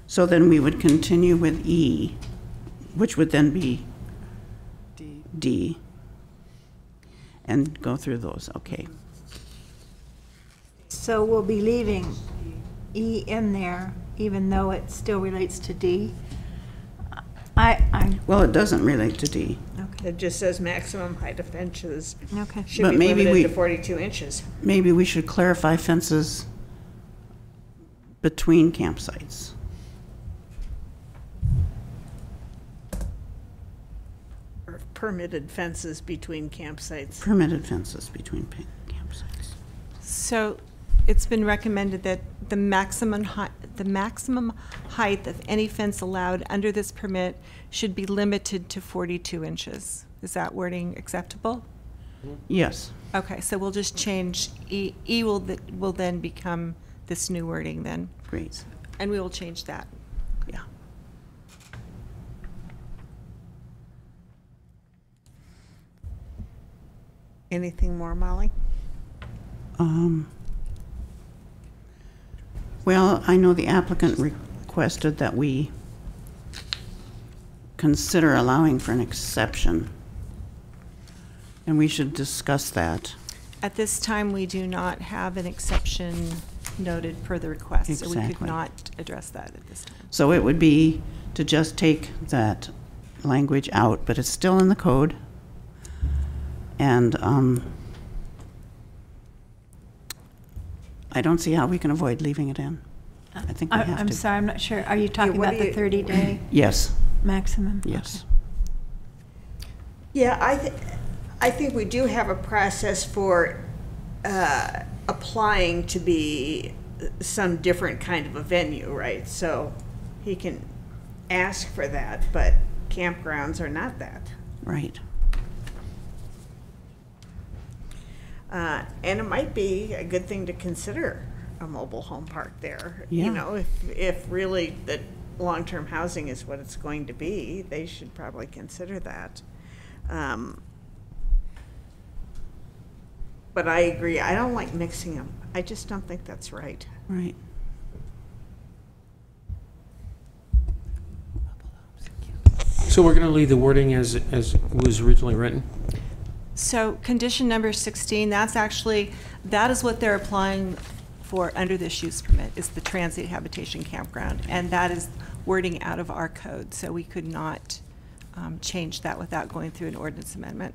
So then we would continue with E, which would then be D, and go through those, okay. So we'll be leaving E in there, even though it still relates to D? Well, it doesn't relate to D. Okay. It just says maximum height of fences Okay. should But be maybe limited we- to 42 inches. Maybe we should clarify fences between campsites. Or permitted fences between campsites. Permitted fences between campsites. So it's been recommended that the maximum height of any fence allowed under this permit should be limited to 42 inches. Is that wording acceptable? Yes. Okay, so we'll just change E. E will then become this new wording then. Great. And we will change that. Yeah. Anything more, Molly? Well, I know the applicant requested that we consider allowing for an exception, and we should discuss that. At this time, we do not have an exception noted per the request, so we could Exactly. not address that at this time. So it would be to just take that language out, but it's still in the code. And I don't see how we can avoid leaving it in. I think we have to. I'm sorry, I'm not sure. Are you talking what about do the you- 30-day Yes, maximum? yes. Yeah, I think we do have a process for applying to be some different kind of a venue, right? So he can ask for that, but campgrounds are not that. Right. And it might be a good thing to consider a mobile home park there. Yeah. You know, if really the long-term housing is what it's going to be, they should probably consider that. But I agree, I don't like mixing them. I just don't think that's right. Right. So we're going to leave the wording as was originally written? So condition number 16, that is what they're applying for under this use permit, is the transient habitation campground. And that is wording out of our code, so we could not change that without going through an ordinance amendment.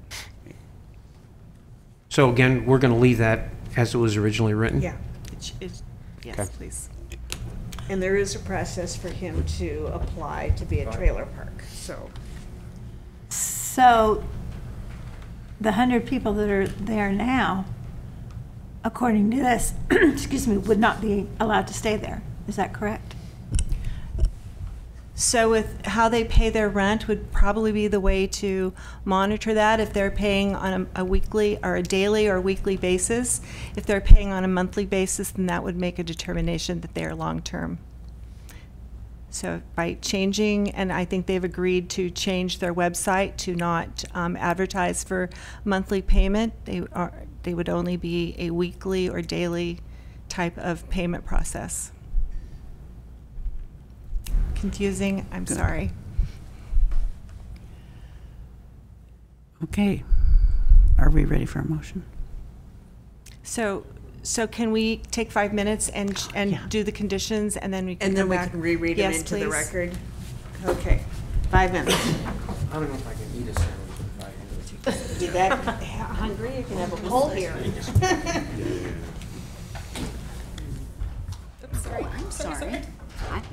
So again, we're going to leave that as it was originally written? Yeah. Yes, Okay. please. And there is a process for him to apply to be a trailer park, so. So the 100 people that are there now, according to this, excuse me, would not be allowed to stay there. Is that correct? So with how they pay their rent would probably be the way to monitor that. If they're paying on a weekly or a daily or weekly basis, if they're paying on a monthly basis, then that would make a determination that they are long-term. So by changing, and I think they've agreed to change their website to not advertise for monthly payment, they would only be a weekly or daily type of payment process. Confusing, I'm sorry. Okay. Are we ready for a motion? So can we take 5 minutes and do the conditions, and then we can And then go we back? can reread them Yes, into the please. record? Okay, 5 minutes. I don't know if I can eat a sandwich with 5 minutes. You that hungry? You can have a bowl here. I'm sorry. I-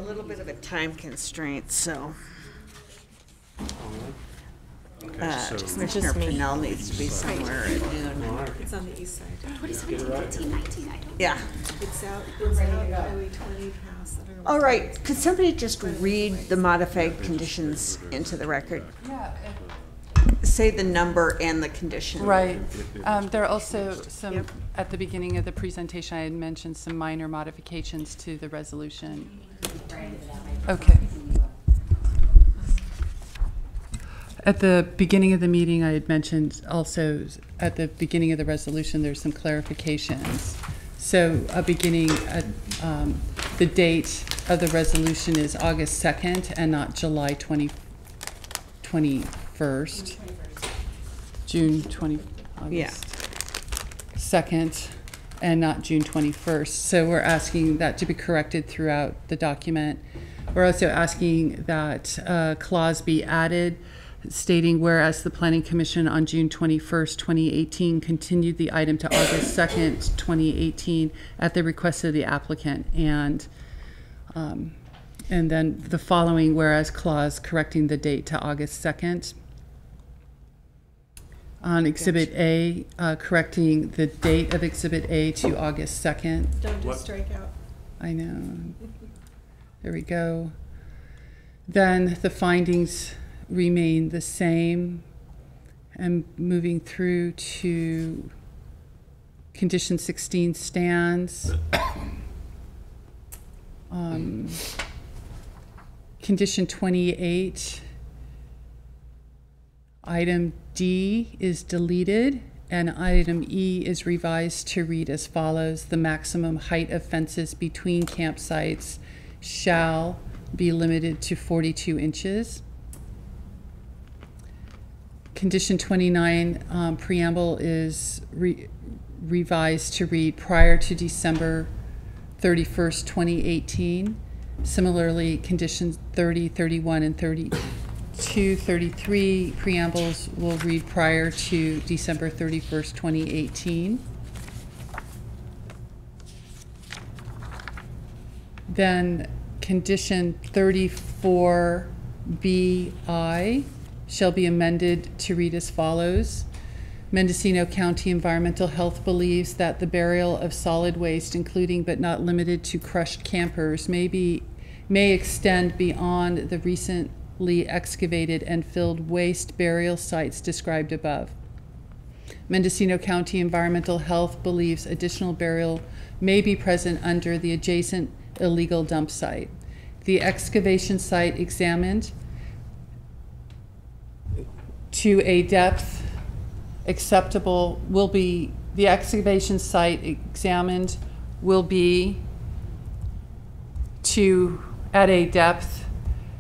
little bit of a time constraint, so. Commissioner Purnell needs to be somewhere at noon. It's on the east side. 2017, 19, I don't. Yeah. It's out Highway 20 past. I don't know. All right, could somebody just read the modified conditions into the record? Yeah. Say the number and the condition. Right. There are also some, at the beginning of the presentation, I had mentioned some minor modifications to the resolution. Okay. At the beginning of the meeting, I had mentioned also at the beginning of the resolution, there's some clarifications. So beginning at the date of the resolution is August 2nd and not July 21st. June 20, August 2nd and not June 21st. So we're asking that to be corrected throughout the document. We're also asking that a clause be added stating, whereas the Planning Commission on June 21st, 2018 continued the item to August 2nd, 2018 at the request of the applicant, and then the following whereas clause correcting the date to August 2nd. On Exhibit A, correcting the date of Exhibit A to August 2nd. Don't just strike out. I know. There we go. Then the findings remain the same, and moving through to condition 16 stands. Condition 28, item D is deleted, and item E is revised to read as follows: the maximum height of fences between campsites shall be limited to 42 inches. Condition 29, preamble is revised to read prior to December 31st, 2018. Similarly, conditions 30, 31, and 32, 33 preambles will read prior to December 31st, 2018. Then condition 34BI shall be amended to read as follows: Mendocino County Environmental Health believes that the burial of solid waste, including but not limited to crushed campers, may extend beyond the recently excavated and filled waste burial sites described above. Mendocino County Environmental Health believes additional burial may be present under the adjacent illegal dump site. The excavation site examined to a depth acceptable will be, the excavation site examined will be at a depth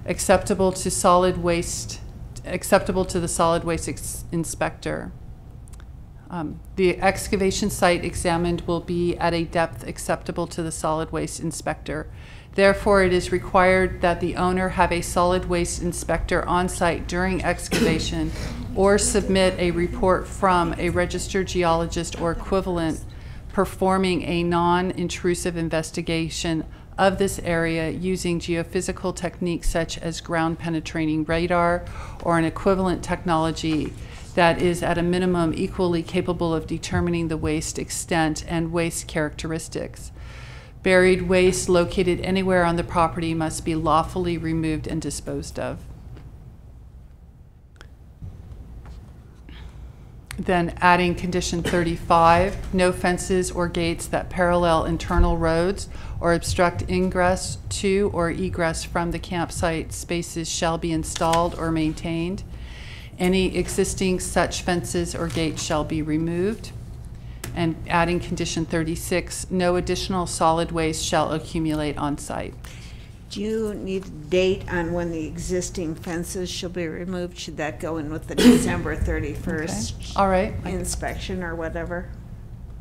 acceptable to solid waste, acceptable to the solid waste inspector. The excavation site examined will be at a depth acceptable to the solid waste inspector. Therefore, it is required that the owner have a solid waste inspector on site during excavation or submit a report from a registered geologist or equivalent performing a non-intrusive investigation of this area using geophysical techniques such as ground penetrating radar or an equivalent technology that is at a minimum equally capable of determining the waste extent and waste characteristics. Buried waste located anywhere on the property must be lawfully removed and disposed of. Then adding condition 35, no fences or gates that parallel internal roads or obstruct ingress to or egress from the campsite spaces shall be installed or maintained. Any existing such fences or gates shall be removed. And adding condition 36, no additional solid waste shall accumulate on site. Do you need a date on when the existing fences shall be removed? Should that go in with the December 31st Okay. All right. inspection or whatever?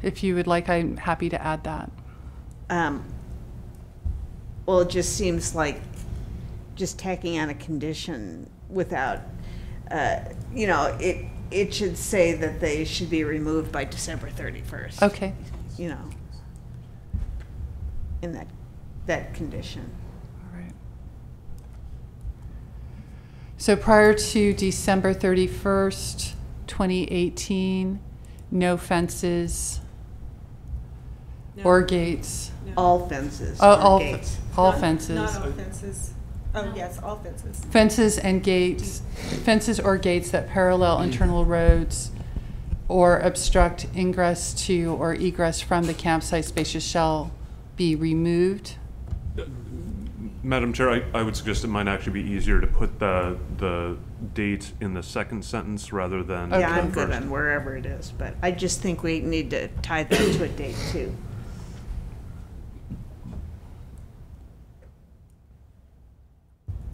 If you would like, I'm happy to add that. Well, it just seems like just tacking on a condition without, it should say that they should be removed by December 31st. Okay. In that condition. All right. So prior to December 31st, 2018, no fences or gates. All fences Oh, or all, gates. all Not fences. all fences. Oh, yes, all fences. Fences and gates, fences or gates that parallel internal roads or obstruct ingress to or egress from the campsite spaces shall be removed. Madam Chair, I would suggest it might actually be easier to put the date in the second sentence rather than Yeah, the I'm good first. on wherever it is, but I just think we need to tie that to a date too.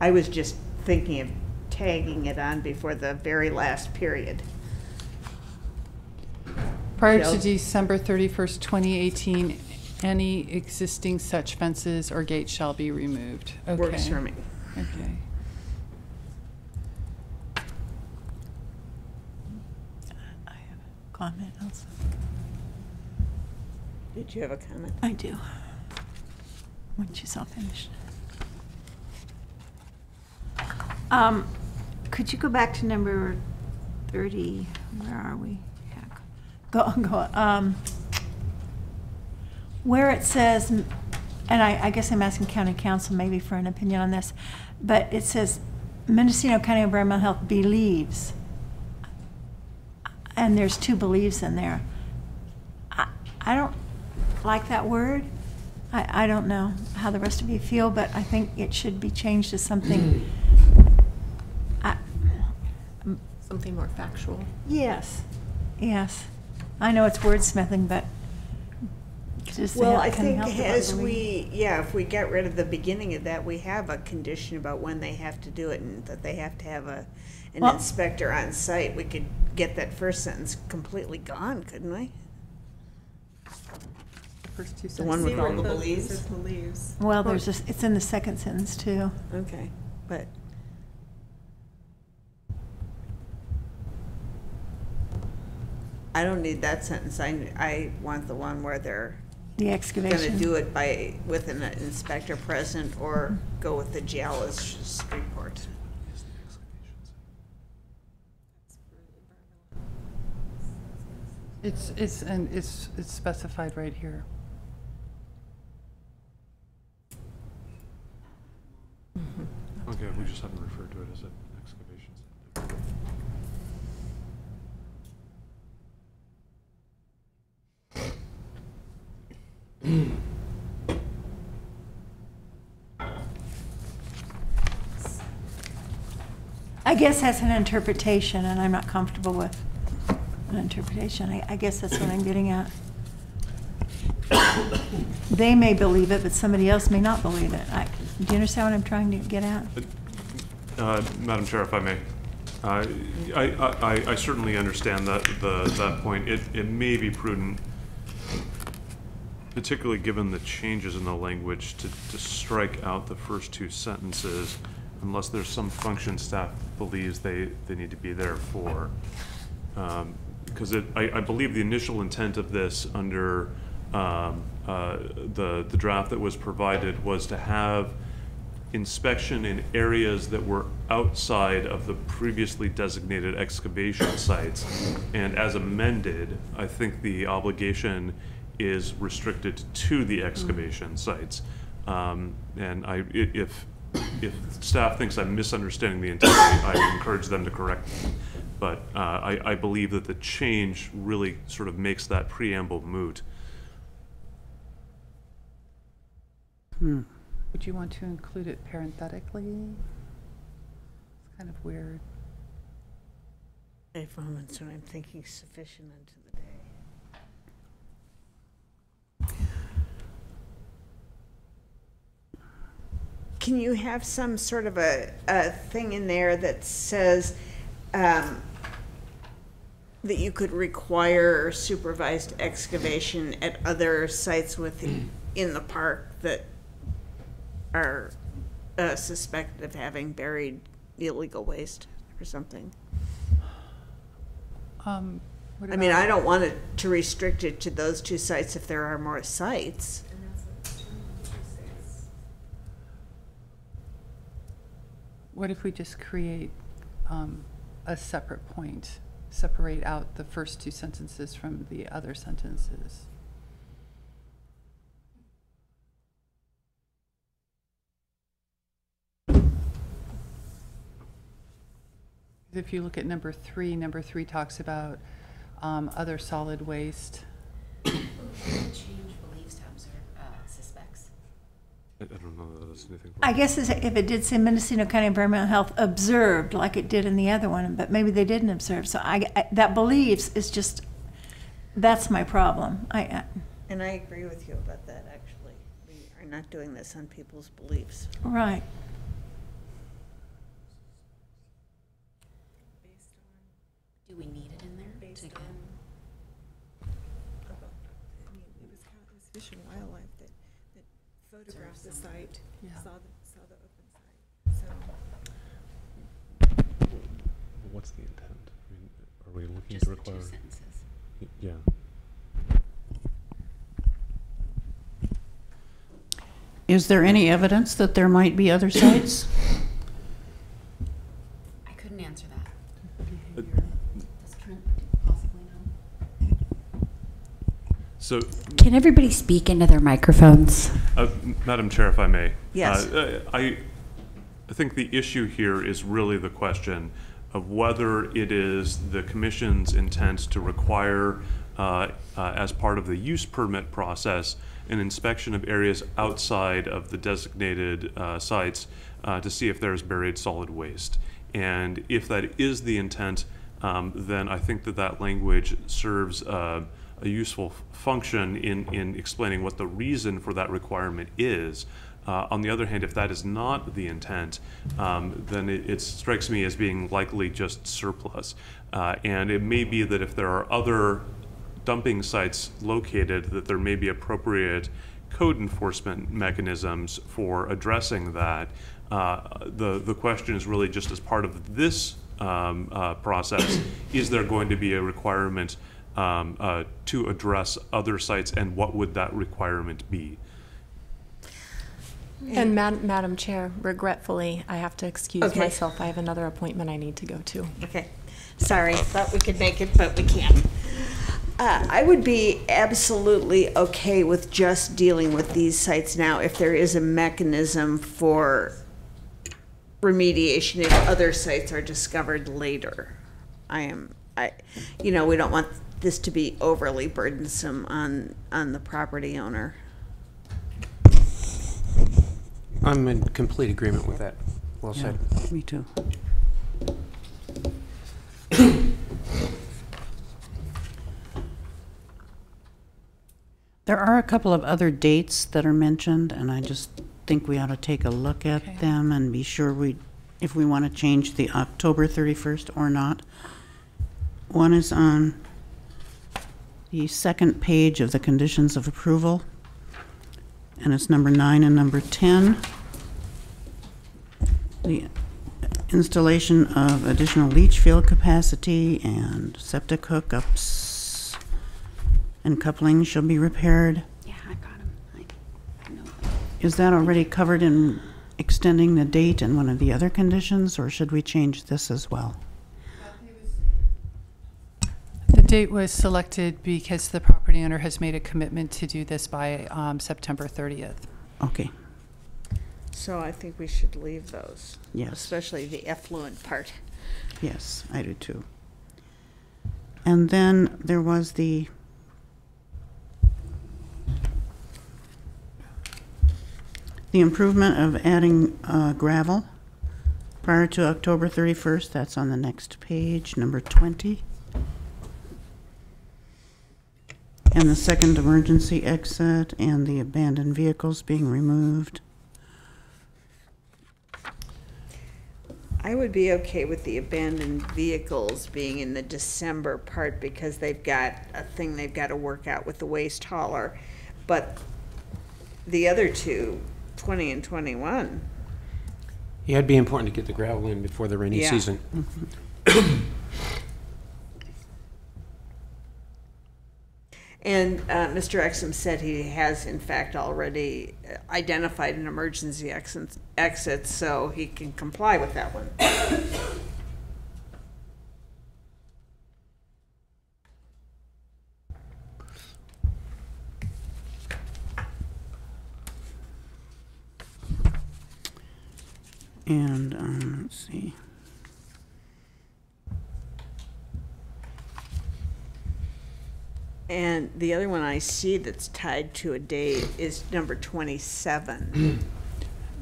I was just thinking of tagging it on before the very last period. Prior to Shall- December 31st, 2018, any existing such fences or gates shall be removed. Okay. Works for me. Okay. I have a comment also. Did you have a comment? I do. When she's all finished. Could you go back to number 30? Where are we? Heck. Go. Where it says, and I guess I'm asking County Council maybe for an opinion on this, but it says Mendocino County Environmental Health believes, and there's two believes in there. I don't like that word. I don't know how the rest of you feel, but I think it should be changed to something. Something more factual. Yes, yes. I know it's wordsmithing, but just Well, I can think help the as belief. if we get rid of the beginning of that, we have a condition about when they have to do it and that they have to have an Well- inspector on site. We could get that first sentence completely gone, couldn't we? First two The one See with all where the it believes? says believes. Well, there's just, it's in the second sentence too. Okay, but I don't need that sentence. I want the one where they're The gonna excavation. do it with an inspector present or go with the geologist's report. It's specified right here. Okay, we just haven't referred to it as an excavation site. I guess that's an interpretation, and I'm not comfortable with an interpretation. I guess that's what I'm getting at. They may believe it, but somebody else may not believe it. Do you understand what I'm trying to get at? Madam Chair, if I may, I certainly understand that point. It may be prudent, particularly given the changes in the language, to strike out the first two sentences unless there's some function staff believes they need to be there for. Because I believe the initial intent of this under the draft that was provided was to have inspection in areas that were outside of the previously designated excavation sites. And as amended, I think the obligation is restricted to the excavation sites. And if staff thinks I'm misunderstanding the intent, I encourage them to correct me. But I believe that the change really sort of makes that preamble moot. Would you want to include it parenthetically? It's kind of weird. A moments when I'm thinking sufficient unto the day. Can you have some sort of a thing in there that says that you could require supervised excavation at other sites within the park that are suspected of having buried illegal waste or something? I mean, I don't want it to restrict it to those two sites if there are more sites. What if we just create a separate point, separate out the first two sentences from the other sentences? If you look at number three talks about other solid waste. Change beliefs to observe suspects. I don't know that that's anything. I guess if it did say Mendocino County Environmental Health observed, like it did in the other one, but maybe they didn't observe. So that beliefs is just, that's my problem. And I agree with you about that, actually. We are not doing this on people's beliefs. Right. Do we need it in there? Based on, it was Fish and Wildlife that photographed the site, saw the open site. So. What's the intent? I mean, are we looking Just to require? the 2 sentences. Yeah. Is there any evidence that there might be other sites? I couldn't answer that. Does Trent possibly know? So, Can everybody speak into their microphones? Madam Chair, if I may. Yes. I think the issue here is really the question of whether it is the Commission's intent to require, as part of the use permit process, an inspection of areas outside of the designated sites to see if there's buried solid waste. And if that is the intent, then I think that language serves a useful function in explaining what the reason for that requirement is. On the other hand, if that is not the intent, then it strikes me as being likely just surplus. And it may be that if there are other dumping sites located, that there may be appropriate code enforcement mechanisms for addressing that. The question is really just as part of this process, is there going to be a requirement to address other sites, and what would that requirement be? And Madam Chair, regretfully, I have to excuse myself. I have another appointment I need to go to. Okay. Sorry, thought we could make it, but we can't. I would be absolutely okay with just dealing with these sites now if there is a mechanism for remediation if other sites are discovered later. We don't want this to be overly burdensome on the property owner. I'm in complete agreement with that. Well said. Me too. There are a couple of other dates that are mentioned, and I just think we ought to take a look at them and be sure if we want to change the October 31st or not. One is on the second page of the conditions of approval, and it's number 9 and number 10. The installation of additional leach field capacity and septic hookups and couplings shall be repaired. Yeah, I got them. I know. Is that already covered in extending the date in one of the other conditions, or should we change this as well? The date was selected because the property owner has made a commitment to do this by September 30th. Okay. So I think we should leave those. Yes. Especially the effluent part. Yes, I do too. And then there was the improvement of adding gravel prior to October 31st. That's on the next page, number 20. And the second emergency exit and the abandoned vehicles being removed. I would be okay with the abandoned vehicles being in the December part because they've got a thing they've got to work out with the waste hauler. But the other two, 20 and 21. Yeah, it'd be important to get the gravel in before the rainy season. And Mr. Exum said he has in fact already identified an emergency exit, so he can comply with that one. And let's see. And the other one I see that's tied to a date is number 27,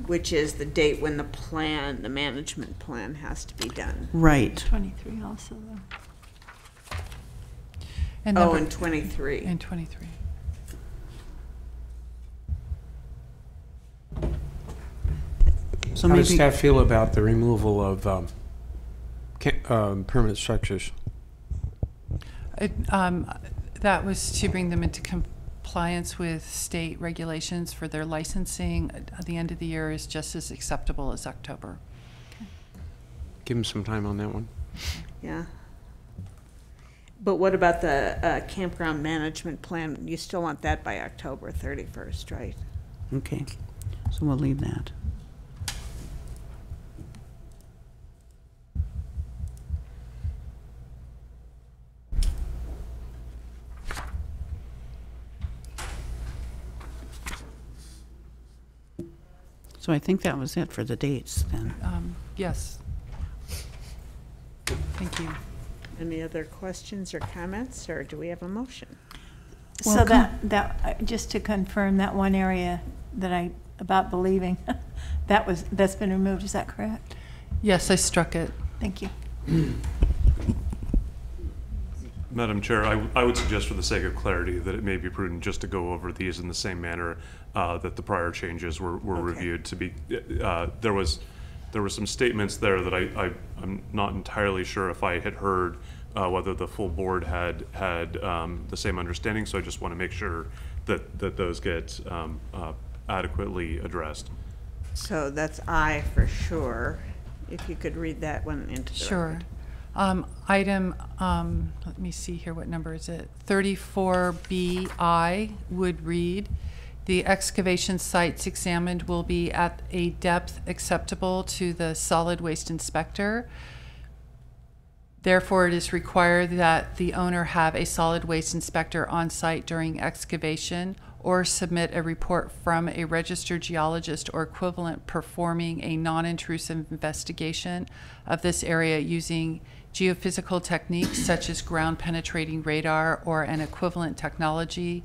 which is the date when the management plan has to be done. Right. 23 also, though. And oh, and 23. And 23. So How maybe does staff feel about the removal of permanent structures? That was to bring them into compliance with state regulations for their licensing. At the end of the year is just as acceptable as October. Give them some time on that one. Yeah. But what about the campground management plan? You still want that by October 31st, right? Okay, so we'll leave that. So I think that was it for the dates then. Yes. Thank you. Any other questions or comments, or do we have a motion? So that just to confirm, that one area that about believing, that's been removed, is that correct? Yes, I struck it. Thank you. Madam Chair, I would suggest for the sake of clarity that it may be prudent just to go over these in the same manner that the prior changes were reviewed. To be there were some statements there that I'm not entirely sure if I had heard whether the full board had the same understanding, so I just want to make sure that those get adequately addressed. So that's I for sure. If you could read that one into the record. Item, let me see here, what number is it? 34BI would read, the excavation sites examined will be at a depth acceptable to the solid waste inspector. Therefore, it is required that the owner have a solid waste inspector on site during excavation or submit a report from a registered geologist or equivalent performing a non-intrusive investigation of this area using geophysical techniques such as ground penetrating radar or an equivalent technology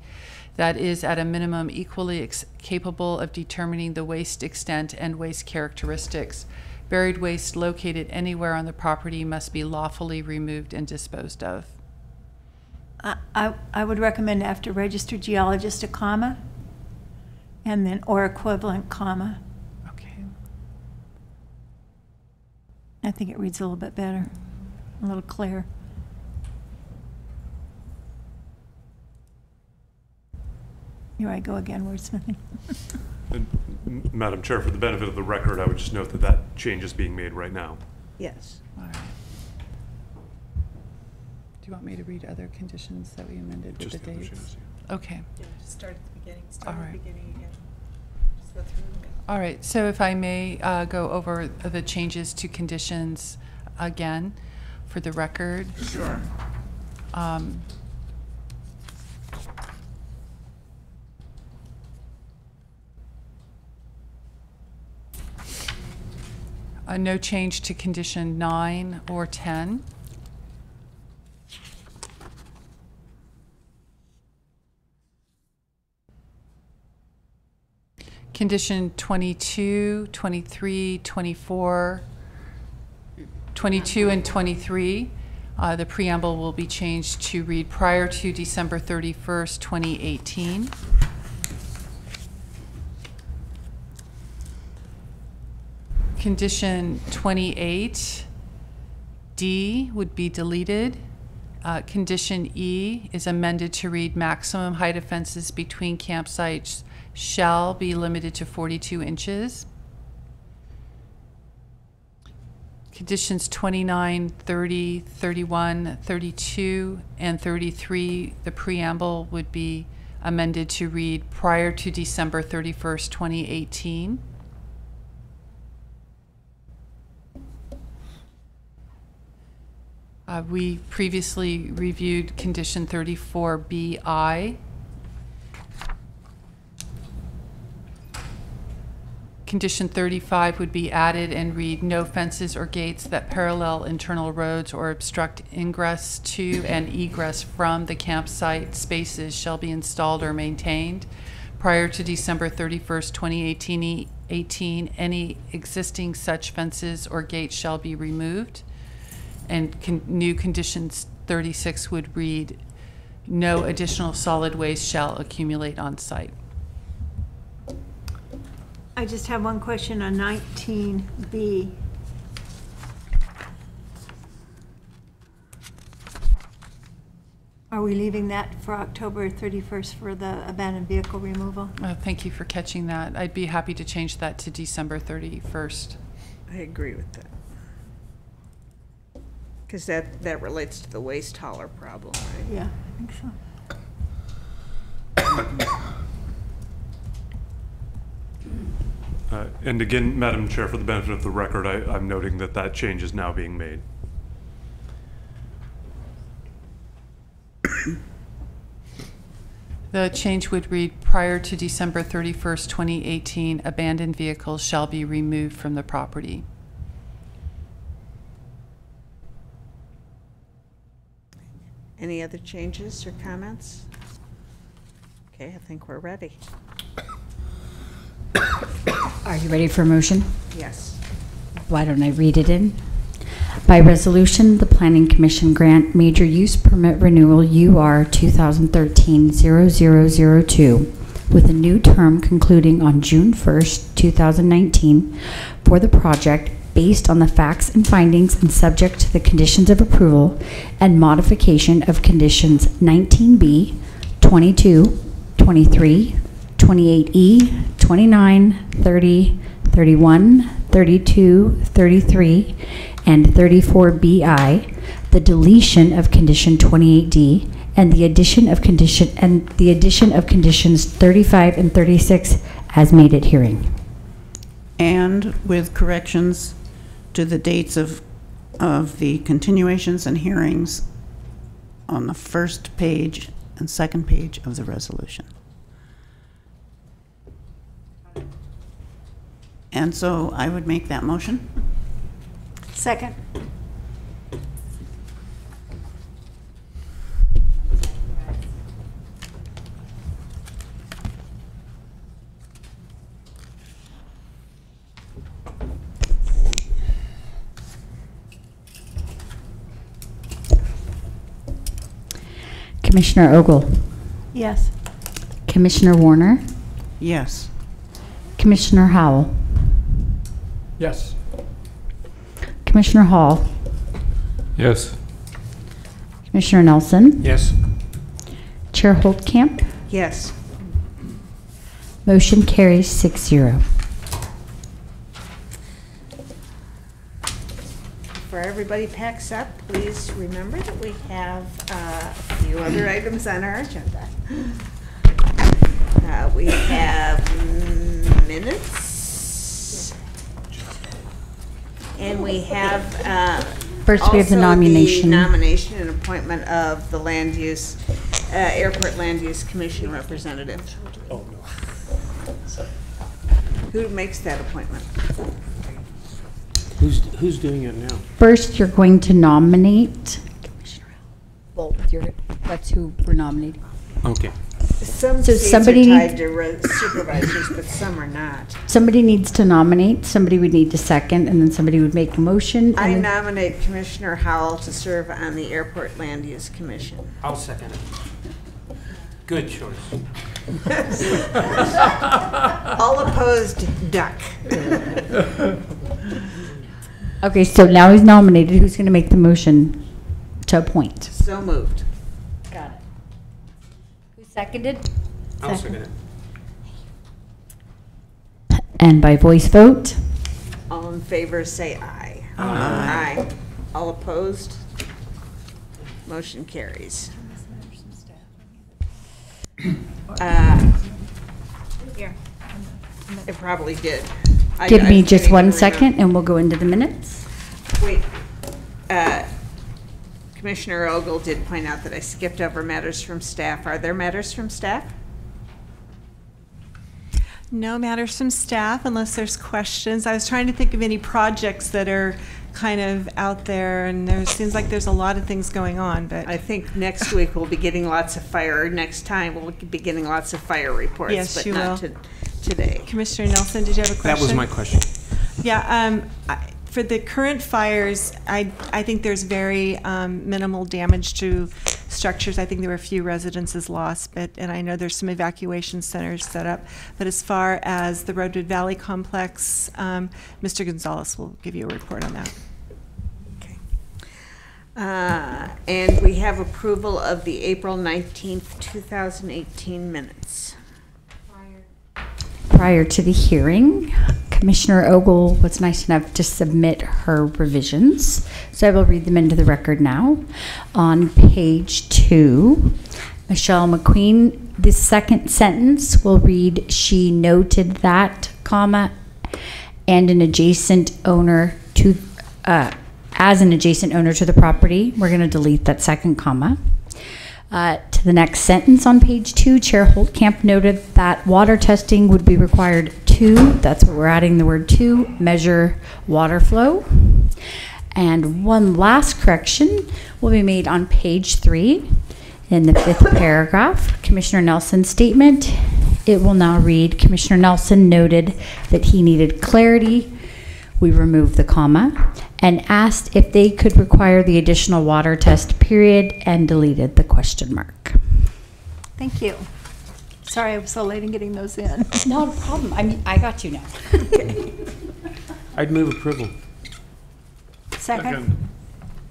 that is at a minimum equally capable of determining the waste extent and waste characteristics. Buried waste located anywhere on the property must be lawfully removed and disposed of. I would recommend after registered geologist a comma, and then or equivalent comma. Okay. I think it reads a little bit better, a little clearer. Here I go again, wordsmithing. Madam Chair, for the benefit of the record, I would just note that change is being made right now. Yes. All right. Do you want me to read other conditions that we amended with Just the the dates? changes, Okay. Yeah, just start at the beginning. All right. Beginning again. Just go through them again. All right, so if I may go over the changes to conditions again for the record. Sure. No change to condition 9 or 10. Condition 22, 23, 24, 22 and 23, the preamble will be changed to read prior to December 31st, 2018. Condition 28, D would be deleted. Condition E is amended to read maximum height of fences between campsites shall be limited to 42 inches. Conditions 29, 30, 31, 32, and 33, the preamble would be amended to read prior to December 31st, 2018. We previously reviewed condition 34BI. Condition 35 would be added and read, no fences or gates that parallel internal roads or obstruct ingress to and egress from the campsite spaces shall be installed or maintained. Prior to December 31st, 2018, any existing such fences or gates shall be removed. And new conditions 36 would read, no additional solid waste shall accumulate on site. I just have one question on 19B. Are we leaving that for October 31st for the abandoned vehicle removal? Thank you for catching that. I'd be happy to change that to December 31st. I agree with that. Because that relates to the waste hauler problem, right? Yeah, I think so. And again, Madam Chair, for the benefit of the record, I'm noting that that change is now being made. The change would read, prior to December 31st, 2018, abandoned vehicles shall be removed from the property. Any other changes or comments? Okay, I think we're ready. Are you ready for a motion? Yes. Why don't I read it in? By resolution, the Planning Commission grant major use permit renewal UR 2013-0002 with a new term concluding on June 1st, 2019 for the project based on the facts and findings and subject to the conditions of approval and modification of conditions 19B, 22, 23, 28E, 29, 30, 31, 32, 33, and 34BI, the deletion of condition 28D, and the addition of conditions 35 and 36 as made at hearing. And with corrections to the dates of the continuations and hearings on the first page and second page of the resolution. And so I would make that motion. Second. Commissioner Ogle. Yes. Commissioner Warner. Yes. Commissioner Howell. Yes. Commissioner Hall. Yes. Commissioner Nelson. Yes. Chair Holtkamp. Yes. Motion carries 6-0. Before everybody packs up, please remember that we have a few other items on our agenda. We have minutes. And we have First, we have the also nomination. the nomination and appointment of the land use, Airport Land Use Commission representative. Oh, no. Who makes that appointment? Who's doing it now? First, you're going to nominate. Well, that's who we're nominating. Okay. Some So seats somebody are tied needs- to supervisors, but some are not. Somebody needs to nominate, somebody would need to second, and then somebody would make a motion. I and then- nominate Commissioner Howell to serve on the Airport Land Use Commission. I'll second it. Good choice. All opposed, duck. Okay, so now he's nominated. Who's going to make the motion to appoint? So moved. Got it. Who seconded? I'll second it. And by voice vote? All in favor, say aye. Aye. All opposed? Motion carries. Here. It probably did. Give I me was just getting one really second and we'll go into the minutes. Wait. Commissioner Ogle did point out that I skipped over matters from staff. Are there matters from staff? No matters from staff unless there's questions. I was trying to think of any projects that are kind of out there, and there seems like there's a lot of things going on, but I think next week we'll be getting lots of fire, next time we'll be getting lots of fire reports, Yes, but you not will. today. Commissioner Nelson, did you have a question? That was my question. Yeah, for the current fires, I think there's very minimal damage to structures. I think there were a few residences lost, and I know there's some evacuation centers set up. But as far as the Redwood Valley Complex, Mr. Gonzalez will give you a report on that. And we have approval of the April 19th, 2018 minutes. Prior to the hearing, Commissioner Ogle was nice enough to submit her revisions, so I will read them into the record now. On page 2, Michelle McQueen, the second sentence will read, "She noted that, comma, and an adjacent owner to, as an adjacent owner to the property." We're going to delete that second comma. To the next sentence on page 2, Chair Holtkamp noted that water testing would be required to, that's what we're adding the word to, measure water flow. And one last correction will be made on page 3 in the 5th paragraph, Commissioner Nelson's statement. It will now read, Commissioner Nelson noted that he needed clarity. We removed the comma and asked if they could require the additional water test period and deleted the question mark. Thank you. Sorry I was so late in getting those in. Not a problem. I got you now. I'd move approval. Second.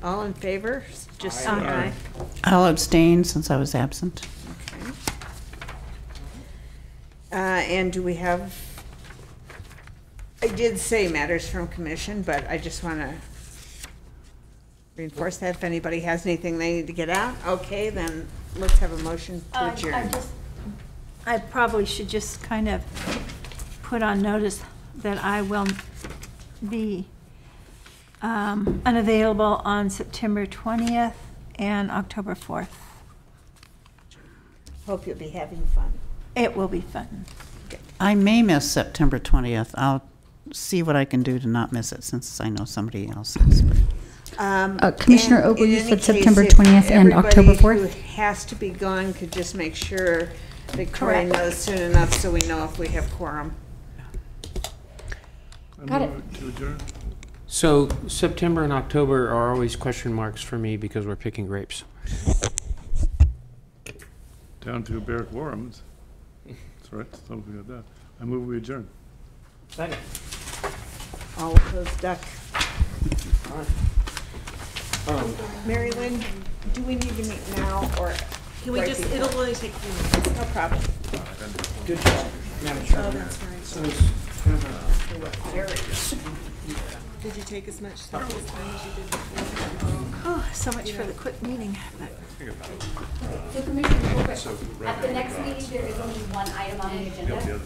All in favor? Just say Aye. aye. I'll abstain since I was absent. Okay. And do we have, I did say matters from commission, but I just want to reinforce that if anybody has anything they need to get out. Okay, then let's have a motion to adjourn. I probably should just kind of put on notice that I will be unavailable on September 20th and October 4th. Hope you'll be having fun. It will be fun. I may miss September 20th. I'll see what I can do to not miss it since I know somebody else is. Commissioner And Ogle, in you any said case, September if 20th and October everybody 4th? who has to be gone could just make sure Victoria Correct. knows soon enough so we know if we have quorum. Got it. To adjourn. So September and October are always question marks for me because we're picking grapes. Down to bare quorums. That's right. So we got that. I move we adjourn. Second. All opposed, duck. Mary Lynn, do we need to meet now or? Can we right just, before? it'll only take a few minutes. No problem. Good job, Madam Chairman. Oh, that's right. So it's There it is. Did you take as much time as you did before? Oh, so much for the quick meeting. So Commissioner, real quick, at the next meeting, there is only one item on the agenda.